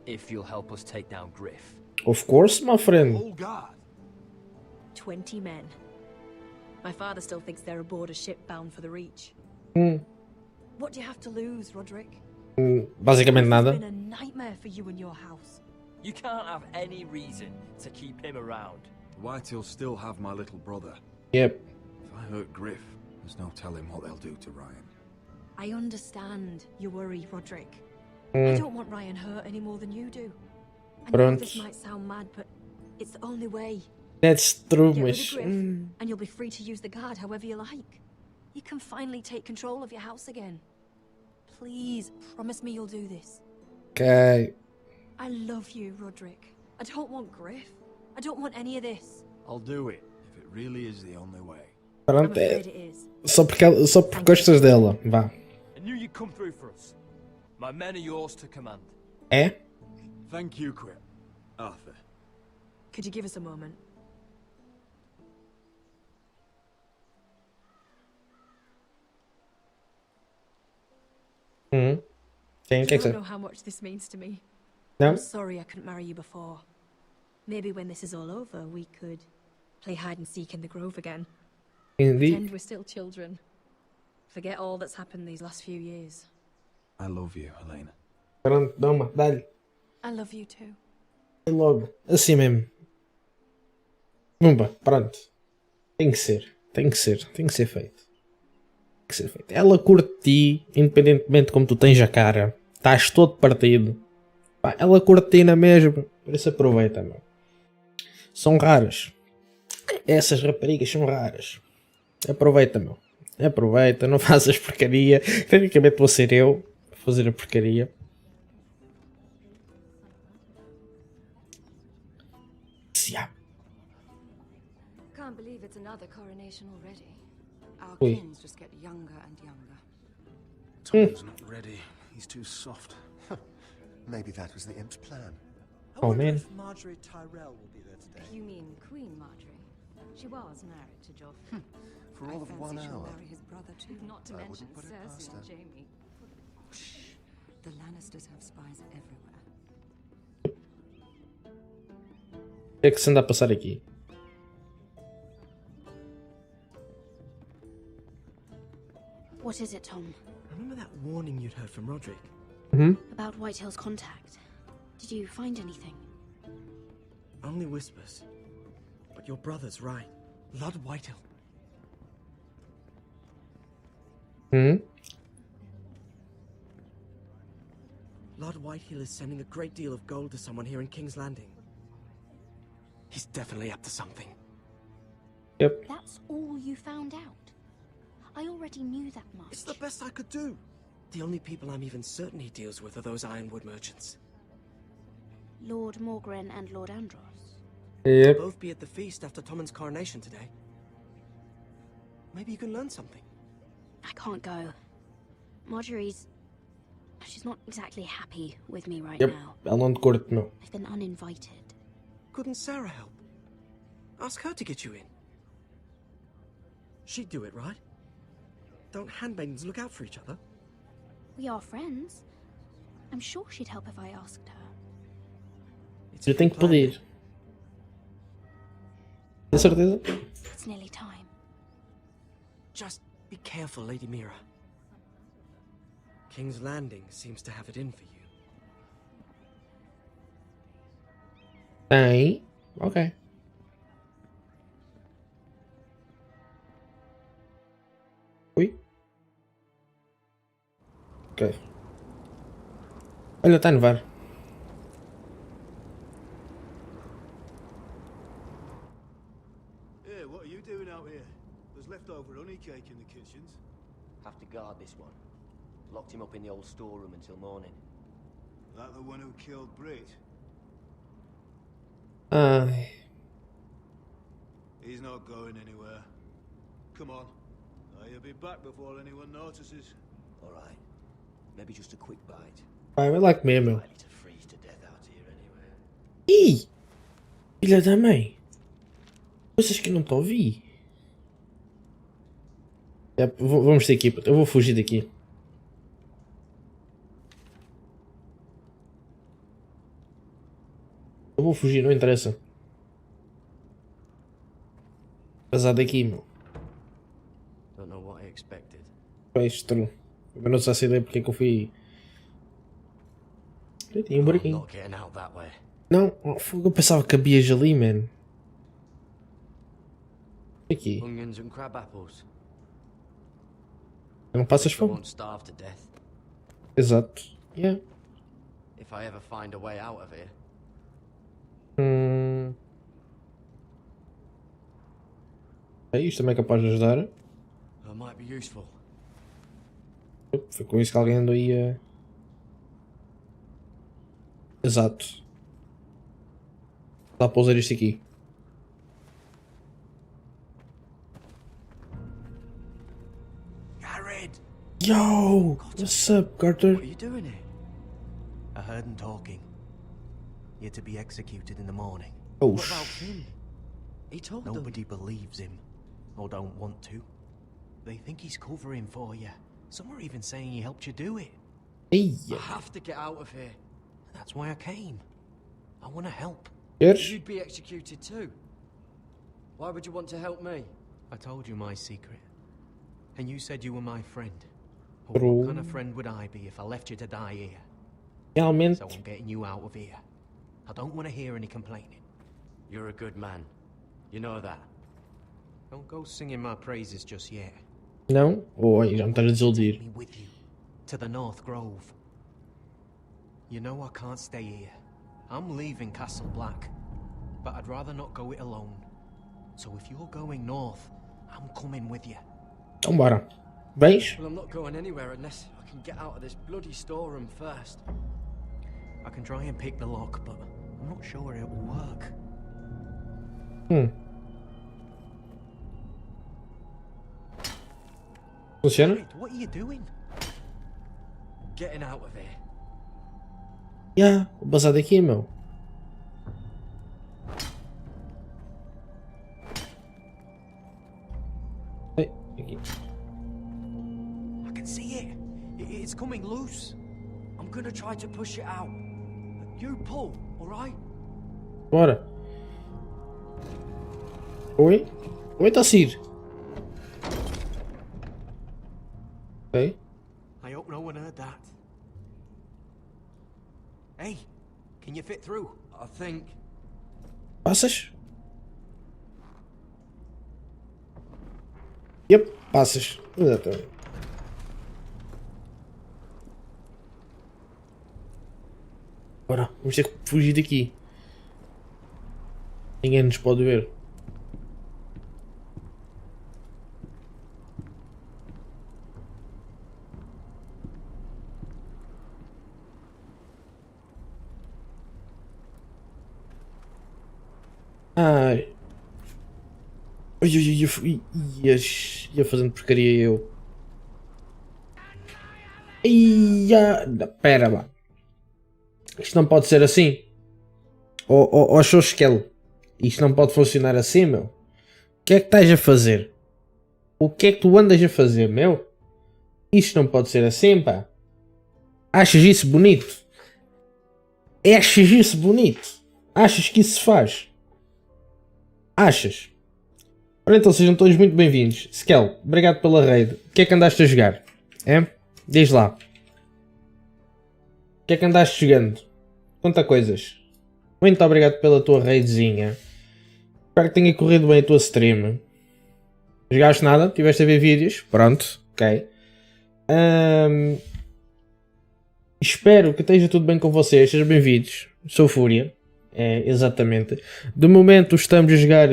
If you'll help us take down Griff. Of course, my friend. 20 men. My father still thinks they're aboard a ship bound for the Reach. Hmm. What do you have to lose, Roderick? Basicamente nada. It's been a nightmare for you and your house. You can't have any reason to keep him around. Whitehill'll still have my little brother. Yep. If I hurt Griff, there's no telling what they'll do to Ryan. I understand your worry, Roderick. Hmm. I don't want Ryan hurt any more than you do. I know this Pronto. might sound mad, but it's the only way. That's true, Get rid of mas... Griff, and you'll be free to use the guard however you like. You can finally take control of your house again. Please, promise me you'll do this. Ok. I love you, Roderick. I don't want Griff. I don't want any of this. I'll do it, if it really is the only way. Pronto, é... Só por costas dela, vá. I knew you'd come through for us. My men are yours to command. É? Thank you, Quip. Arthur. Could you give us a moment? Sim, o que é You que don't é? know how much this means to me. No? I'm sorry I couldn't marry you before. Maybe when this is all over, we could play hide and seek in the grove again. Indeed. Pretend we're still children. Forget all that's happened these last few years. I love you, Helena. Pronto, toma, dá-lhe. I love you too. É logo, assim mesmo. Pumba, pronto. Tem que ser, tem que ser, tem que ser feito. Tem que ser feito. Ela curte ti, independentemente de como tu tens a cara. Estás todo partido. Pá, ela curte ti na mesma. Por isso aproveita, meu. São raras. Essas raparigas são raras. Aproveita, meu. Aproveita, não faças porcaria. Tecnicamente vou ser eu a fazer a porcaria. Yeah. Can't believe it's another coronation already. Our Ui. kings just get younger and younger. Tom's not ready. He's too soft. Maybe that was the imp's plan. Oh man. Marjorie Tyrell will be there today. You mean Queen Marjorie? She was married to Joffrey. For all of 1 she'll hour. marry his brother too. Not to I mention wouldn't put it past Cersei and her. Jaime. Shh. The Lannisters have spies everywhere. O que é que se anda a passar aqui? What is it, Tom? Remember that warning you'd heard from Roderick? About Whitehill's contact. Did you find anything? Only whispers. But your brother's right. Lord Whitehill. Lord Whitehill is sending a great deal of gold to someone here in King's Landing. He's definitely up to something. Yep. That's all you found out? I already knew that much. It's the best I could do. The only people I'm even certain he deals with are those ironwood merchants. Lord Morgren and Lord Andros. They'll Yep. both be at the feast after Tommen's coronation today. Maybe you can learn something. I can't go. She's not exactly happy with me right Yep. now. Ela não te curte, meu. I've been uninvited. Couldn't Sarah help? Ask her to get you in. She'd do it, right? Don't handmaidens look out for each other? We are friends. I'm sure she'd help if I asked her. It's Eu tenho que pedir. Tem certeza? It's nearly time. Just be careful, Lady Mira. King's Landing seems to have it in for you. Tem. Ok. Ui. Ok. Olha, está a nevar. Hey, what are you doing out here? There's leftover honey cake in the kitchens. Have to guard this one. Locked him up in the old storeroom until morning. That the one who killed Brit? Ai. He's not going anywhere. Come on. He'll be back before anyone notices. Alright. Maybe just a quick bite. Vai lá comer, meu. Likely to freeze to death out here anyway. Ih! Filha da mãe. Coisas que eu não te ouvi. É, vamos daqui. Eu vou fugir daqui. Eu vou fugir, não interessa. Vazar daqui, meu. Don't know what I expected. Pois, true. Eu não sei se ideia porque é que eu fui Tem um buraquinho. Not getting out that way. Não, eu pensava que cabias ali, man. Aqui. Onions and crab apples. Não passas I fome. won't starve to death. Exato. Yeah. If I ever find a way out of here. Isto também é capaz de ajudar. That might be useful. Foi com isso que alguém andou aí a... Exato. Dá para usar isto aqui. Yo! What's up, Carter? What are you doing here? I heard him talking. You're to be executed in the morning. Oh, what about him? He told Nobody believes him, or don't want to. They think he's covering for you. Some are even saying he helped you do it. Hey. I have to get out of here. That's why I came. I want to help. Queres? You'd be executed too. Why would you want to help me? I told you my secret. And you said you were my friend. Bro. Well, what kind of friend would I be if I left you to die here? Realmente. So I'm getting you out of here. I don't want to hear any complaining. You're a good man. You know that. Don't go singing my praises just yet. Não? Oi, já me estás a desiludir. Me with you to the North Grove. You know I can't stay here. I'm leaving Castle Black, but I'd rather not go it alone. So if you're going north, I'm coming with you. Então bora. Vens? Well, I'm not going anywhere unless I can get out of this bloody storeroom first. I can try and pick the lock, but I'm not sure it will work. Funciona? Wait, what are you doing? Getting out of here. Yeah, vou passar daqui, meu. Ei, aqui. I can see it. It's coming loose. I'm gonna try to push it out. You pull, alright? Bora. Oi? Oi, Tassir. Ok. I hope no one heard that. Hey, can you fit through? I think. Passas? Yep, passas. Exatamente. Bora, vamos ter que fugir daqui. Ninguém nos pode ver. Ai. Ia fazendo porcaria eu. Ia. Pera lá. Isto não pode ser assim. Ó Xosquel. Isto não pode funcionar assim, meu. O que é que estás a fazer? O que é que tu andas a fazer, meu? Isto não pode ser assim, pá. Achas isso bonito? Achas isso bonito? Achas que isso se faz? Achas? Ora então, sejam todos muito bem-vindos. Skel, obrigado pela raid. O que é que andaste a jogar? É? Diz lá. O que é que andaste jogando? Conta coisas. Muito obrigado pela tua raidzinha. Espero que tenha corrido bem a tua stream. Jogaste nada? Tiveste a ver vídeos? Pronto, ok. Espero que esteja tudo bem com vocês. Sejam bem-vindos. Sou Fúria. É, exatamente. De momento estamos a jogar...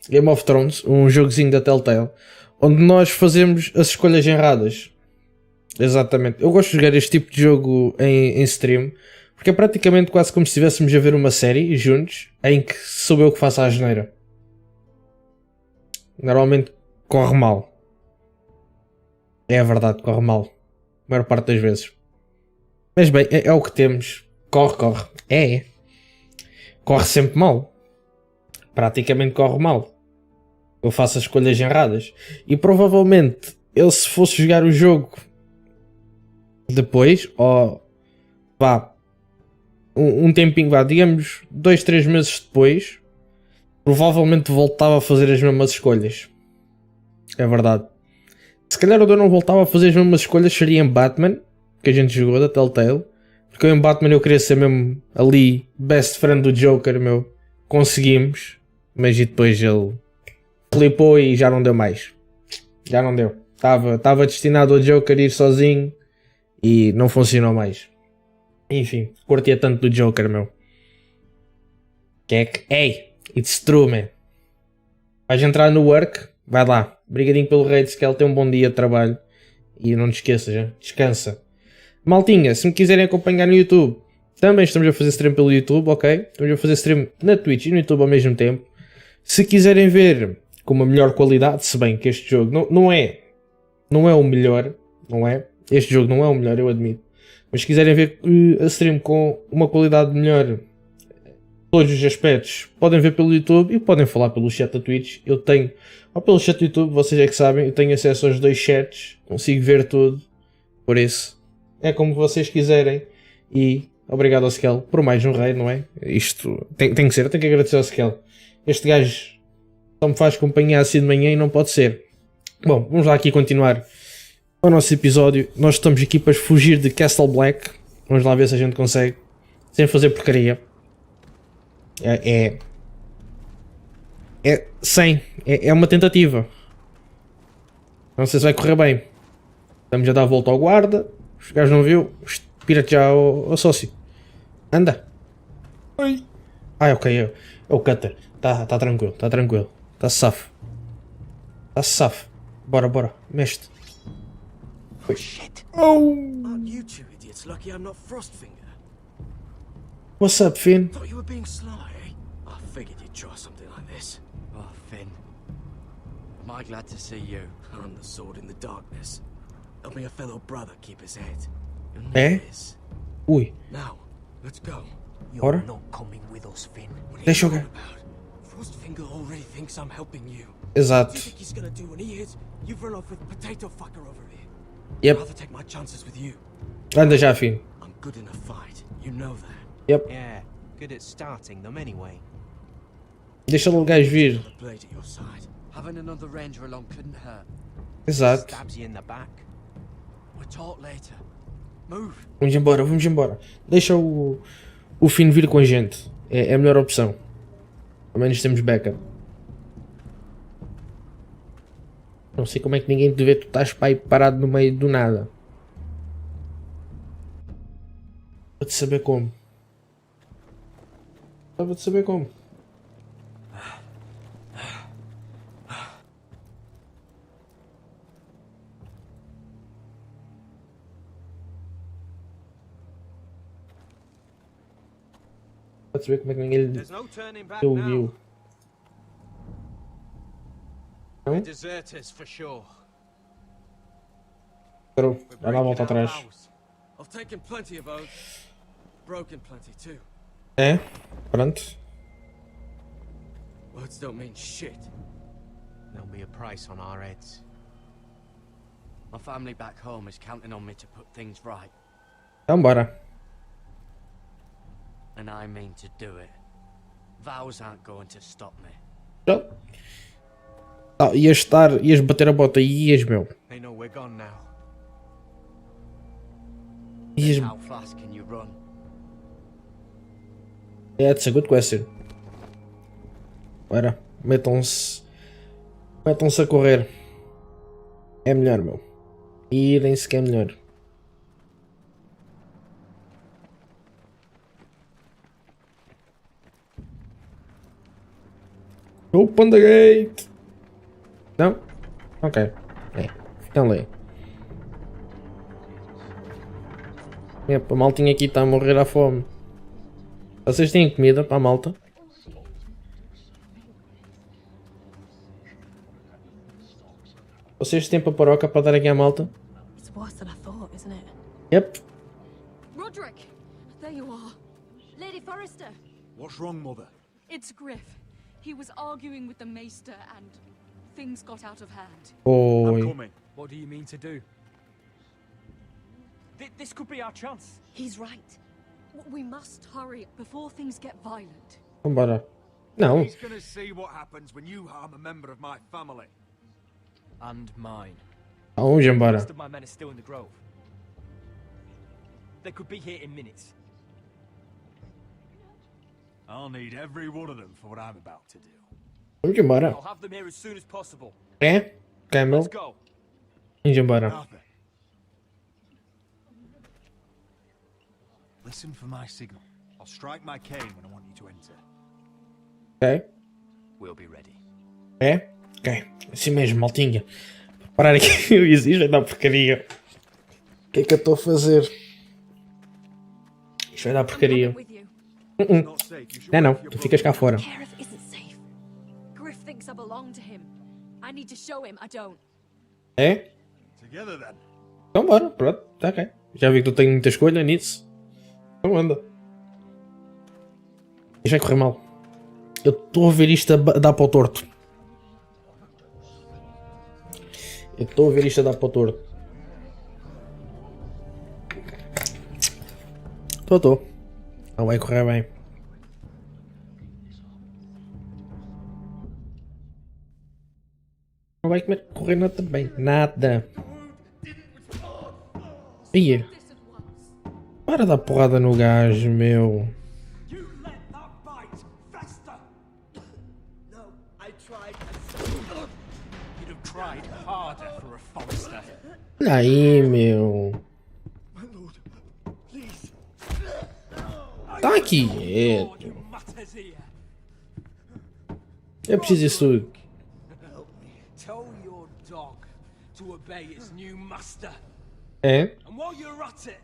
Game of Thrones. Um jogozinho da Telltale. Onde nós fazemos as escolhas erradas. Exatamente. Eu gosto de jogar este tipo de jogo em stream. Porque é praticamente quase como se estivéssemos a ver uma série juntos. Em que sou eu que faço a asneira. Normalmente corre mal. É a verdade, corre mal. A maior parte das vezes. Mas bem, é o que temos. Corre. É. Corre sempre mal. Praticamente corre mal. Eu faço as escolhas erradas. E provavelmente, eu se fosse jogar o jogo depois, ou vá, um tempinho, vá, digamos 2-3 meses depois, provavelmente voltava a fazer as mesmas escolhas. É verdade. Se calhar eu não voltava a fazer as mesmas escolhas, seria em Batman, que a gente jogou, da Telltale. Porque eu em Batman eu queria ser mesmo ali, best friend do Joker, meu. Conseguimos, mas e depois ele flipou e já não deu mais. Já não deu. Estava destinado ao Joker ir sozinho e não funcionou mais. Enfim, curtia tanto do Joker, meu. Que é que... Ei, it's true, man. Vais entrar no work? Vai lá. Obrigadinho pelo raid, que ele tem um bom dia de trabalho. E não te esqueças, já. Descansa. Maltinha, se me quiserem acompanhar no YouTube, também estamos a fazer stream pelo YouTube, ok? Estamos a fazer stream na Twitch e no YouTube ao mesmo tempo. Se quiserem ver com uma melhor qualidade, se bem que este jogo não é o melhor, não é? Este jogo não é o melhor, eu admito. Mas se quiserem ver a stream com uma qualidade melhor, todos os aspectos, podem ver pelo YouTube e podem falar pelo chat da Twitch. Eu tenho, ou pelo chat do YouTube, vocês é que sabem, eu tenho acesso aos dois chats, consigo ver tudo, por isso é como vocês quiserem. E obrigado ao Skel por mais um rei, não é? Isto tem que ser, eu tenho que agradecer ao Skel. Este gajo só me faz companhia assim de manhã e não pode ser. Bom, vamos lá aqui continuar o nosso episódio. Nós estamos aqui para fugir de Castle Black. Vamos lá ver se a gente consegue, sem fazer porcaria. É uma tentativa. Não sei se vai correr bem. Estamos a dar a volta ao guarda. Os gajos não viu. Pira-te já ao sócio. Anda. Oi. Ok. É o cutter. Tá tranquilo. Tá safo. Bora. Mexe-te. Oh shit. Oh. Aren't you two idiots lucky I'm not Frostfinger? What's up, Finn? Thought you were being sly, eh? I figured you'd try something like this. Oh, Finn. Am I glad to see you? I'm the sword in the darkness. Helping a fellow brother keep his head. Ui. Now, let's go. Bora. You're not coming with us, Finn. Deixa eu ver. Frostfinger already thinks I'm helping you. Exato. What do you think he's gonna do when he hears you've run off with potato fucker over here? Yep. I'd rather take my chances with you. Anda já, Finn. I'm good in a fight. You know that. Yep. Yeah, good at starting them anyway. Deixa o gajo vir. Blade at your side. Having another ranger along couldn't hurt. Exato. Stabs you in the back. We'll talk later. Move. Vamos embora. Deixa o Finn vir com a gente. É a melhor opção. Ao menos temos backup. Não sei como é que ninguém te vê. Tu estás para aí parado no meio do nada. Vou-te saber como. Pode saber como é que ninguém lhe ouviu. Não? Deserters for sure. Parou, vai lá, volta atrás. I've taken plenty of oaths. Broken plenty too. É? Pronto. Words don't mean shit. There'll be a price on our heads. My family back home is counting on me to put things right. Então bora. And I mean to do it. Vows aren't going to stop me. Então. Ias bater a bota e ias, meu. They know we're gone now. Ias... How fast can you run? Yeah, that's a good question. Bora, metam-se a correr. É melhor, meu. Irem-se que é melhor. Open the gate! Não? Ok. Ficam ali. A maltinha aqui está a morrer à fome. Vocês têm comida para a malta? Vocês têm paparoca para dar aqui à malta? It's worse than I thought, isn't it? Yep. Roderick! There you are. Lady Forrester! What's wrong, Mother? It's Griff. He was arguing with the Maester and things got out of hand. Oi. I'm coming. What do you mean to do? This could be our chance. He's right. We must hurry before things get violent. Vambora. Não. He's gonna see what happens when you harm a member of my family. And mine. Vamos embora. Most of my men are still in the grove. They could be here in minutes. I'll need every one of them for what I'm about to do. Vamos embora. I'll have them here as soon as possible. É? Camel. Let's go. Vamos embora. Arthur. Listen for my signal. I'll strike my cane when I want you to enter. Ok. We'll be ready. É? Ok. Assim mesmo, maltinha. Parar aqui. Eu disse, isto vai dar porcaria. O que é que eu estou a fazer? Isto vai dar porcaria. Não, tu ficas cá fora. Gareth isn't safe. Griff thinks I belong to him. I need to show him I don't. É? Together then. Então bora, pronto, tá ok. Já vi que tu tens muita escolha nisso. Então anda. Isto vai correr mal. Eu estou a ver isto a dar para o torto. Eu estou a ver isto a dar para o torto. Estou. Não vai correr bem. Não vai correr nada também. Nada. Ia. Para dar porrada no gajo, meu. Olha aí, meu. Tá aqui. É preciso isso tudo. Tell your dog to obey its new master. É? And while you're at it,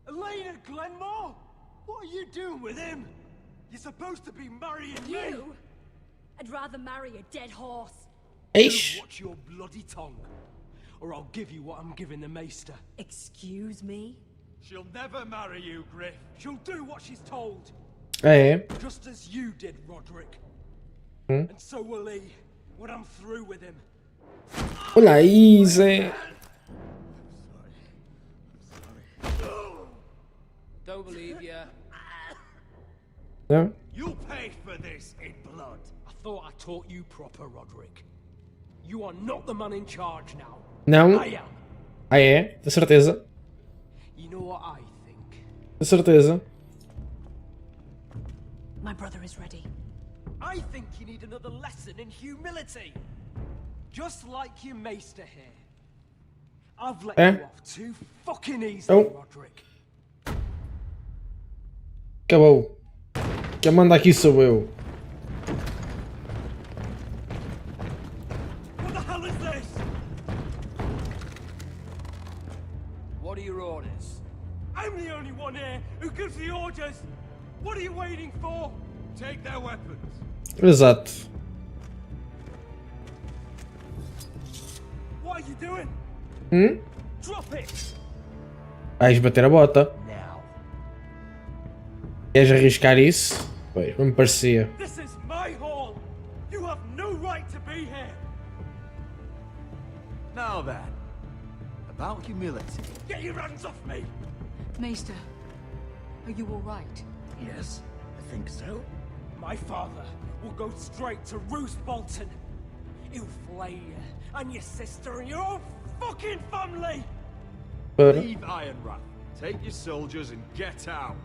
Elena Glenmore, what are you doing with him? You're supposed to be marrying me. You? I'd rather marry a dead horse. Eish. Watch your bloody tongue, or I'll give you what I'm giving the maester. Excuse me? She'll never marry you, Griff. She'll do what she's told. É. Just as you did, Roderick. And so will he, when I'm through with him. Olha aí, Zé. Don't believe you. Não? You'll pay for this in blood. I thought I taught you proper, Roderick. You are not the man in charge now. Não? I am. Ah é? De certeza? You know what I think? De certeza? My brother is ready. I think you need another lesson in humility. Just like your maester here. I've let you off too fucking easily, Roderick. Acabou. Quem manda aqui sou eu. What the hell is this? What are your orders? I'm the only one here who gives the orders. What are you waiting for? Take their weapons. Exato. What are you doing? Drop it. Vais bater a bota. Queres arriscar isso? Pois, me parecia. This is my hall. You have no right to be here. Now then, about humility. Get your hands off me. Maester, are you all right? Yes, I think so. My father will go straight to Roose Bolton. He'll flay you and your sister and your whole fucking family. Leave Ironrath. Take your soldiers and get out.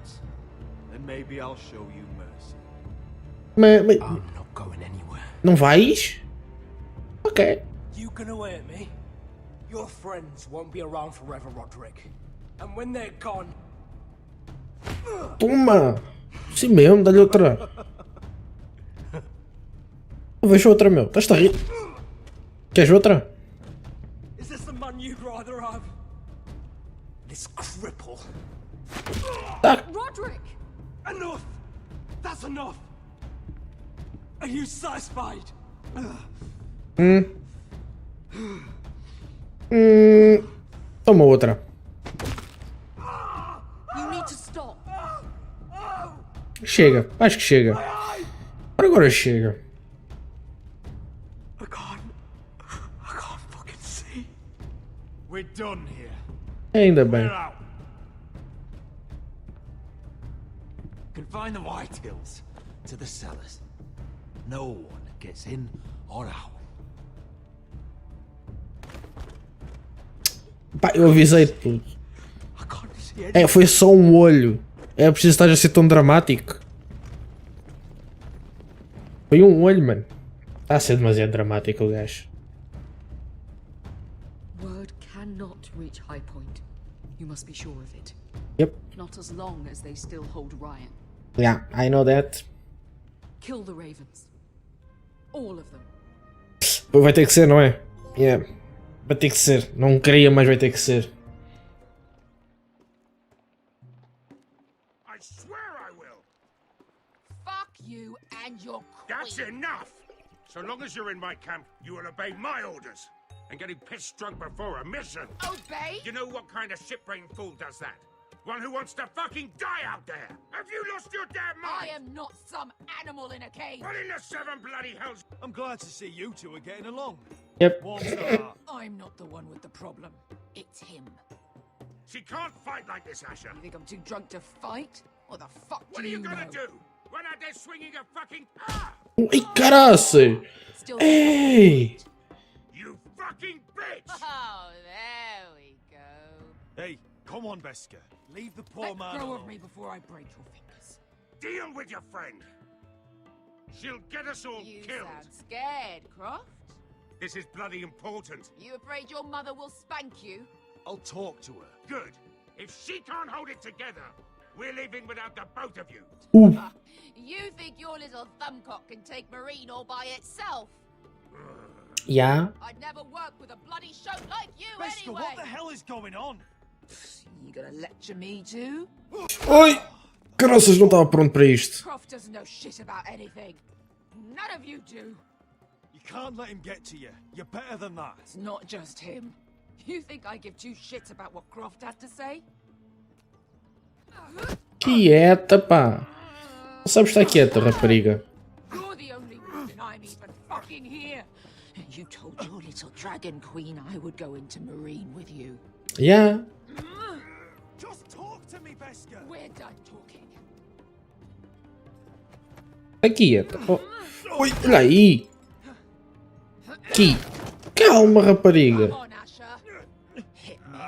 Then maybe I'll show you mercy. I'm not going anywhere. Não vais? Ok. You can away me. Your friends won't be around forever, Roderick. And when they're gone... Toma! Sim mesmo, dá-lhe outra. Vejo outra, meu. Estás-te a rir? Queres outra? Is this the man you'd rather have? This cripple. Tá. Roderick! Enough! That's enough! Are you satisfied? Toma outra. You need to stop. Chega, acho que chega. Agora chega. I can't fucking see. We're done here. Ainda bem. Confine the Whitehills to the cellars. No one gets in or out. Pá, eu avisei tudo. I can't É, foi só um olho. É preciso estar a ser tão dramático. Foi um olho, mano. Está a ser demasiado dramático o gajo. Word cannot reach High Point. You must be sure of it. Yep. Not as long as they still hold Ryan. Yeah, I know that. Kill the ravens. All of them. Pô, vai ter que ser, não é? Yeah. Vai ter que ser. Não queria, mas vai ter que ser. I swear I will. Fuck you and your queen. That's enough. So long as you're in my camp, you will obey my orders. And getting pissed drunk before a mission. Obey? You know what kind of shit-brained fool does that? One who wants to fucking die out there. Have you lost your damn mind? I am not some animal in a cage. What in the seven bloody hells? I'm glad to see you two are getting along. Yep. Warms the heart. I'm not the one with the problem. It's him. She can't fight like this, Asher. You think I'm too drunk to fight? What the fuck What do are you you gonna know? do? Run out there swinging a fucking... Ah! Ai, caraças! Ei! You fucking bitch! Oh, there we go. Hey, come on, Beska. Leave the poor Let man go alone. of me before I break your fingers. Deal with your friend. She'll get us all You killed. sound scared, Croft. This is bloody important. You afraid your mother will spank you? I'll talk to her. Good. If she can't hold it together, we're leaving without the both of you. You think your little thumbcock can take Marine all by itself? Yeah. I'd never work with a bloody show like you Beska, anyway. what the hell is going on? You gonna lecture me too? Oi! Caraças, não estava pronto para isto. Croft doesn't know shit about anything. None of you do. You can't let him get to you. You're better than that. It's not just him. You think I give two shits about what Croft has to say? Quieta, pá. Não sabes estar quieta, rapariga. You're the only reason I'm even fucking here. And you told your little dragon queen I would go into Marine with you. Yeah. Just talk to me, Beska. We're done talking. Está quieta. Oh. Oi, olha aí. Aqui. Calma, rapariga. Come on, Asher. Hit me.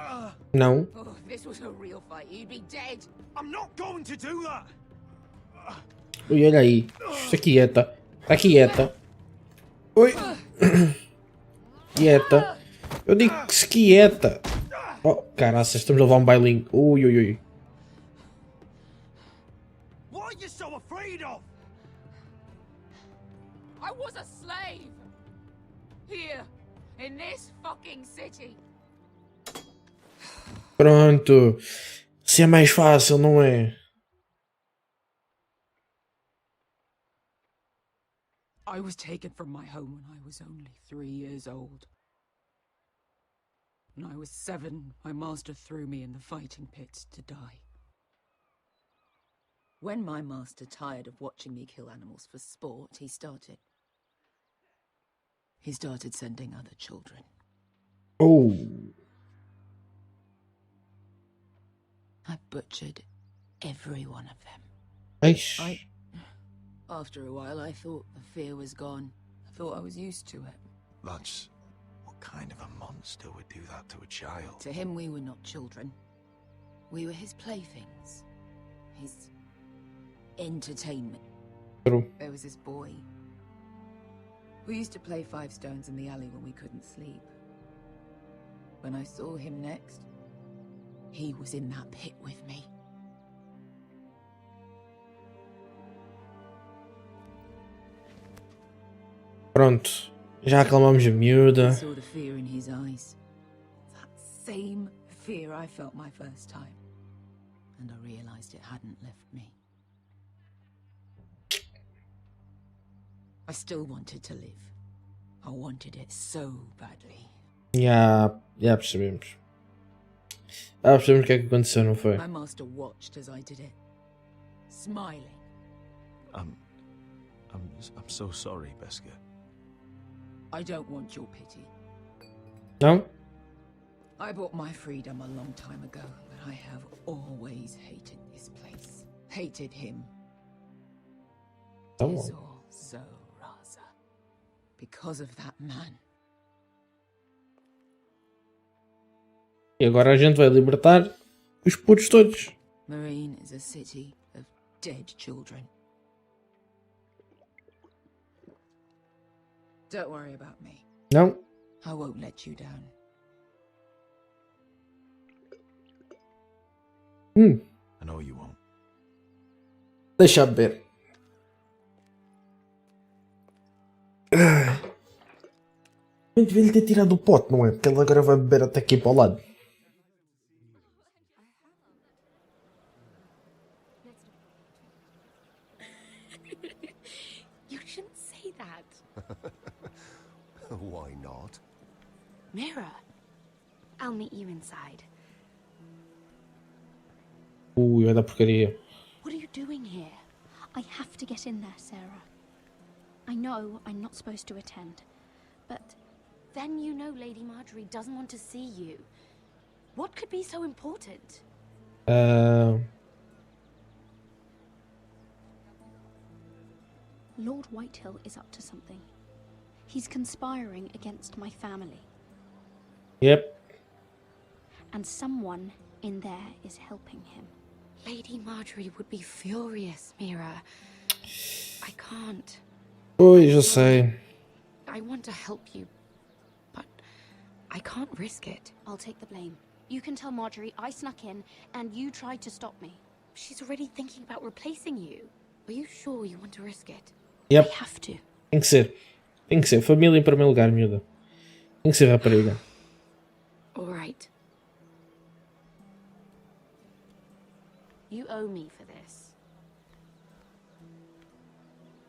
Não. Oh, if this was a real fight, you'd be dead. I'm not going to do that. Ui, olha aí. Está quieta. Está quieta. Oi. Quieta. Eu digo que se quieta. Oh, caraças, estamos a levar um bailinho. Ui, ui, ui. What are you so afraid of? I was a slave. Here, in this fucking city. Pronto. Se é mais fácil, não é? I was taken from my home when I was only 3 years old. When I was 7, my master threw me in the fighting pits to die. When my master tired of watching me kill animals for sport, he started sending other children. Oh. I butchered every one of them. Eish. After a while, I thought the fear was gone. I thought I was used to it. Lads, what kind of a monster would do that to a child? To him, we were not children. We were his playthings. His entertainment. True. There was this boy. We used to play 5 stones in the alley when we couldn't sleep. When I saw him next, he was in that pit with me. Pronto. Já acalmamos a miúda. I saw the fear in his eyes. That same fear I felt my first time. And I realized it hadn't left me. I still wanted to live. I wanted it so badly. Já percebemos. Já percebemos o que é que aconteceu, não foi? My master watched as I did it, smiling. I'm so sorry, Beska. I don't want your pity. Não? I bought my freedom a long time ago, but I have always hated this place. Hated him. Oh. Is all so Raza. Because of that man. E agora a gente vai libertar Os putos todos. Marine is a city of dead children. Don't worry about me. Não? I won't let you down. I know you won't. Deixa-me ver. Eu devia-lhe ter tirado o pote, não é? Porque ele agora vai beber até aqui para o lado. You shouldn't say that. Why not? Mira, I'll meet you inside. Vai dar porcaria. What are you doing here? I have to get in there, Sarah. I know I'm not supposed to attend, but Then you know Lady Marjorie doesn't want to see you. What could be so important? Lord Whitehill is up to something. He's conspiring against my family. Yep. And someone in there is helping him. Lady Marjorie would be furious, Mira. I can't. Pois, eu sei. I want to help you, but I can't risk it. I'll take the blame. You can tell Marjorie I snuck in and you tried to stop me. She's already thinking about replacing you. Are you sure you want to risk it? Yep. I have to. Tem que ser. Tem que ser. Família em primeiro lugar, miúda. Tem que ser rapariga. All right. You owe me for this.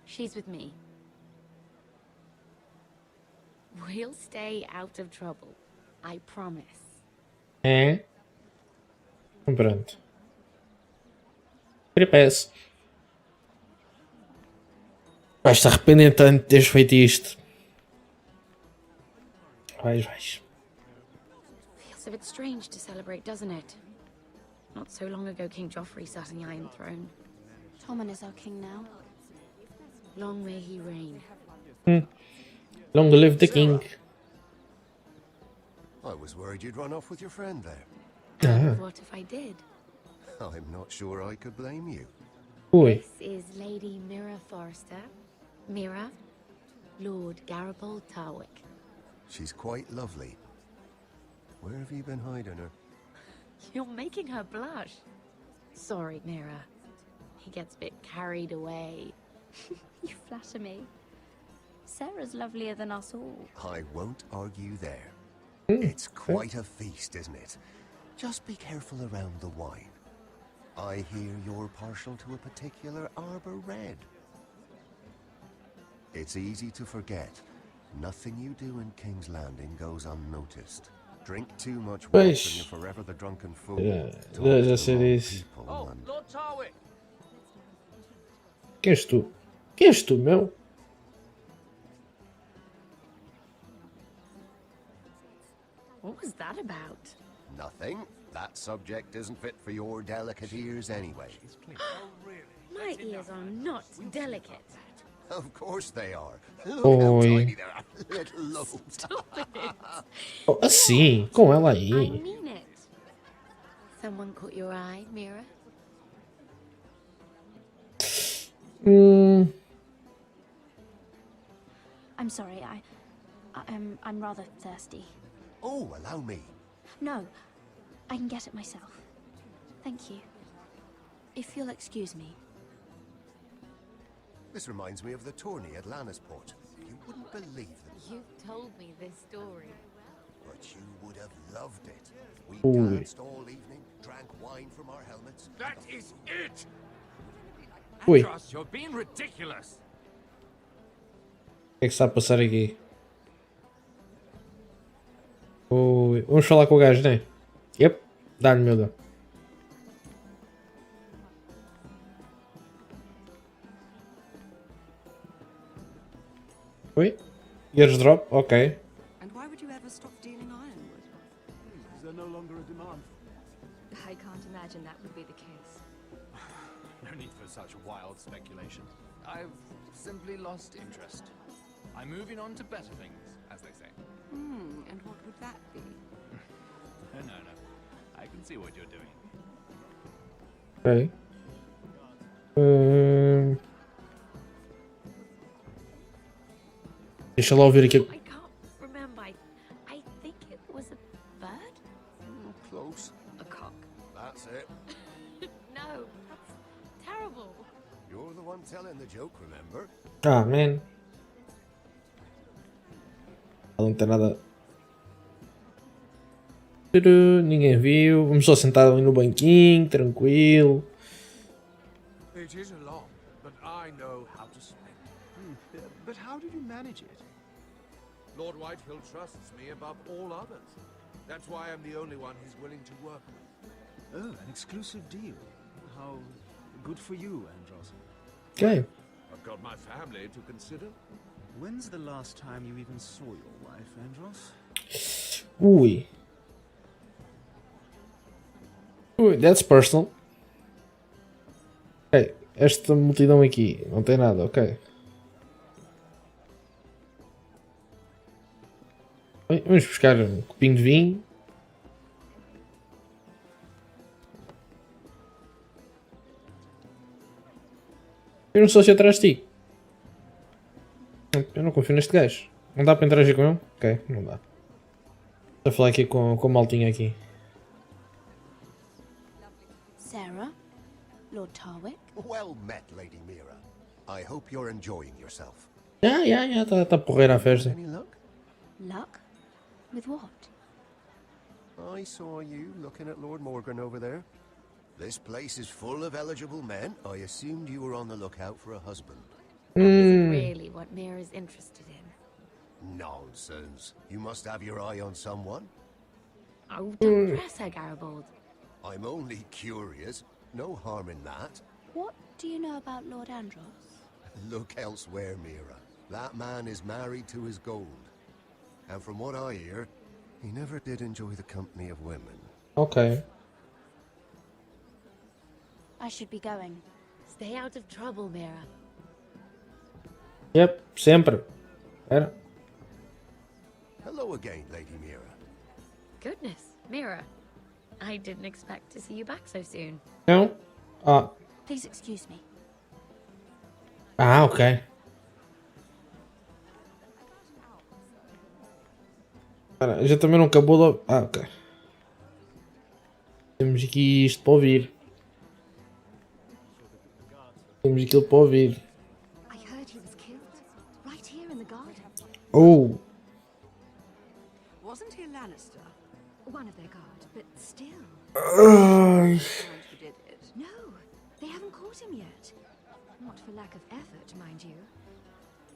She's with me. We'll stay out of trouble. I promise. É. Pronto. Prepare-se. Vais-te arrepender tanto de teres feito isto. Vais. Feels a bit strange to celebrate, doesn't it? Not so long ago, King Joffrey sat on the Iron Throne. Tommen is our king now. Long may he reign. Long live the king. I was worried you'd run off with your friend there. And what if I did? I'm not sure I could blame you. Ui. This is Lady Mira Forrester. Mira, Lord Garibald Tarwick. She's quite lovely. Where have you been hiding her? You're making her blush. Sorry, Mira. He gets a bit carried away. You flatter me. Sarah's lovelier than us all. I won't argue there. It's quite a feast, isn't it? Just be careful around the wine. I hear you're partial to a particular arbor red. It's easy to forget. Nothing you do in King's Landing goes unnoticed. Drink too much water and you're forever the drunken fool. Já sei disso. Lord Tarwick! Quem és tu? Quem és tu, meu? What was that about? Nothing. That subject isn't fit for your delicate ears anyway. My ears are not delicate. Of course they are. Look how Oi. tiny they are. Little lobes. Stop it. Oh, assim, com ela I aí. mean it. Someone caught your eye, Mira? I'm sorry, I'm rather thirsty. Oh, allow me. No, I can get it myself. Thank you. If you'll excuse me. This reminds me of the tourney at Lannisport. You wouldn't believe it. You told me this story. But you would have loved it. We Ooh. danced all evening, drank wine from our helmets. That is it! Ui. Andros, you're being ridiculous. O que é que está a passar aqui? Ui. Vamos falar com o gajo, né? Yep. Dá-lhe, meu Deus. Oi? Ears drop? Ok. And why would you ever stop dealing ironwood? Is there no longer a demand? I can't imagine that would be the case. No need for such wild speculation. I've simply lost interest. I'm moving on to better things, as they say. And what would that be? No. I can see what you're doing. Ok. Deixa lá ouvir aqui. I can't remember. I think it was a bird? Close. A cock. That's it. No, that's terrible. You're the one telling the joke, remember? Ah, man. Não tem nada. Ninguém viu. Vamos só sentar ali no banquinho, tranquilo. It is a lot, but I know how to spend it. But how did you manage it? Lord Whitefield trusts me above all others. That's why I'm the only one he's willing to work with. Oh, an exclusive deal. How good for you, Andros. Ok. I've got my family to consider. When's the last time you even saw your wife, Andros? Ui. Ui, that's personal. Ok. Esta multidão aqui não tem nada, ok. Bem, vamos buscar um copinho de vinho. Eu não sou se atrás de ti. Eu não confio neste gajo. Não dá para interagir com ele? Ok, não dá. Vou falar aqui com o maltinho aqui. Sarah? Lord Tarwick? Well met, Lady Mira. I hope you're enjoying yourself. Tá porreira a festa. Any luck? Luck? With what? I saw you looking at Lord Morgan over there. This place is full of eligible men. I assumed you were on the lookout for a husband. That isn't really what Mira's interested in. Nonsense. You must have your eye on someone. Oh, don't press her, Garibaldi. I'm only curious. No harm in that. What do you know about Lord Andros? Look elsewhere, Mira. That man is married to his gold. And from what I hear, he never did enjoy the company of women. Ok. I should be going. Stay out of trouble, Mira. Yep, sempre. Era. Hello again, Lady Mira. Goodness, Mira. I didn't expect to see you back so soon. Não? Ah. Please excuse me. Ah, ok. Espera, já também não acabou logo. Ah, ok. Temos aqui isto para ouvir. Temos aquilo para ouvir. I heard he was killed. Right here in the garden. Oh. Wasn't he a Lannister? One of their guard, but still. Ai. Who did it? No, they haven't caught him yet. Not for lack of effort, mind you.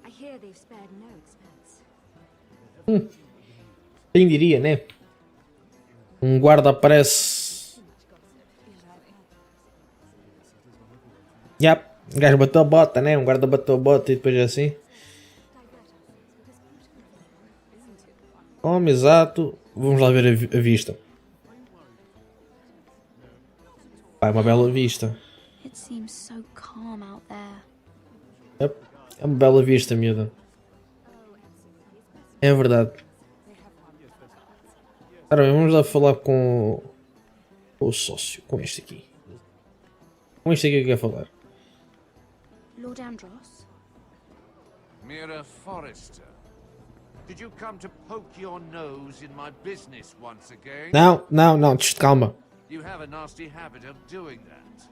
I hear they've spared no expense. Quem diria, né? Um guarda aparece. Yep. Um gajo bateu a bota, né? Um guarda bateu a bota e depois é assim. Como, exato. Vamos lá ver a vista. Pá, é uma bela vista. It seems so calm out there. Yep. É uma bela vista, miúda. É verdade. Ora bem, vamos lá falar com o sócio, com este aqui. Com este aqui que quer falar. Lord Andros? Mira Forrester. Did you come to poke your nose in my business once again? Não, calma. You have a nasty habit of doing that.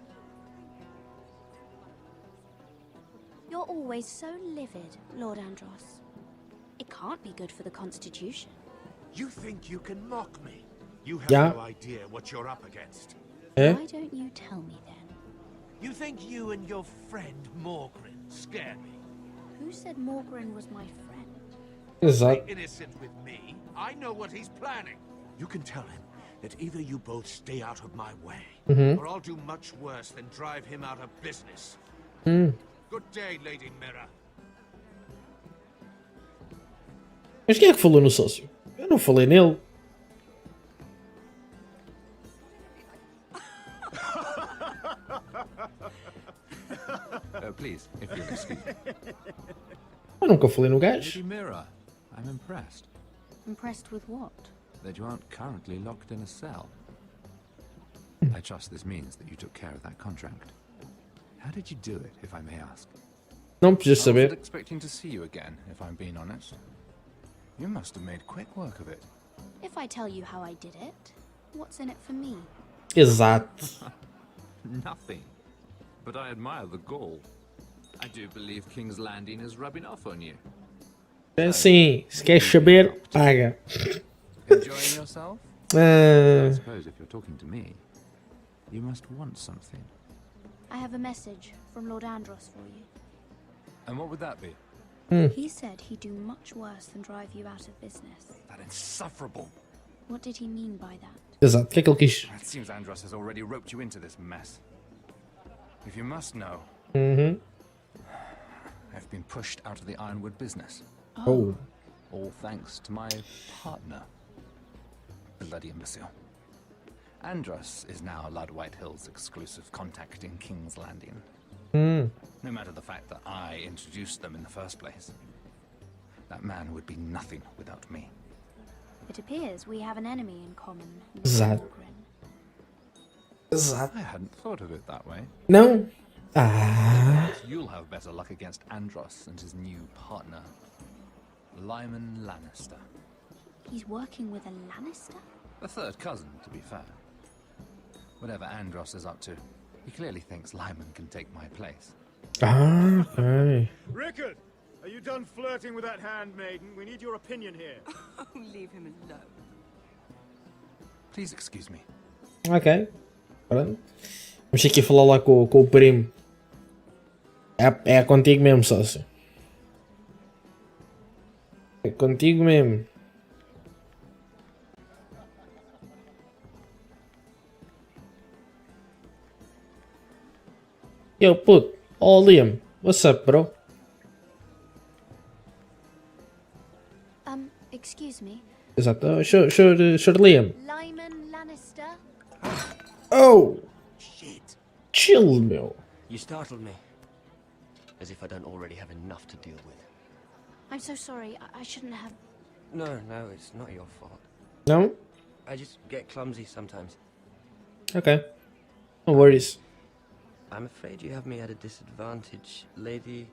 You're always so livid, Lord Andros. It can't be good for the Constitution. You think you can mock me? You have Yeah. no idea what you're up against. Eh? Why don't you tell me then? You think you and your friend Morgrin scare me? Who said Morgrin was my friend? Exato. Play innocent with me. I know what he's planning. You can tell him that either you both stay out of my way, or I'll do much worse than drive him out of business. Good day, Lady Mira. Mas quem é que falou no sócio? Eu não falei nele. Please, if you'll excuse me. Eu nunca falei no gajo. Lady Mira, I'm impressed Impressed with what? that you aren't currently locked in a cell. I trust this means that you took care of that contract. How did you do it, if I may ask? Não precisas I saber. wasn't expecting to see you again, if I'm being honest. You must have made quick work of it. If I tell you how I did it, what's in it for me? Exato. Nothing. But I admire the gall. I do believe King's Landing is rubbing off on you. É assim, se queres saber, paga. Enjoying yourself? I suppose if you're talking to me, you must want something. I have a message from Lord Andros for you. And what would that be? He said he'd do much worse than drive you out of business. That insufferable. What did he mean by that? Exato, o que é que ele quis? It seems Andros has already roped you into this mess. If you must know, Uhum. I've been pushed out of the ironwood business. Oh. All thanks to my partner. Bloody imbecile. Andros is now Lud Whitehill's exclusive contact in King's Landing. No matter the fact that I introduced them in the first place. That man would be nothing without me. It appears we have an enemy in common. Exato. Exato. I hadn't thought of it that way. Não? Ah. You'll have better luck against Andros and his new partner, Lyman Lannister. He's working with a Lannister? A third cousin, to be fair. Whatever Andros is up to, he clearly thinks Lyman can take my place. Ah, ok. Rickard, are you done flirting with that handmaiden? We need your opinion here. Oh, leave him alone. Please excuse me. Ok. Pronto. Vamos ter que falar lá com o primo. É contigo mesmo, sócio. É contigo mesmo. Yo, puto. Oh, Liam. What's up, bro? Excuse me. Exato. Sure, Liam. Lyman Lannister? Oh! Shit. Chill, meu. You startled me. As if I don't already have enough to deal with. I'm so sorry. I shouldn't have... No, it's not your fault. No? I just get clumsy sometimes. Okay. No worries. I'm afraid you have me at a disadvantage, Lady...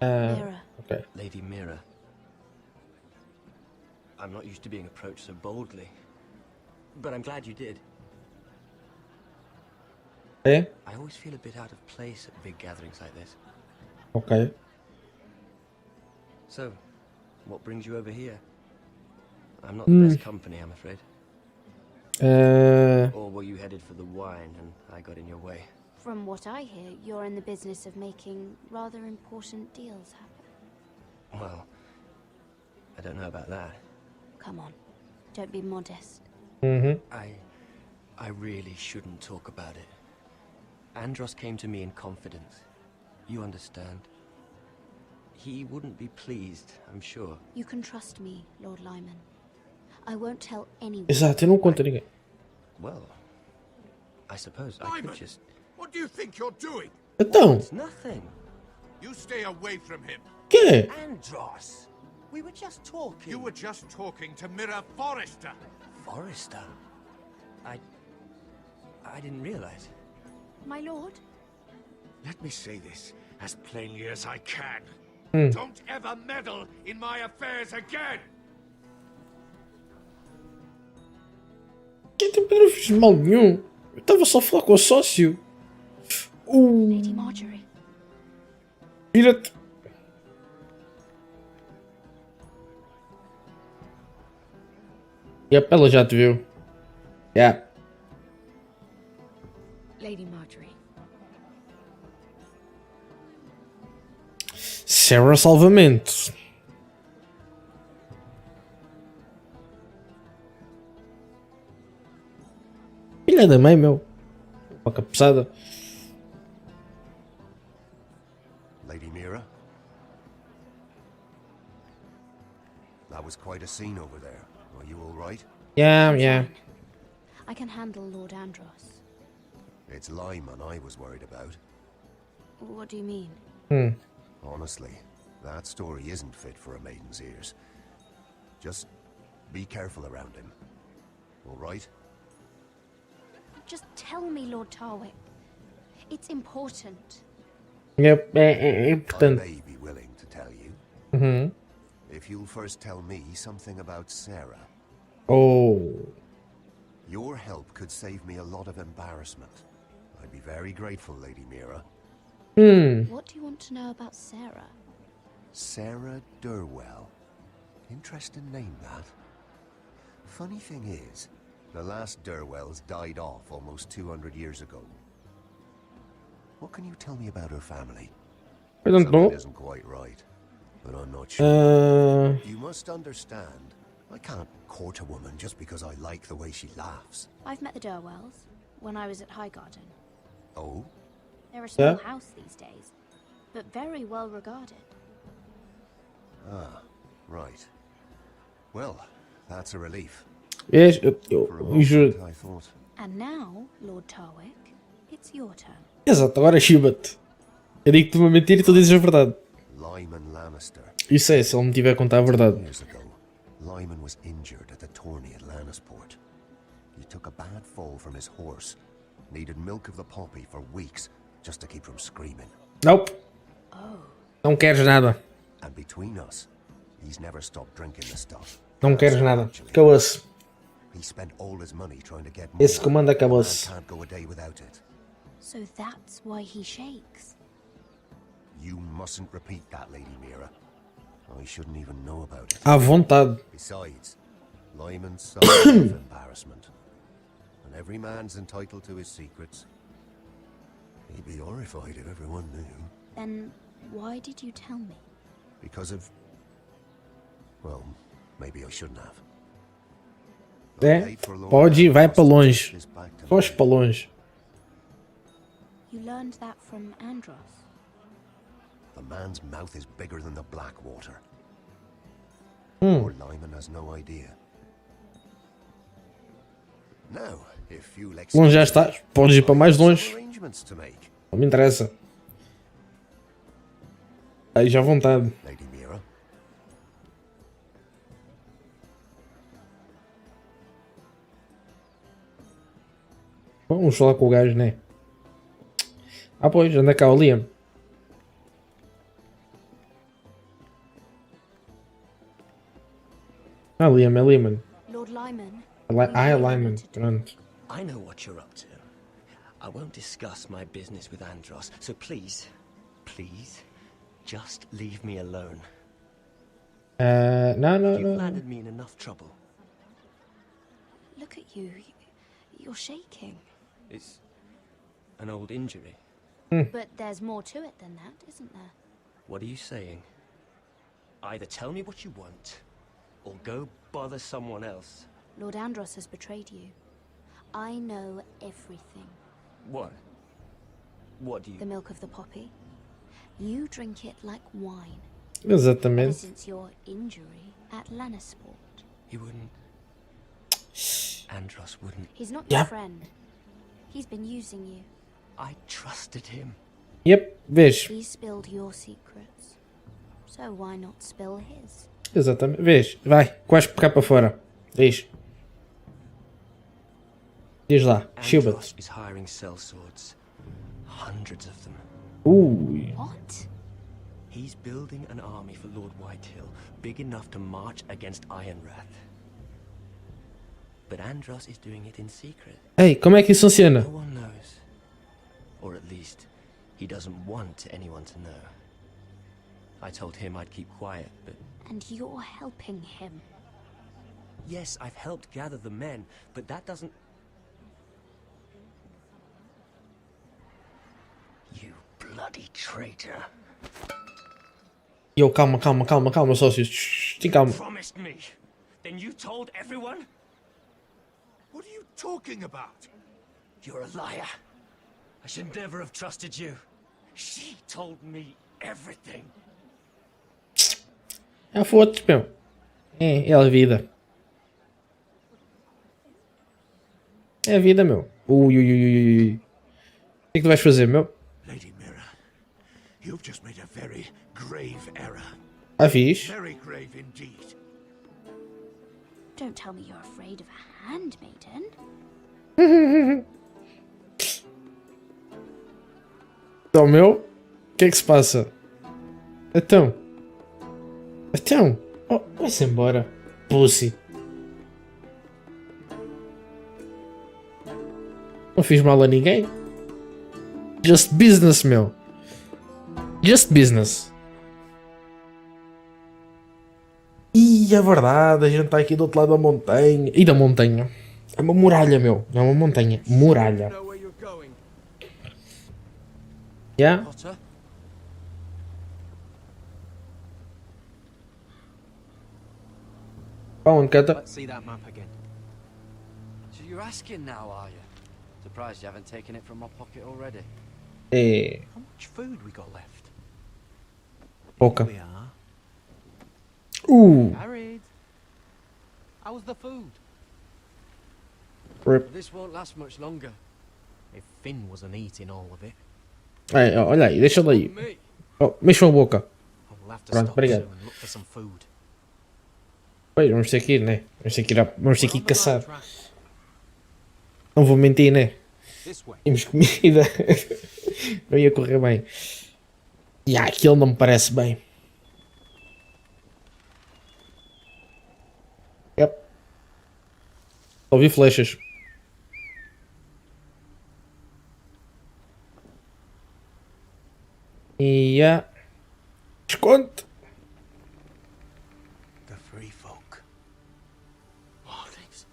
Mira. Okay. Lady Mira. I'm not used to being approached so boldly. But I'm glad you did. Okay. I always feel a bit out of place at big gatherings like this. Okay. So, what brings you over here? I'm not the best company, I'm afraid. Or were you headed for the wine and I got in your way? From what I hear, you're in the business of making rather important deals happen. Well, I don't know about that. Come on. Don't be modest. I really shouldn't talk about it. Andros came to me in confidence. You understand? He wouldn't be pleased, I'm sure. You can trust me, Lord Lyman. I won't tell anyone. Exato, eu não conto a ninguém. Well, I suppose I could just... What do you think you're doing? Então. It's nothing. You stay away from him. Que? Andros, we were just talking. You were just talking to Mira Forrester. Forrester? I didn't realize. My lord? Let me say this as plainly as I can. Hmm. Don't ever meddle in my affairs again. Que tipo, eu não fiz mal nenhum. Eu estava só a falar com o sócio. Lady Marjorie. Vira-te. Yep, ela já te viu. Yeah. Lady Marjorie. Sarah Salvamento. Filha da mãe, meu. Boca pesada. Lady Mira? That was quite a scene over there. Are you all right? Yeah. I can handle Lord Andros. It's Lyman I was worried about. What do you mean? Honestly, that story isn't fit for a maiden's ears. Just be careful around him. All right? Just tell me, Lord Tarwick. It's important. É I importante. may be willing to tell you. Uhum. If you'll first tell me something about Sarah. Oh. Your help could save me a lot of embarrassment. I'd be very grateful, Lady Mira. What do you want to know about Sarah? Sarah Durwell. Interesting name, that. Funny thing is, the last Durwells died off almost 200 years ago. What can you tell me about her family? I don't know. Something isn't quite right, but I'm not sure. You must understand, I can't court a woman just because I like the way she laughs. I've met the Durwells when I was at Highgarden. Oh? They're a small Yeah. house these days, but very well regarded. Ah, right. Well, that's a relief. Vês? For a Eu juro. moment I thought, And now, Lord Tarwick, it's your turn. Exato, agora chiba-te. Eu digo-te uma mentira e tu dizes a verdade. Lyman Lannister. Isso é, se ele me tiver a contar a verdade. Years ago, Lyman was injured at the tourney at Lannisport. He took a bad fall from his horse. Needed milk of the poppy for weeks just to keep from screaming. Nope. Não queres nada. And between us, he's never stopped drinking the stuff. Não queres nada. Acabou-se. He spent all his money trying to get Esse more. comando The man acabou-se. can't go a day without it. So that's why he shakes. You mustn't repeat that, Lady Mira. I shouldn't even know about it. À vontade. Besides, Lyman suffers with embarrassment. And every man's entitled to his secrets. He'd be horrified if everyone knew. Then why did you tell me? Because of... Well, maybe I shouldn't have. É, pode ir, vai para longe. Foge para longe. You learned that from Andros. The man's mouth is bigger than the Blackwater. Hmm. Or Lyman has no idea. Now, if you'll Longe já estás. Podes ir para mais longe. arrangements to make. Não me interessa. Aí já à vontade. Lady Mira. Bom, vamos falar com o gajo, né? Ah, pois, anda cá o Liam. Ah, Liam é Liam. Lord Lyman. Ah, é Lyman. Pronto. I know what you're up to. I won't discuss my business with Andros, so please, just leave me alone. No. You've landed me in enough trouble. Look at you. You're shaking. It's an old injury. But there's more to it than that, isn't there? What are you saying? Either tell me what you want, or go bother someone else. Lord Andros has betrayed you. I know everything. What? What do you... The milk of the poppy. You drink it like wine. Ever Exatamente. since your injury at Lannisport. He wouldn't... Andros wouldn't... He's not Yeah. your friend. He's been using you. I trusted him. Yep, vês. He spilled your secrets. So why not spill his? Exatamente. Vês. Vai, quase cá para fora. Diz. Diz lá. Chiba-te. Andros is hiring sellswords. Hundreds of them. Ui. What? He's building an army for Lord Whitehill, big enough to march against Ironrath. But Andros is doing it in secret. Ei, como é que isso funciona? No one knows. Or at least, he doesn't want anyone to know. I told him I'd keep quiet, but... And you're helping him. Yes, I've helped gather the men, but that doesn't... You bloody traitor. Eu, calma, sócios. Shhh, tem calma. Promised me. Then you told everyone? What are you talking about? You're a liar. I should never have trusted you. She told me everything. Ah, foda-se, meu. É a vida. É a vida, meu. Ui. O que é que tu vais fazer, meu? Lady Mira, you've just made a very grave error. Ah, fiz? Very grave indeed. Don't tell me you're afraid of a handmaiden. Então, meu, o que é que se passa? Então, oh, vai-se embora, pussy. Não fiz mal a ninguém. Just business, meu. Just business. E é verdade, a gente está aqui do outro lado da montanha. E da montanha? É uma muralha, meu. Não é uma montanha. Muralha. Yeah? Onde, Cata? Let's see that map again. So you're asking now, are you? Surprised you haven't taken it from my pocket already. É. How much food we got left? Pouca. Here we are. Carried. How's the food? Rip. This won't last much longer. If Finn wasn't eating all of it. É, olha aí, deixa ele aí. Oh, mexam a boca. We'll have to Pronto, stop obrigado. soon and look for some food. Pois, vamos ter que ir, né? Vamos ter que ir caçar. Não vou mentir, né? Temos comida. Não ia correr bem. E aquilo não me parece bem. Yep. Ouvi flechas. E esconde. The free folk. Wildlings.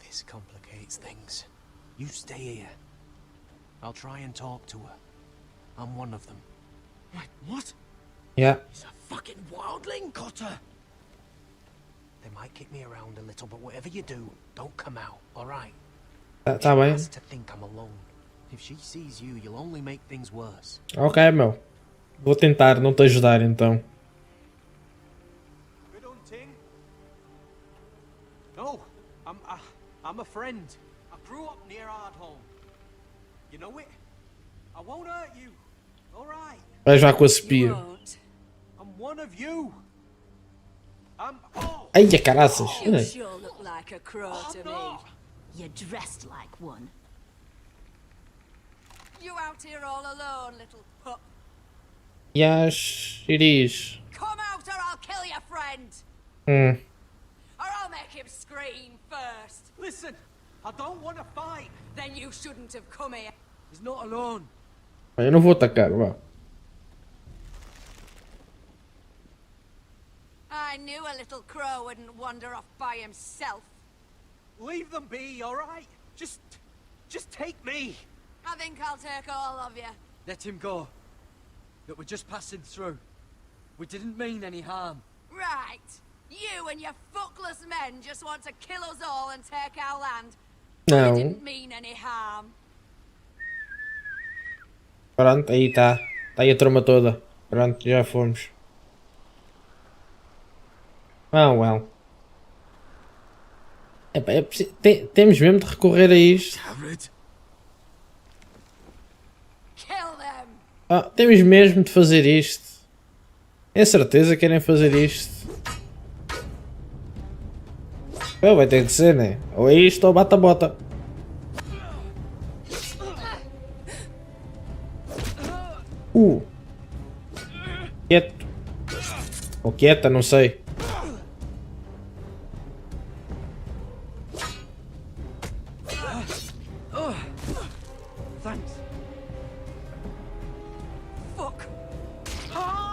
This complicates things. You stay here. I'll try and talk to her. I'm one of them. Wait, what? Yeah. He's a fucking wildling, Cotter. They might kick me around a little, but whatever you do, don't come out, alright? Tá bem. She has to think I'm alone. If she sees you, you'll only make things worse. Ok, meu. Vou tentar não te ajudar então. Good hunting? No, I'm a friend. I grew up near Ardholm. You know it? I won't hurt you. Alright. Vai já com a espia. I'm one of you. Ai, a caraças. You sure look like a crow to me. You're dressed like one. You out here all alone, little pup? Yes, it is. Come out or I'll kill your friend! Hum. Or I'll make him scream first! Listen, I don't want to fight. Then you shouldn't have come here. He's not alone. Eu não vou atacar, vá. I knew a little crow wouldn't wander off by himself. Leave them be, alright? Just take me. I think I'll take all of you. Let him go. That we're just passing through. We didn't mean any harm. Right. You and your fuckless men just want to kill us all and take our land. Não. You didn't mean any harm. Pronto, aí tá. Tá aí a turma toda. Pronto, já fomos. Ah, well. Epá, temos mesmo de recorrer a isto. Ah, temos mesmo de fazer isto. É certeza que querem fazer isto. Vai ter que ser, né? Ou é isto ou bata a bota. Quieto. Ou quieta, não sei.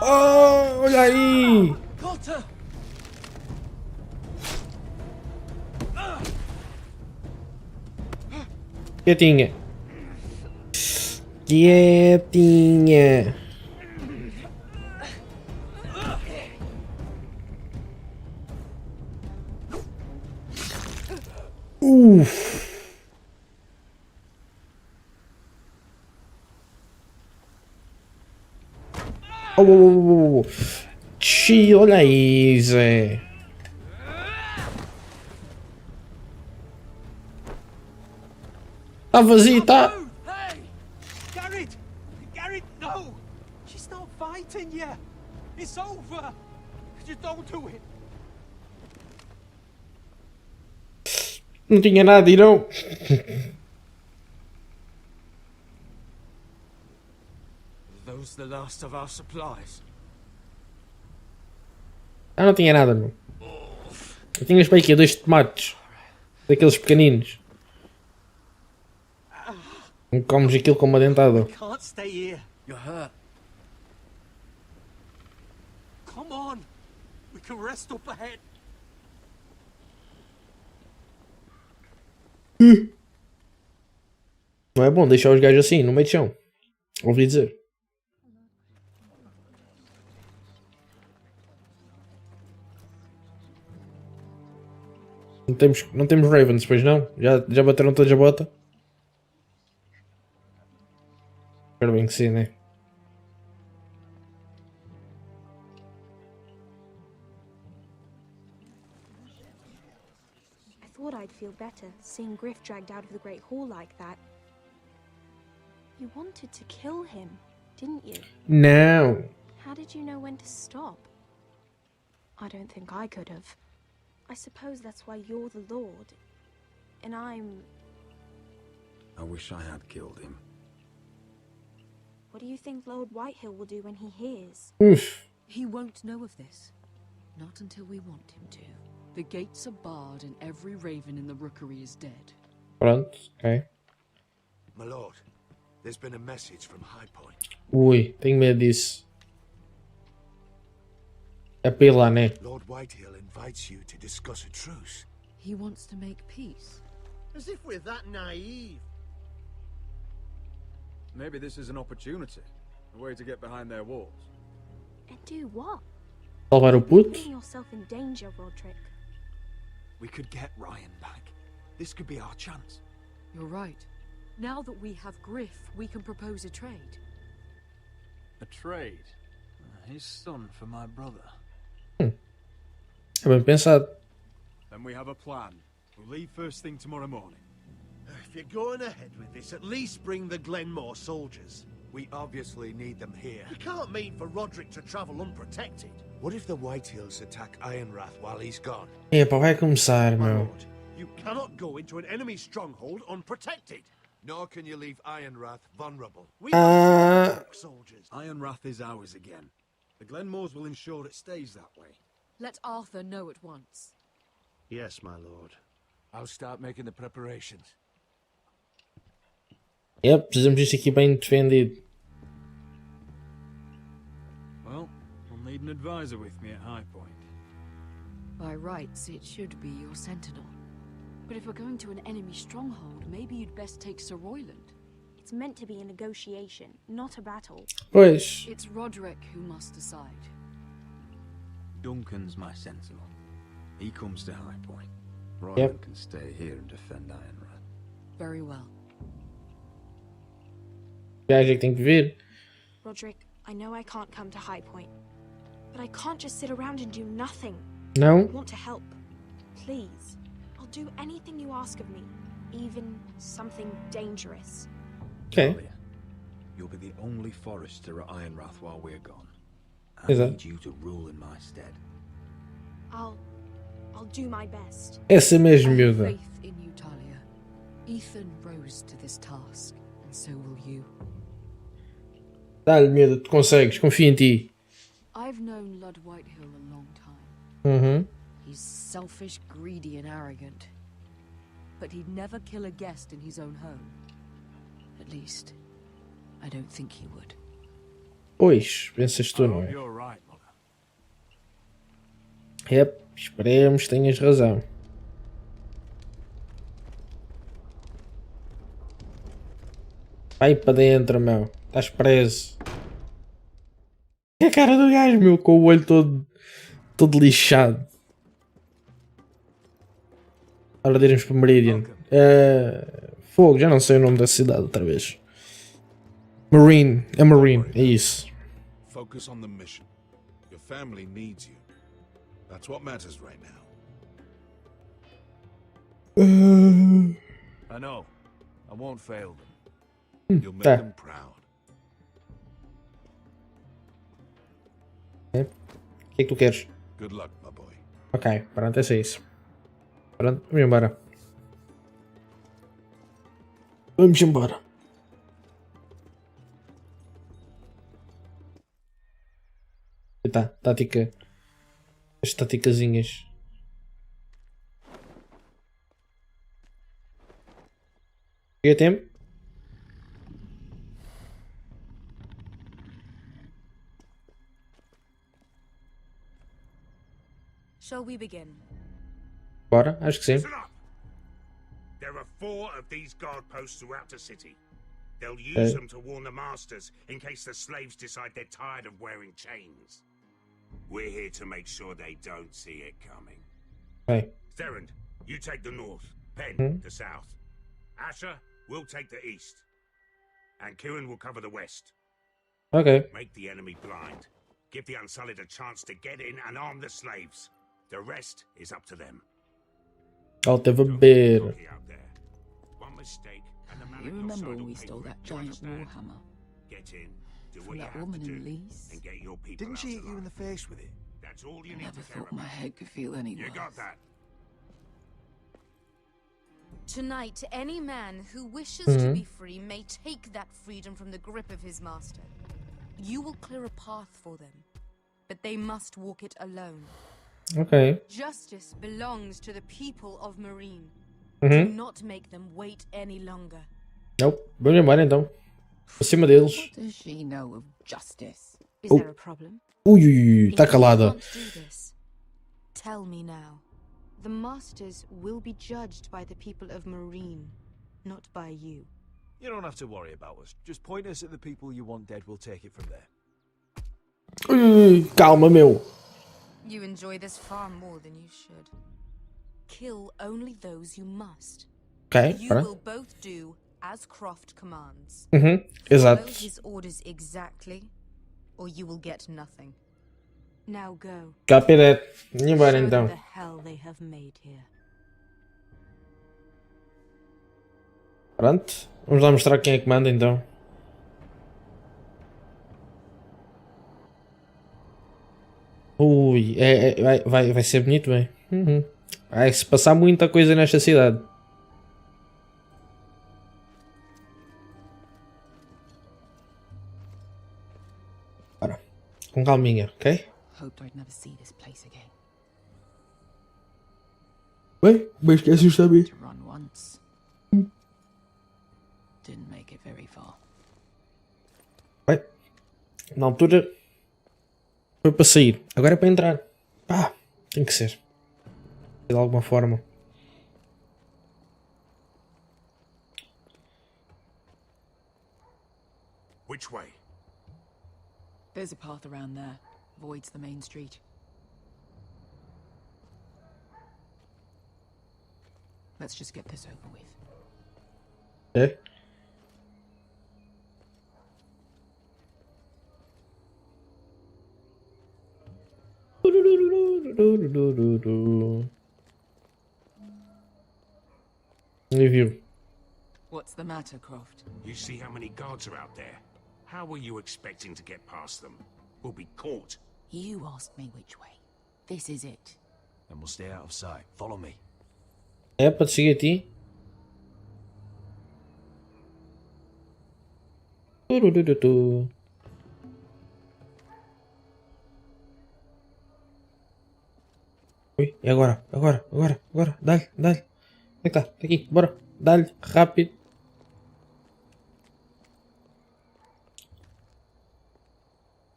Oh, olha aí! Quietinha. Quietinha. Oh. Tchi, olha aí, Zé. Tá vazio, tá? Hey! Garrett, no! She's not fighting yet. It's over. Just don't do it. Não tinha nada, irão. lose the last of our supplies. Ah, não tinha nada, meu. Eu tinha para aqui 2 tomates. Daqueles pequeninos. Não comes aquilo com uma dentada. Can't stay here. You're hurt. Come on. We can rest up ahead. Não é bom deixar os gajos assim, no meio de chão. Ouvi dizer. Não temos Ravens, pois não? Já bateram todos a bota? Espero bem que sim, né? I thought I'd feel better seeing Griff dragged out of the Great Hall like that. You wanted to kill him, didn't you? Não. How did you know when to stop? I don't think I could have. I suppose that's why you're the Lord, and I'm... I wish I had killed him. What do you think Lord Whitehill will do when he hears? Oof. He won't know of this. Not until we want him to. The gates are barred and every raven in the rookery is dead. Pronto, ok. My lord, there's been a message from High Point. Ui, tenho medo disso. É para ir lá, né? Lord Whitehill invites you to discuss a truce. He wants to make peace. As if we're that naive. Maybe this is an opportunity. A way to get behind their walls. And do what? Salvar o You're puto? putting yourself in danger, Roderick. We could get Ryan back. This could be our chance. You're right. Now that we have Griff, we can propose a trade. A trade? His son for my brother. É bem pensado. Then we have a plan. We'll leave first thing tomorrow morning. If you're going ahead with this, at least bring the Glenmore soldiers. We obviously need them here. You can't mean for Roderick to travel unprotected. What if the Whitehills attack Ironrath while he's gone? Epa, vai começar, meu. You cannot go into an enemy stronghold unprotected. Nor can you leave Ironrath vulnerable. We soldiers. Ironrath is ours again. The Glenmores will ensure it stays that way. Let Arthur know at once. Yes, my lord. I'll start making the preparations. Yep, precisamos disto aqui bem defendido. Well, we'll need an advisor with me at High Point. By rights, it should be your sentinel. But if we're going to an enemy stronghold, maybe you'd best take Sir Royland. It's meant to be a negotiation, not a battle. Pois. It's Roderick who must decide. Duncan's my sentinel. He comes to High Point. Royland can stay here and defend Ironrath. Very well. O gajo é que tem que vir. Roderick, I know I can't come to High Point, but I can't just sit around and do nothing. Não? I want to help. Please. I'll do anything you ask of me, even something dangerous. Okay. Talia, you'll be the only forester at Ironrath while we're gone. I Is that- need you to rule in my stead. I'll do my best. Essa mesmo, I have miúda. faith in you, Talia. Ethan rose to this task, and so will you. Dá-lhe, miúda, tu consegues, confio em ti. I've known Lord Whitehill a long time. Uhum. He's selfish, greedy, and arrogant. But he'd never kill a guest in his own home. At least, I don't think he would. Pois, pensas tu, não I é? hope you're right, Mother. Yep, esperemos que tenhas razão. Vai para dentro, meu. Estás preso. É a cara do gajo, meu, com o olho todo lixado. Ora, diremos para Meridian. Fogo, já não sei o nome da cidade outra vez. Marine, é Marine, é isso. Focus on the mission. Your family needs you. That's what matters right now. I know. I won't fail them. You'll make Tá. them proud. O que é que tu queres? Good luck, my boy. Ok, pronto, é só isso. Pronto, vamos embora. Vamos embora. está. Tática. As táticazinhas. Cheguei a tempo? Shall we begin? Bora, acho que sim. Listen up. There are 4 of these guard posts throughout the city. They'll use Okay. them to warn the masters in case the slaves decide they're tired of wearing chains. We're here to make sure they don't see it coming. Okay. Therend, you take the north. Penn, Hmm. the south. Asher, we'll take the east. And Kieran will cover the west. Ok. Make the enemy blind. Give the Unsullied a chance to get in and arm the slaves. The rest is up to them. Ela teve a beber. One mistake and the You remember when we stole that giant warhammer? Get in, do From what you that have woman to do, in Lee's? and get your people Didn't out she hit you in alive. the face with it? That's all you I need never to care thought my about. head could feel any You worse. got that? Tonight, any man who wishes to Mhm. be free may take that freedom from the grip of his master. You will clear a path for them, but they must walk it alone. Ok. Justice belongs to the people of Marine. Uhum. Do not make them wait any longer. Nope. Vamos embora então. Por cima deles. What does she know of justice? Is Oh. there a problem? Ui, ui, ui. Está If you calada. can't do this, tell me now. The masters will be judged by the people of Marine, not by you. You don't have to worry about us. Just point us at the people you want dead, we'll take it from there. Ui, calma, meu. You enjoy this far more than you should. Kill only those you must. Ok, You bora. will both do as Croft commands. Uhum, Follow exato. his orders exactly, or you will get nothing. Now go. Capirete. Vamos embora Show them então. the hell they have made here. Pronto. Vamos lá mostrar quem é que manda então. Ui, vai ser bonito, bem. Uhum. Vai se passar muita coisa nesta cidade. Bora. Com calminha, ok? Hoped I'd never see this place again. Bem, mas esqueces também. To run once. Didn't make it very far. Bem, na altura foi para sair, agora é para entrar. Pá, tem que ser. De alguma forma. Which way? There's a path around there. Avoids the main street. Let's just get this over with. É? Ninguém viu. What's the matter, Croft? You see how many guards are out there? How were you expecting to get past them? We'll be caught. You asked me which way. This is it. And we'll stay out of sight. Follow me. É para te seguir a ti. Turururutu. Ui, é agora, agora. Dá-lhe. Onde é que está? Está aqui, bora. Dá-lhe, rápido.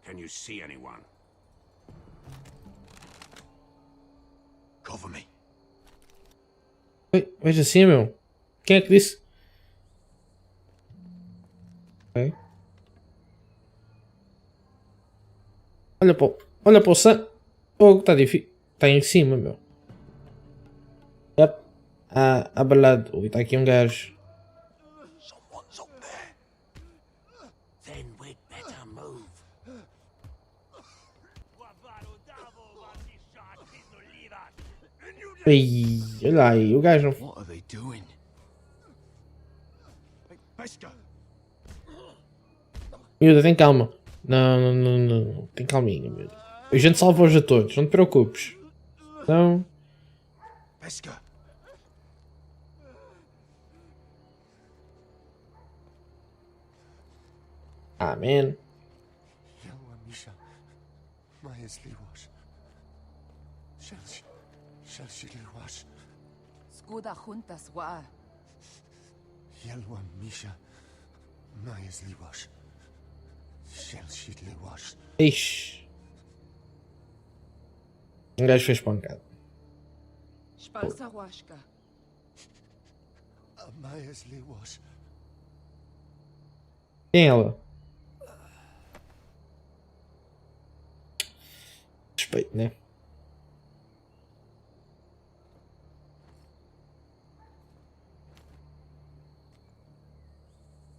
Can you see anyone? Cover me. Ui, veja assim, meu. Quem é que disse? Ok. Olha para o Sam. Oh, está difícil. Está em cima, meu. Yep. Ah, abalado. Ui, está aqui um gajo. Someone's up there. Then we'd better move. Ei, olha aí, o gajo não. What are they doing? Pesca. Miúda, tem calma. Não. Tem calminha, miúda. A gente salva-os a todos, não te preocupes. Não. Pesca. Ah, man. Yellow Misha. My Maya's Liwash. Shall she Liwash? Skuda juntas wa. Yelwa Misha. Maya's Liwash. Shall she Liwash? Ixi. Um gajo foi espancado. Spalsa washka. Maya's Liwash. Quem é ela? Respeito, né?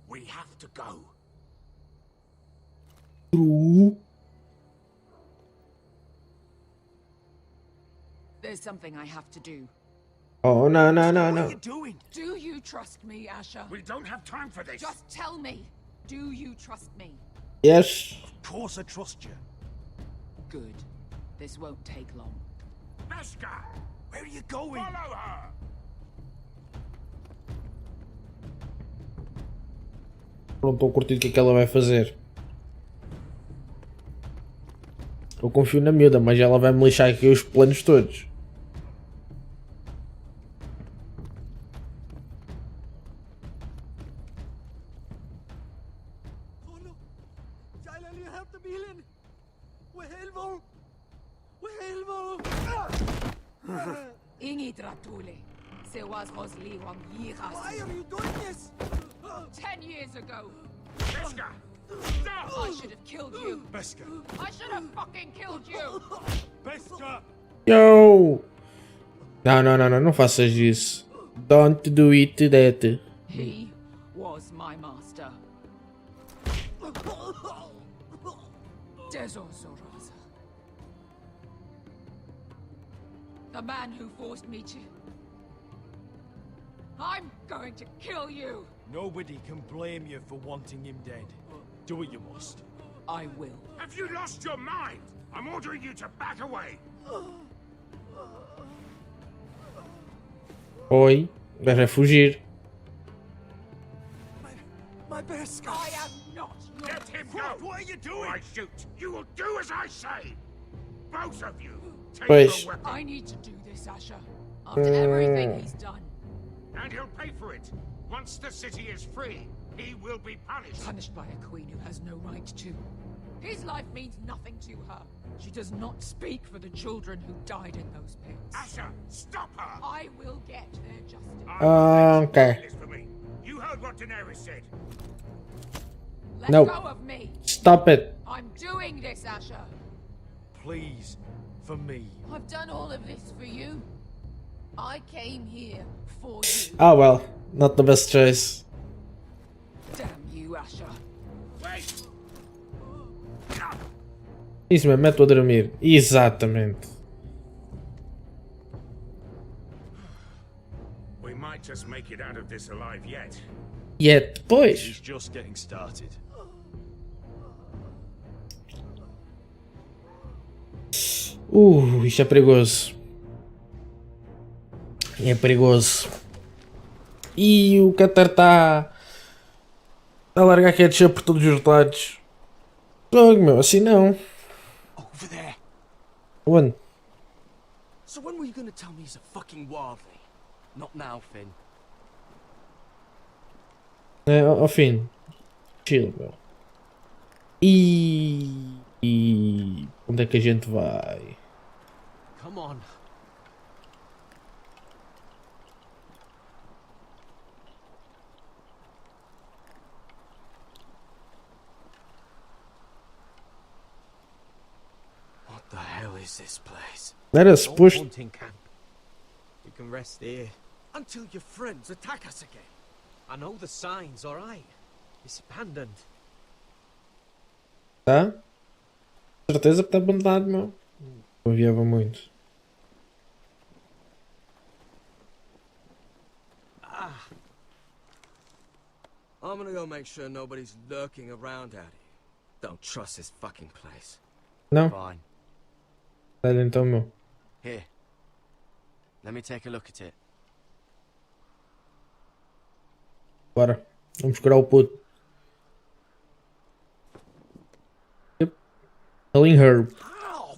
We have to go. There's something I have to do. Oh, no. What are you doing? Do you trust me, Asher? We don't have time for this. Just tell me. Do you trust me? Yes. Of course I trust you. Good. This won't take long. Beskar! Where are you going? Follow her! Não estou a curtir o que é que ela vai fazer. Eu confio na miúda, mas ela vai me lixar aqui os planos todos. Ingi Dratule. Se was Rosli Wang Yiras. Why are you doing this? 10 years ago. Beskar! Stop! I should have killed you. Beskar! I should have fucking killed you. Beskar! Yo! Não faças isso. Don't do it that. He was my master. Desor Zoraza. The man who forced me to... I'm going to kill you! Nobody can blame you for wanting him dead. Do what you must. I will. Have you lost your mind? I'm ordering you to back away. Oi, vai fugir. My Beskar! I am not your... Let him go! What are you doing? Or I shoot. You will do as I say. Both of you. Take Pois. your weapon. I need to do this, Asher. After everything he's done. And he'll pay for it. Once the city is free, he will be punished. Punished by a queen who has no right to. His life means nothing to her. She does not speak for the children who died in those pits. Asher, stop her! I will get their justice. Okay. This for me. You heard what Daenerys said. Let No. go of me. Stop it. I'm doing this, Asher. Please, for me. I've done all of this for you. I came here for you. Ah, well, not the best choice. Damn you, Asher. Wait! Isso mesmo, mete-o a dormir. Exatamente. We might just make it out of this alive yet. E é depois. He's just getting started. Isto é perigoso. É perigoso. E o Qatar está a largar ketchup por todos os lados. Oh, meu, assim não. Over there. Onde? So when were you gonna tell me he's a fucking wildling? Not now, Finn. É, ao fim. Chill, meu. E onde é que a gente vai? Come on. What the hell is this place? Era suposto. Hunting camp. We can rest here. Until your friends attack us again. I know the signs, alright? It's abandoned. Tá? Certeza que está abandonado, meu. Confiava muito. I'm gonna go make sure nobody's lurking around out here. Don't trust this fucking place. Não? Fine. Olha então, meu. Here. Let me take a look at it. Bora. Vamos curar o puto. Yep. Healing herb. Ow!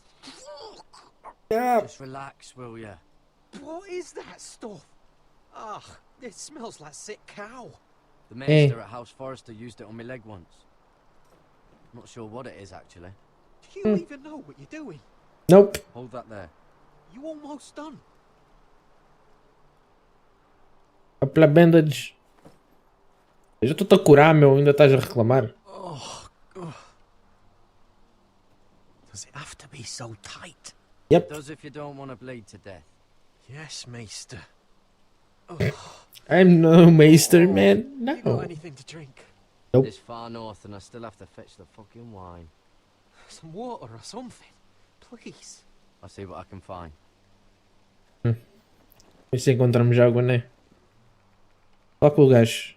Just relax, will ya? What is that stuff? Ugh, it smells like sick cow. The maester at House Forester used it on my leg once. Not sure what it is, actually. Do you even know what you're doing? Nope. Hold that there. You almost done. Apply bandage. Eu já estou a curar, meu. Ainda estás a reclamar. Does it have to be so tight? Yep. It does if you don't want to bleed to death. Yes, Maester. I'm no maester, man. You got No. anything to drink? Nope. This far north and I still have to fetch the fucking wine. Some water or something, please. I'll see what I can find. Ver se encontramos água, né? Fala com o gajo.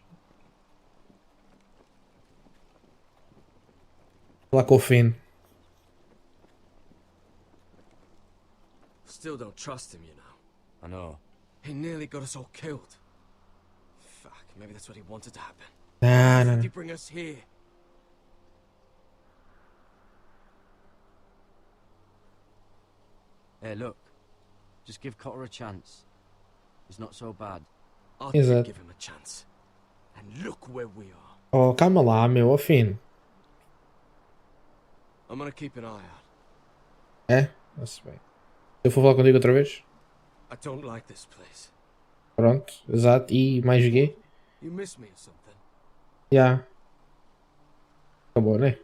Fala com o Finn. Still don't trust him, you know. I know. He nearly got us all killed. Fuck, maybe that's what he wanted to happen. Nah, Why nah, did nah. he bring us here? Hey, look. Just give Cotter a chance. He's not so bad. I Is did it? give him a chance. And look where we are. Oh, calma lá, meu. Ó Finn. I'm gonna keep an eye out. É? Está bem. Se eu for falar contigo outra vez? I don't like this place. Pronto. Exato. E mais gay? You miss me or something? Já. Acabou, né?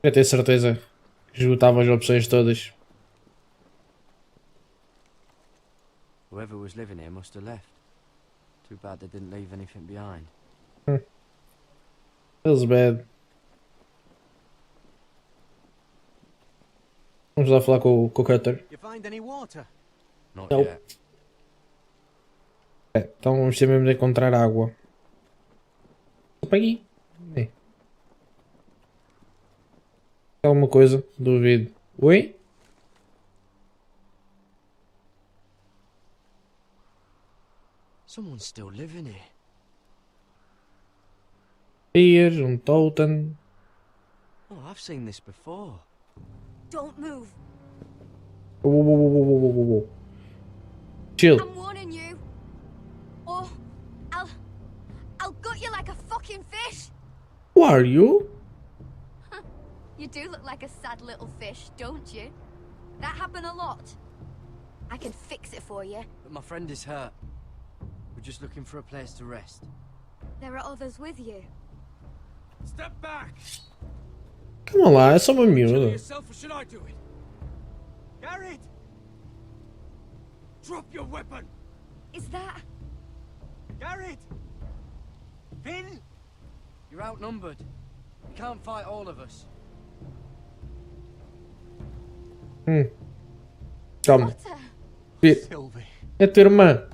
Eu tenho certeza que esgotava as opções todas. Whoever was living here must have left. Too bad they didn't leave anything behind. Feels bad. Vamos lá falar com o Cutter. You find any water? Not Nope. yet. É, então vamos ter mesmo de encontrar água. Opa aqui. É. Alguma coisa? Duvido. Oi? Someone's still living here. Piers, totem. Oh, I've seen this before. Don't move. Whoa. Chill. I'm warning you. Or I'll gut you like a fucking fish. Who are you? You do look like a sad little fish, don't you? That happen a lot. I can fix it for you. But my friend is hurt. We're just looking for a place to rest. There are others with you. Step back! Calma lá, é só uma Kill miúda. yourself or should I do it? Garrett! Drop your weapon! Is that... Garrett! Finn! You're outnumbered. You can't fight all of us. Calma. Sylvie. É tua irmã.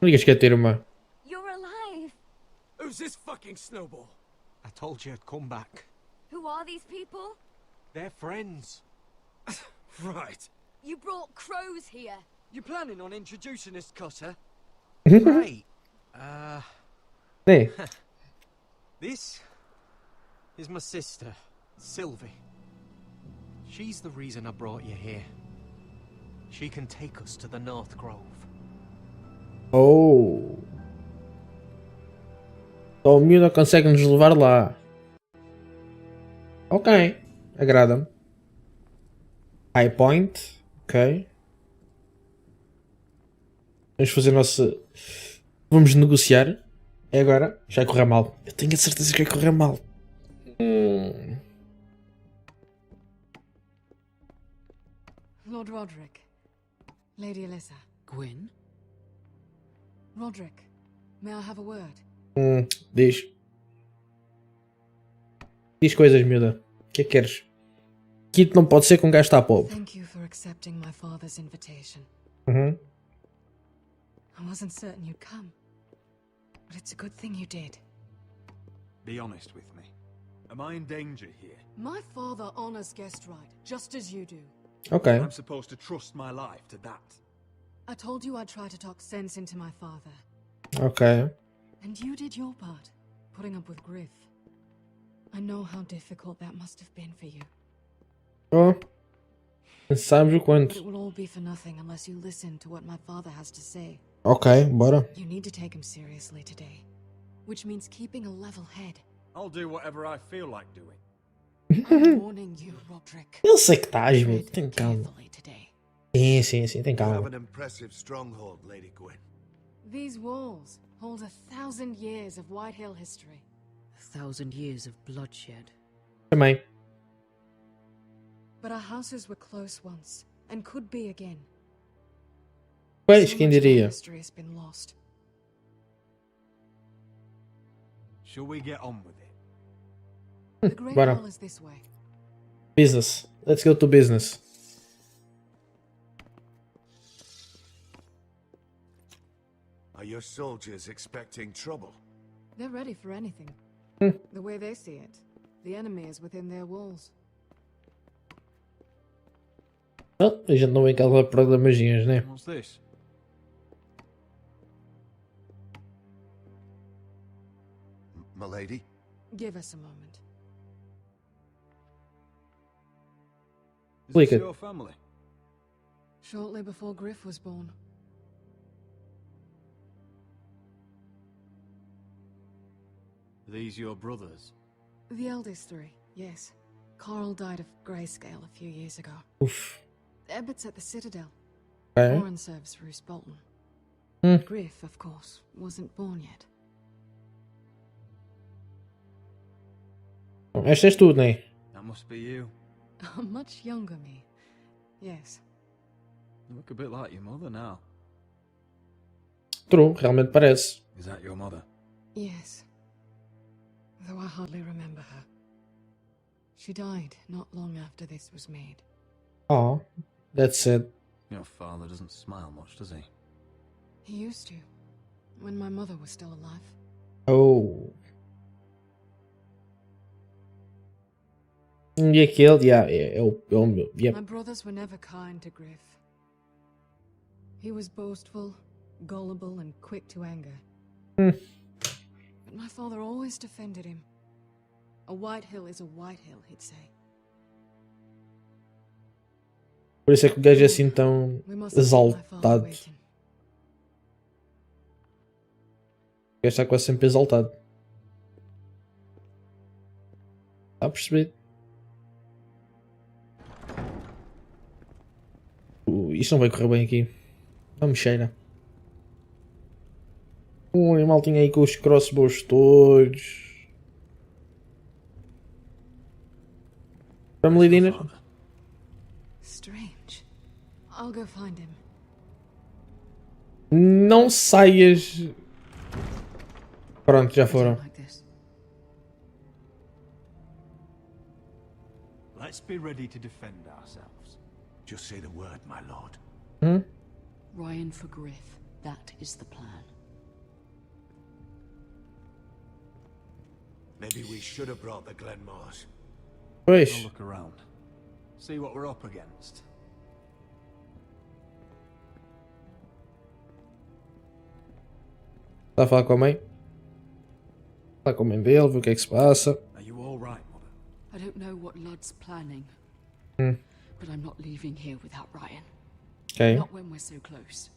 Não digas que é tua irmã. You're alive. Who's this fucking snowball? I told you I'd come back. Who are these people? They're friends. Right. You brought crows here. You planning on introducing us, Cutter? Right. Né? This is my sister, Sylvie. She's the reason I brought you here. She can take us to the North Grove. Oh. Então a miúda consegue nos levar lá. Ok. Agrada-me. High Point. Ok. Vamos fazer nosso... Vamos negociar. É agora. Já vai correr mal. Eu tenho a certeza que vai correr mal. Lord Roderick. Lady Alyssa. Gwyn? Roderick, may I have a word? Diz. Diz coisas, miúda. O que é que queres? Aqui não pode ser com um gajo está pobre. Thank you for accepting my father's invitation. Uhum. I wasn't certain you'd come, but it's a good thing you did. Be honest with me. Am I in danger here? My father honors guest right, just as you do. Ok. I'm supposed to trust my life to that. I told you I'd try to talk sense into my father. Ok. And you did your part, putting up with Griff. I know how difficult that must have been for you. Oh. Sabes o But quanto. it will all be for nothing unless you listen to what my father has to say. Ok, bora. You need to take him seriously today, which means keeping a level head. I'll do whatever I feel like doing. I'm warning you, Roderick. Eu sei que estás, meu. Tread Tem calma. carefully today. Sim, tem You have calma. an impressive stronghold, Lady Gwyn. These walls hold 1,000 years of Whitehill history. 1,000 years of bloodshed. Também. But our houses were close once, and could be again. Pois, So quem much of our diria? history has been lost. Shall we get on with it? The Great Bora. Hall is this way. Business. Let's go to business. Are your soldiers expecting trouble? They're ready for anything. The way they see it, the enemy is within their walls. Oh, a gente não vem cá para de magias, né? What's this? Milady? Give us a moment. Is this Wicked. your family? Shortly before Griff was born. Are these your brothers? The eldest three, yes. Carl died of grayscale a few years ago. Oof. Ebbett's at the Citadel. Okay. Warren serves Roose Bolton. Griff, of course, wasn't born yet. Bom, esta és tu, né? That must be you. A much younger me. Yes. You look a bit like your mother now. True, realmente parece. Is that your mother? Yes. Though I hardly remember her. She died not long after this was made. Oh, that's it. Your father doesn't smile much, does he? He used to, when my mother was still alive. Oh. E aquele, yeah, é o meu. My Yep. brothers were never kind to Griff. He was boastful, gullible, and quick to anger. But my father always defended him. A Whitehill is a Whitehill, he'd say. Por isso é que o gajo é assim tão We mustn't keep my father exaltado. O waiting. gajo está quase sempre exaltado. Está a perceber? Isto não vai correr bem aqui. Não me cheira. O animal tinha aí com os crossbows todos. Family dinner? Strange. I'll go find him. Não saias. Pronto, já foram. Like this. Let's be ready to defend ourselves. Just say the word, my lord. Ryan for Griff. That is the plan. Maybe we should have brought the Glenmores. Pois. I'll look around. See what we're up against. Está a falar com a mãe? Falar com a mãe dele, ver o que é que se passa. Are you all right, mother? I don't know what Ludd's planning, Hum. but I'm not leaving here without Ryan. Ok. Not when we're so close.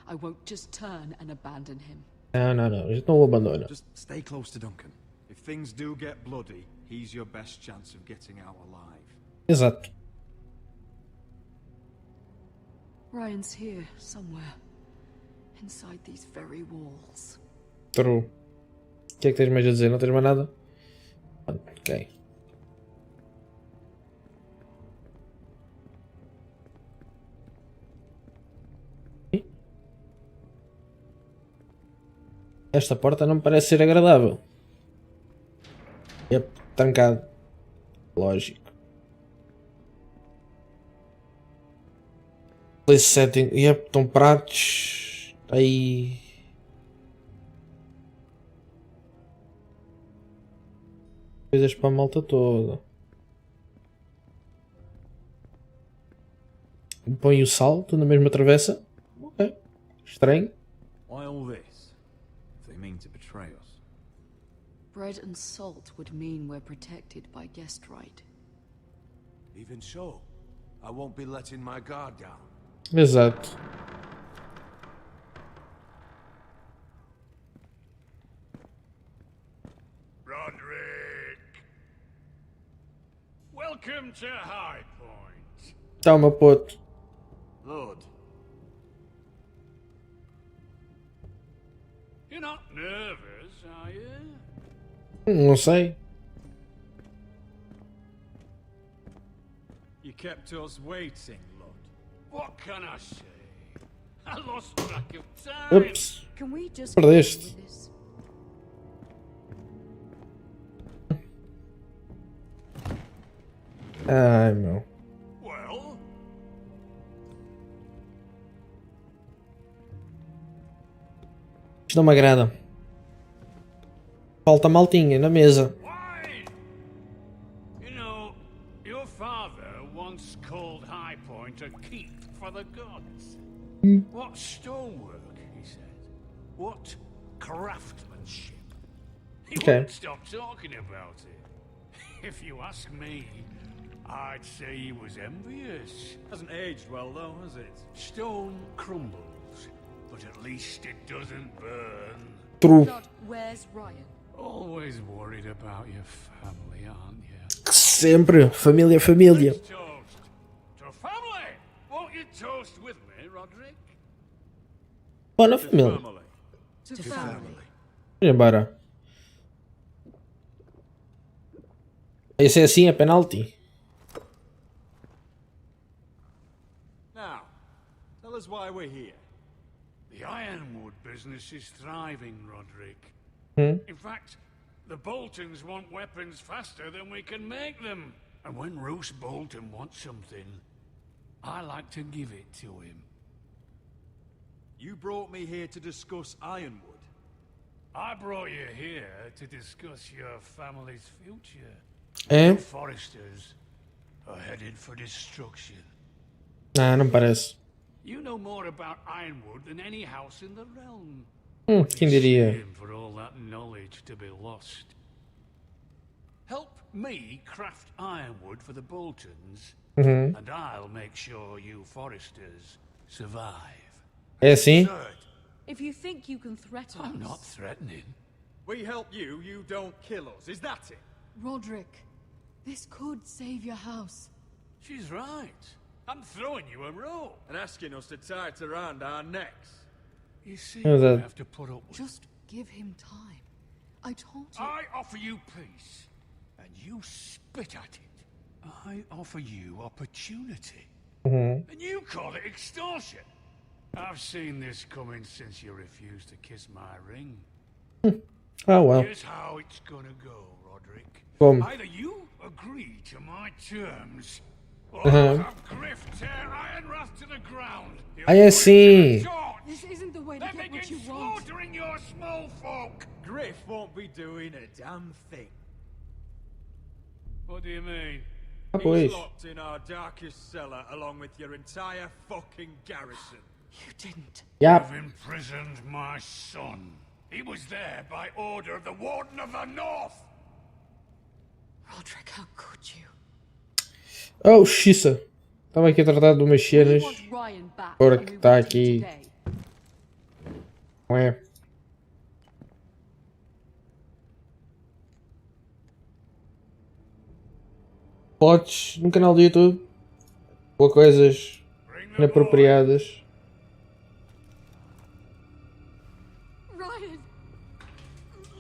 I won't just turn and abandon him. Não, a gente não o abandona. Just stay close to Duncan. If things do get bloody, he's your best chance of getting out alive. Exato. Ryan's here, somewhere. Inside these very walls. True. O que é que tens mais a dizer? Não tens mais nada? Ok. Esta porta não me parece ser agradável. Yep, trancado. Lógico. Place setting. Yep, estão pratos. Aí. Coisas para a malta toda. Põe o sal, tudo na mesma travessa. Ok. Estranho. Why all this? If they mean to betray us. Bread and salt would mean we're protected by guest right. Even so, I won't be letting my guard down. Exato. Roderick! Welcome to High Point. Toma, puto. Lord. You're not nervous, are you? Não sei. You kept us waiting, Lord. What can I say? I lost track of time. Ups. Can we just Perdeste. Ai, meu. Well, Isto não me agrada. Falta maltinha na mesa. you know, your father once called High Point a keep for the gods. What stonework, he said. What craftsmanship. He Okay. wouldn't stop talking about it. If you ask me, I'd say he was envious. Hasn't aged well though, has it? Stone crumbles, but at least it doesn't burn. True. God, where's Ryan? Always worried about your family, aren't you? Sempre. Família, família. Toast to family! Won't you toast with me, Roderick? Bora, família. To family. Embora. Esse é assim, é penalti. Now, tell us why we're here. The ironwood business is thriving, Roderick. In fact, the Boltons want weapons faster than we can make them. And when Roose Bolton wants something, I like to give it to him. You brought me here to discuss ironwood. I brought you here to discuss your family's future. É? The Foresters are headed for destruction. Ah, não parece. You know more about ironwood than any house in the realm. Quem diria? Shame for all that knowledge to be lost. Help me craft ironwood for the Boltons, Uhum. and I'll make sure you Foresters survive. É assim? If you think you can threaten I'm us... not threatening. We help you, you don't kill us. Is that it? Roderick, this could save your house. She's right. I'm throwing you a rope. And asking us to tie it around our necks. You see, Oh, you that- have to put up with. Just give him time. I told you. I offer you peace, and you spit at it. I offer you opportunity, Uhum. and you call it extortion. I've seen this coming since you refused to kiss my ring. Ah, well. Here's how it's gonna go, Roderick. Como? Either you agree to my terms, or Uh-huh. have Griff tear Ironrath to the ground. Ah, é assim. This isn't the way to Then get what begin you want. slaughtering your small folk. Griff won't be doing a damn thing. What do you mean? Ah, pois. He's locked in our darkest cellar along with your entire fucking garrison. You didn't. Yep. You've imprisoned my son. He was there by order of the Warden of the North. Roderick, how could you? Oh, xiça. Estava aqui a tratar de umas We cenas. want Ryan back, Agora and que we está want him aqui. today. Não é? Podes no canal do YouTube ou coisas inapropriadas. Ryan!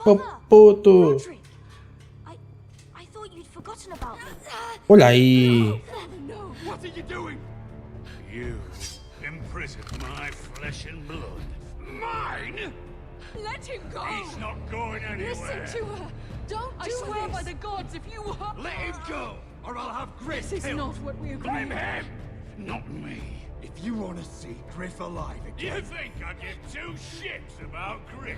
Oh, puto! Roderick! I thought you'd forgotten about me. Olha aí! No! What are you doing? You imprisoned my flesh and blood. Mine? Let him go! He's not going anywhere. Listen to her! Don't I swear by the gods, if you were... Let him go, or I'll have Griff This is killed. not what we agreed. Blame him, not me. If you want to see Griff alive again... You think I give two shits about Griff?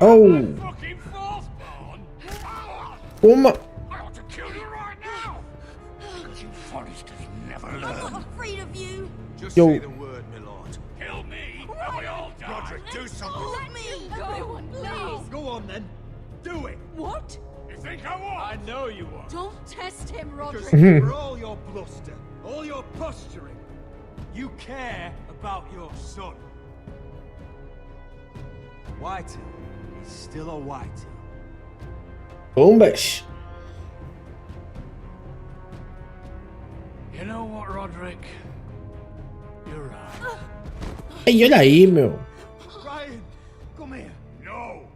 Oh! My fucking fourthborn? Uma! I ought to kill you right now! Because you Foresters never I'm learn. not afraid of you! Just Yo. say the word, my lord. Kill me, and we all die. Roderick, do something. Let me! Everyone, please! Go on then. Do it. What? If think I won't? I know you won't. Don't test him, Because Roderick. for all your bluster, all your posturing, you care about your son. Whitetail is still a whitetail. Bombas. You know what, Roderick? You're right. Ai, olha aí, meu. Ryan, come here. No.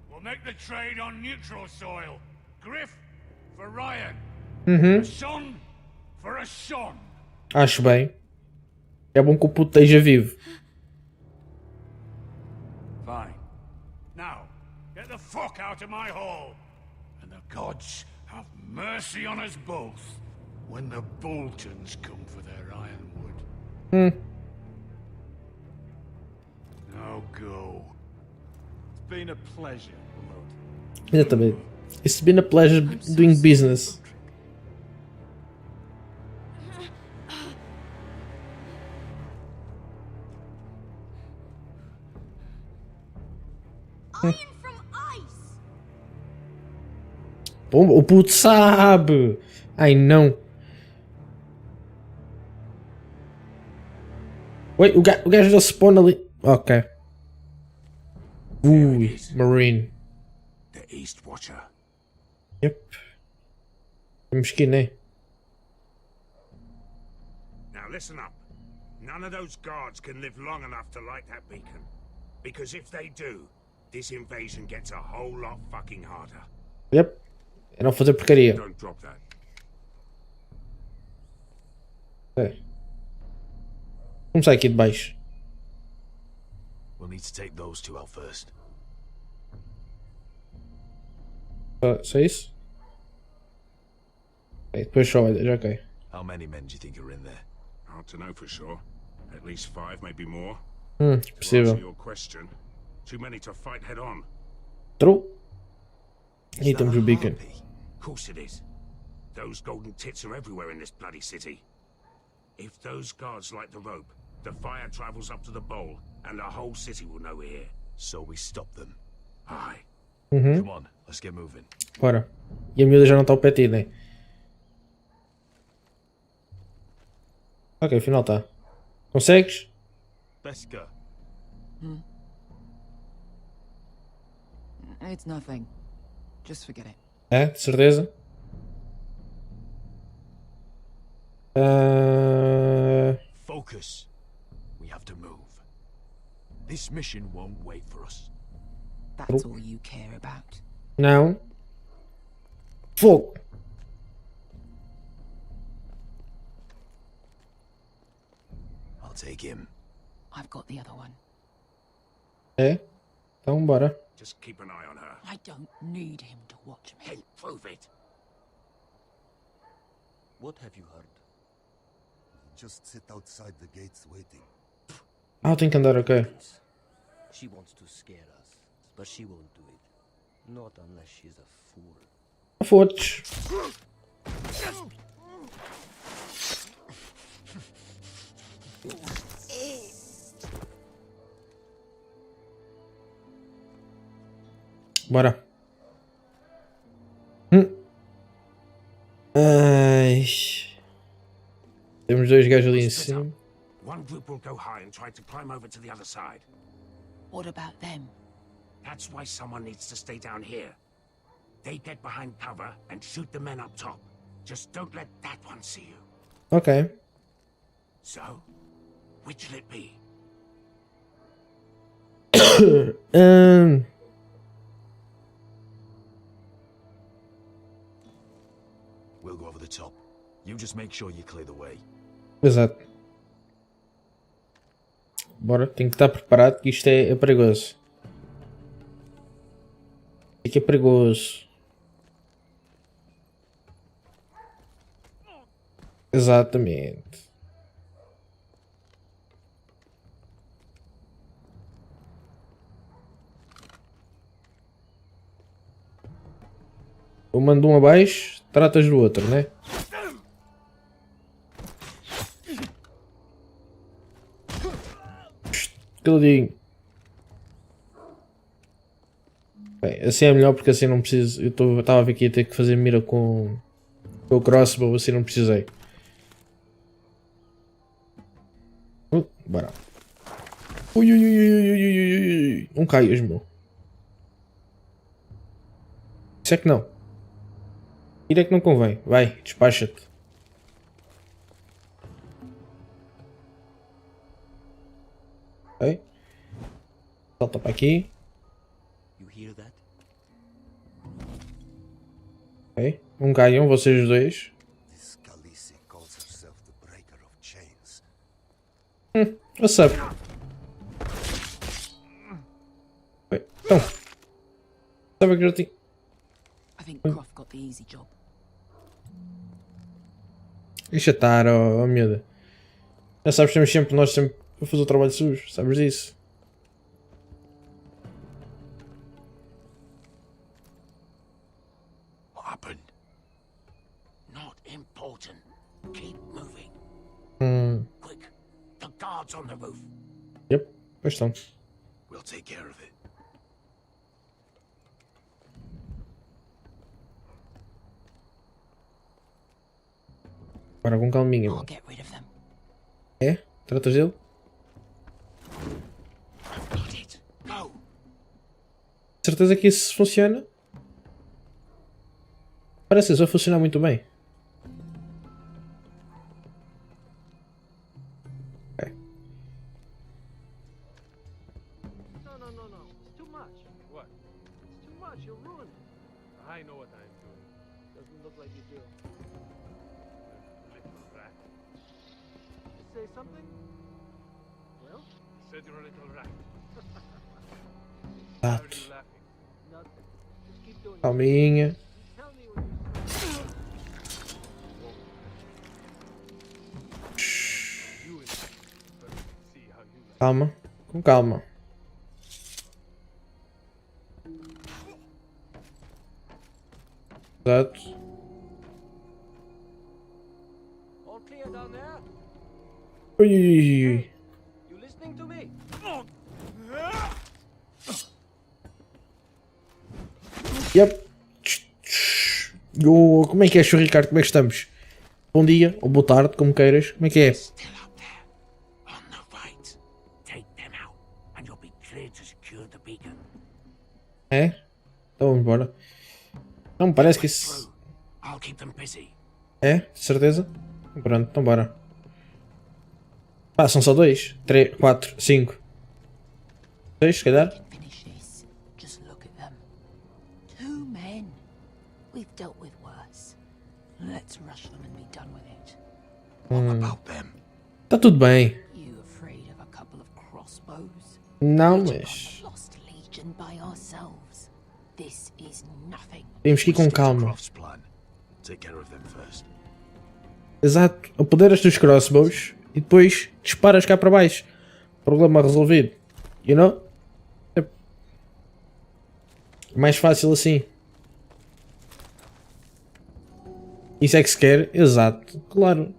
We'll make the trade on neutral soil. Griff for Ryan. Uhum. A son for a son. Acho bem. É bom que o puto esteja vivo. Fine. Now, get the fuck out of my hall. And the gods have mercy on us both when the Boltons come for their ironwood. Now go. It's been a pleasure, Lord. Exatamente. It's been a pleasure doing business. Pô, o puto sabe! Ai não! Oi, o gajo da spawn ali. Ok. Ui, Marine. The East Watcher. Yep. Temos que ir, né? Now listen up. None of those guards can live long enough to light that beacon. Because if they do, this invasion gets a whole lot fucking harder. Yep. É não fazer porcaria. Don't drop that. Ok. Começar aqui de baixo. We'll need to take those two out first. Só isso? Ok, depois só olhas, ok. How many men do you think are in there? Hard to know for sure. At least 5, maybe more. Possível. To answer your question, too many to fight head on. True. E temos o beacon. Of course it is. Those golden tits are everywhere in this bloody city. If those guards light the rope, the fire travels up to the bowl, and the whole city will know we're here. So we stop them. Aye. Come on, let's get moving. Bora. E a miúda já não está ao pé de ti, né? Ok, afinal está. Consegues? Let's go. It's nothing. Just forget it. É, de certeza. Focus. We have to move. This mission won't wait for us. That's all you care about. Não. Fogo. I'll take him. I've got the other one. É? Então bora. Just keep an eye on her. I don't need him to watch me. Hey, prove it. What have you heard? Just sit outside the gates waiting. Ah, tenho que andar, ok. She wants to scare us, but she won't do it. Not unless she's a fool. Foda-se. Bora. Ai. Temos dois gajos ali em cima. One group will go high and try to climb over to the other side. What about them? That's why someone needs to stay down here. They get behind cover and shoot the men up top. Just don't let that one see you. Ok. So, which'll it be? We'll go over the top. You just make sure you clear the way. Exato. Bora, tem que estar preparado que isto é perigoso. Isto aqui é perigoso. Exatamente. Eu mando um abaixo, tratas do outro, né? Caladinho. Bem, assim é melhor porque assim não preciso. Eu estava a ver que ia ter que fazer mira com o crossbow, assim não precisei. Bora. Ui, ui, ui, ui, ui, ui, ui. Não caias, meu. Isso é que não. Ir é que não convém. Vai, despacha-te. Ok. Salta para aqui. Ok. Não caiam, vocês os dois. What's up? Então. Sabe que eu tinha. I think Croft got the easy job. Deixa estar, oh miúda. Já sabes, temos sempre nós sempre a fazer o trabalho sujo, sabes disso? What happened? Not important. Keep moving. Quick, the guards on the roof. Yep, pois estão. We'll take care of it. Agora com calminha, mano. É? Tratas dele? Certeza que isso funciona? Parece que vai funcionar muito bem. Ok. No. It's too much. What? It's too much. You'll ruin it. I know what I'm doing. Doesn't look like you do. Little rat. Did you say something? Well? I said you're a little rat. Why are you laughing? Nothing. Just keep doing it. Calminha. Tell me when you see how you like. Calma, com calma. Exato. All clear down there? Ui, ui, ui. You listening to me? Yep. Como é que é, Sr. Ricardo? Como é que estamos? Bom dia, ou boa tarde, como queiras. Como é que é? É? Então vamos embora. Não, parece que isso... É? Certeza? Pronto, então bora. Ah, são só 2, 3, 4, 5, 6, se calhar. Just look at them. 2 men. We've dealt with worse. Let's rush them and be done with it. Tá tudo bem. You afraid of a couple of crossbows? Não, mas... Lost legion by ourselves. This is nothing. Temos que ir com calma. Take care of them first. Exato. Apoderas dos crossbows e depois disparas cá para baixo. Problema resolvido. You know? É mais fácil assim. Isso é que se quer? Exato. Claro.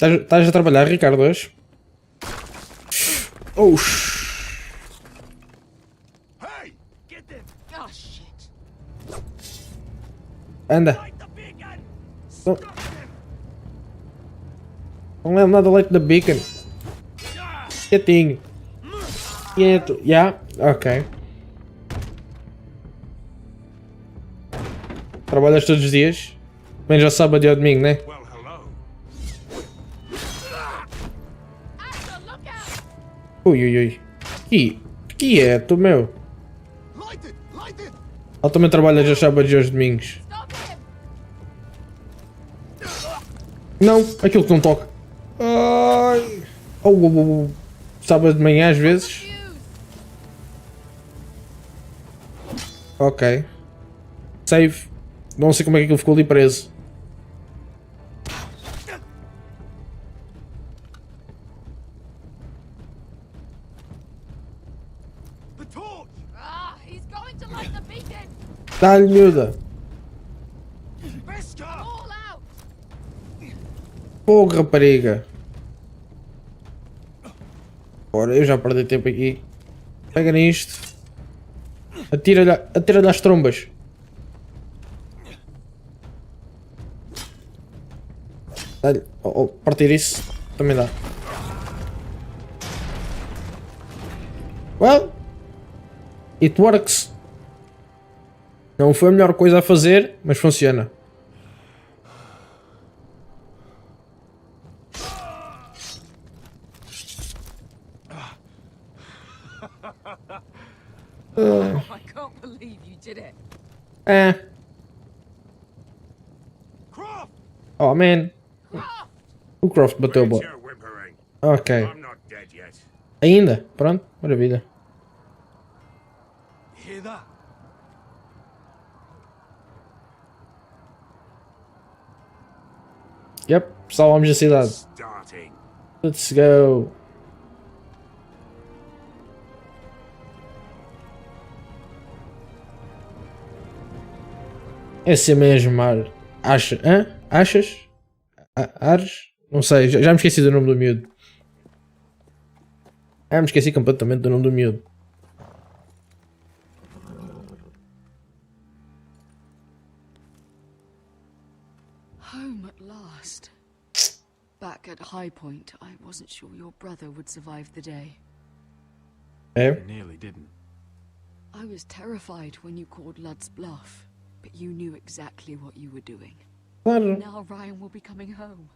Estás a trabalhar, Ricardo, hoje? Oh, Oh shit. anda. Não é nada leite da beacon. Quietinho. Quieto. Já? Ok. Trabalhas todos os dias? Menos ao sábado e ao domingo, né? Ui, ui, ui. Que é tu, meu? Ela também trabalha aos sábados e aos domingos. Não, aquilo que não toca. Ai. Oh. Sábado de manhã às vezes. Ok. Save. Não sei como é que aquilo ficou ali preso. Dá-lhe, miúda. Fogo, rapariga. Ora, eu já perdi tempo aqui. Pega nisto. Atira-lhe às trombas. Dá-lhe. Partir isso também dá. Well, it works. Não foi a melhor coisa a fazer, mas funciona. Oh, I can't believe you did it. Oh man. O Croft bateu a bola. Ok. Ainda? Pronto, maravilha. Hear that? Yep, pessoal, vamos à cidade. Let's go. É assim mesmo, Mar. Achas? Ares? Não sei, já me esqueci do nome do miúdo. Me esqueci completamente do nome do miúdo. Home at last. Back at High Point, I wasn't sure your brother would survive the day. É? Nearly didn't. I was terrified when you called Ludd's bluff, but you knew exactly what you were doing. Claro. Now Ryan will be coming home.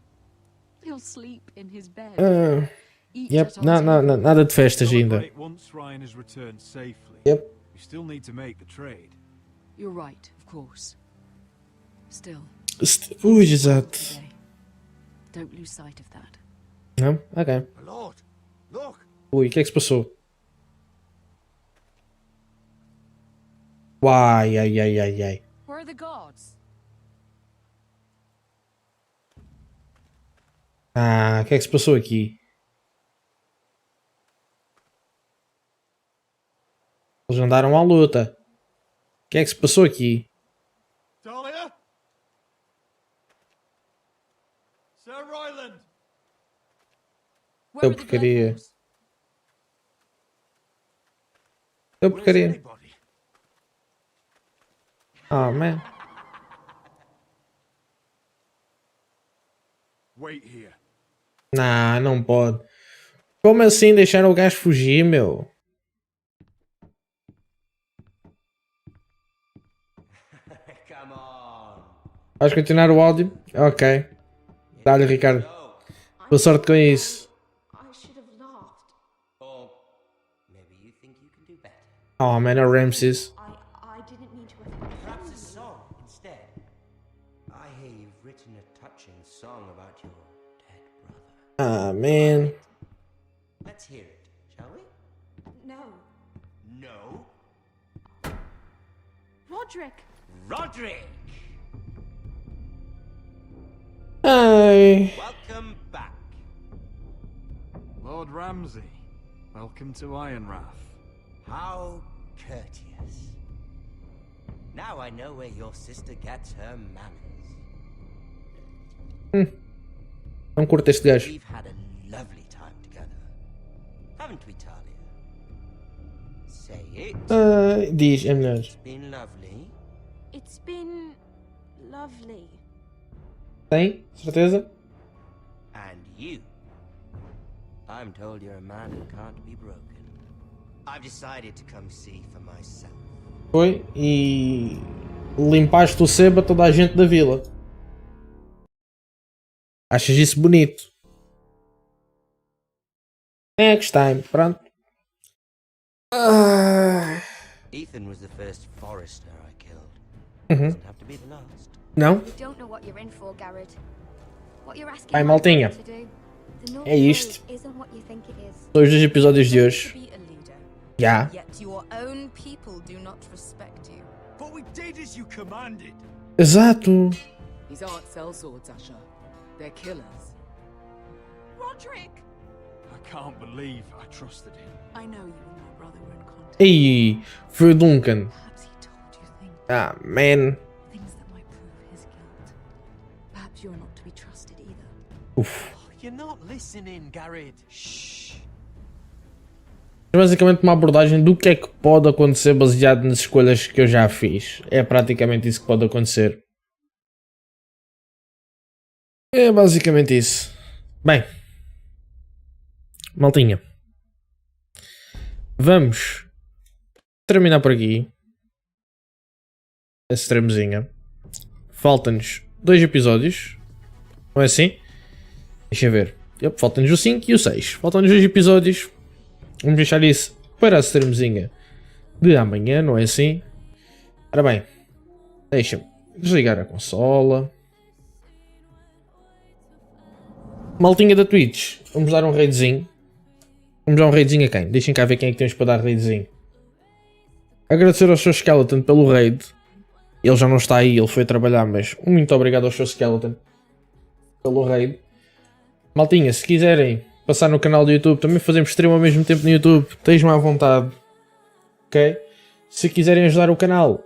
He'll sleep in his bed. Yep, nada de festas ainda. Once Ryan has returned safely. Yep. We still need to make the trade. You're right, of course. Still. Ui, exato. Don't lose sight of that. Não? Ok. Lord, look. Ui, o que é que se passou? Ai. Where are the guards? O que é que se passou aqui? Eles andaram à luta. O que é que se passou aqui? Talia? Sir Royland? Deu porcaria. Deu porcaria. Oh, man. Wait here. Não pode. Como assim deixaram o gajo fugir, meu? Vais continuar o áudio? Ok. Dá-lhe, Ricardo. Boa sorte com isso. Oh, man, o Ramses. I didn't mean to. Perhaps a song instead. I hear you've written a touching song about your dead brother. Man. Let's hear it, shall we? No. No? Roderick! Roderick! Hi. Welcome back. Lord Ramsay, welcome to Ironrath. How courteous. Now I know where your sister gets her manners. Não curto este gajo. We've had a lovely time together. Haven't we, Talia? Say it. Diz, é melhor. It's been lovely. It's been lovely. Tem? Certeza? And you. I'm told you're a man who can't be broken. I've decided to come see for myself. Foi e limpaste o sebo a toda a gente da vila. Achas isso bonito? Next time, pronto. Ethan was the first forester I killed. Uhum. Doesn't have to be the last. Não? You don't know what you're in for, Garrett. What you're asking Vai, my maltinha. brother to do, the North É isto. Road isn't what you think it is. São os dois episódios de hoje. Já. Yet your own people do not respect you. But we did as you commanded. Exato. These aren't sellswords, Asher. They're killers. Roderick! I can't believe I trusted him. I know you and my brother were in contact. Ei, foi o Duncan. Perhaps he told you things. Man. Things that might prove his guilt. Perhaps you're not to be trusted either. Uf. You're not listening, Garrett. Shh. É basicamente uma abordagem do que é que pode acontecer baseado nas escolhas que eu já fiz. É praticamente isso que pode acontecer. É basicamente isso. Bem, maltinha, vamos terminar por aqui a streamzinha. Faltam-nos 2 episódios, não é assim? Deixa eu ver. Faltam-nos o 5 e o 6. Faltam-nos 2 episódios. Vamos deixar isso para a streamzinha de amanhã, não é assim? Ora bem, deixa-me desligar a consola. Maltinha da Twitch, vamos dar um raidzinho. Vamos dar um raidzinho a quem? Deixem cá ver quem é que temos para dar raidzinho. Agradecer ao seu Skeleton pelo raid. Ele já não está aí, ele foi trabalhar, mas muito obrigado ao seu Skeleton pelo raid. Maltinha, se quiserem passar no canal do YouTube, também fazemos stream ao mesmo tempo no YouTube, estejam à vontade. Ok? Se quiserem ajudar o canal,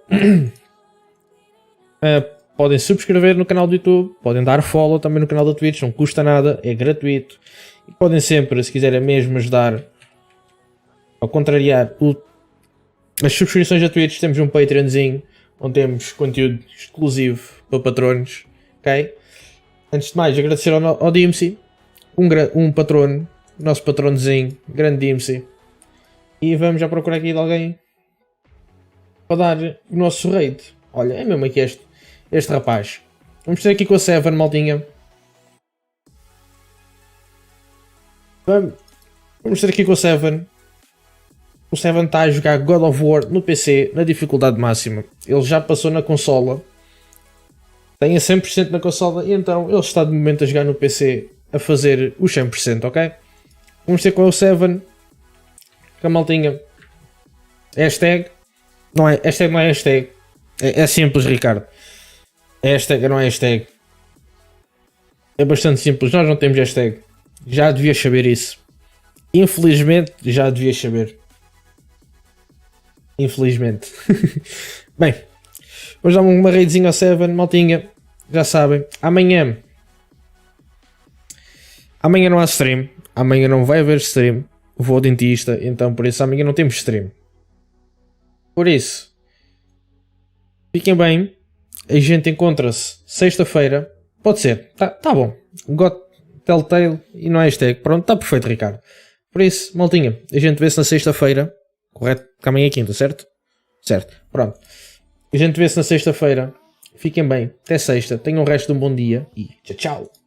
podem subscrever no canal do YouTube, podem dar follow também no canal da Twitch, não custa nada, é gratuito. E podem sempre, se quiserem mesmo ajudar a contrariar as subscrições da Twitch, temos um Patreonzinho, onde temos conteúdo exclusivo para patronos, ok? Antes de mais, agradecer ao Dimci, um patrono, nosso patronozinho, grande Dimci. E vamos já procurar aqui de alguém para dar o nosso raid. Olha, é mesmo aqui este rapaz. Vamos ter aqui com a Seven, maltinha. Vamos ter aqui com o Seven. O Seven está a jogar God of War no PC, na dificuldade máxima. Ele já passou na consola. Tem a 100% na consola e então ele está de momento a jogar no PC a fazer os 100%, ok? Vamos ter com o Seven. Com a maltinha. Hashtag. Não é hashtag. É simples, Ricardo. É hashtag, não é hashtag. É bastante simples. Nós não temos hashtag. Já devias saber isso. Infelizmente, já devias saber. Infelizmente. Bem, vamos dar uma raidzinha ao Seven, maltinha. Já sabem. Amanhã não há stream. Amanhã não vai haver stream. Vou ao dentista, então por isso amanhã não temos stream. Por isso, fiquem bem. A gente encontra-se sexta-feira. Pode ser. Tá bom. Got Telltale e não é hashtag. Pronto, está perfeito, Ricardo. Por isso, maltinha, a gente vê-se na sexta-feira. Correto? Que amanhã é quinta, certo? Certo. Pronto. A gente vê-se na sexta-feira. Fiquem bem. Até sexta. Tenham o resto de um bom dia. E tchau, tchau.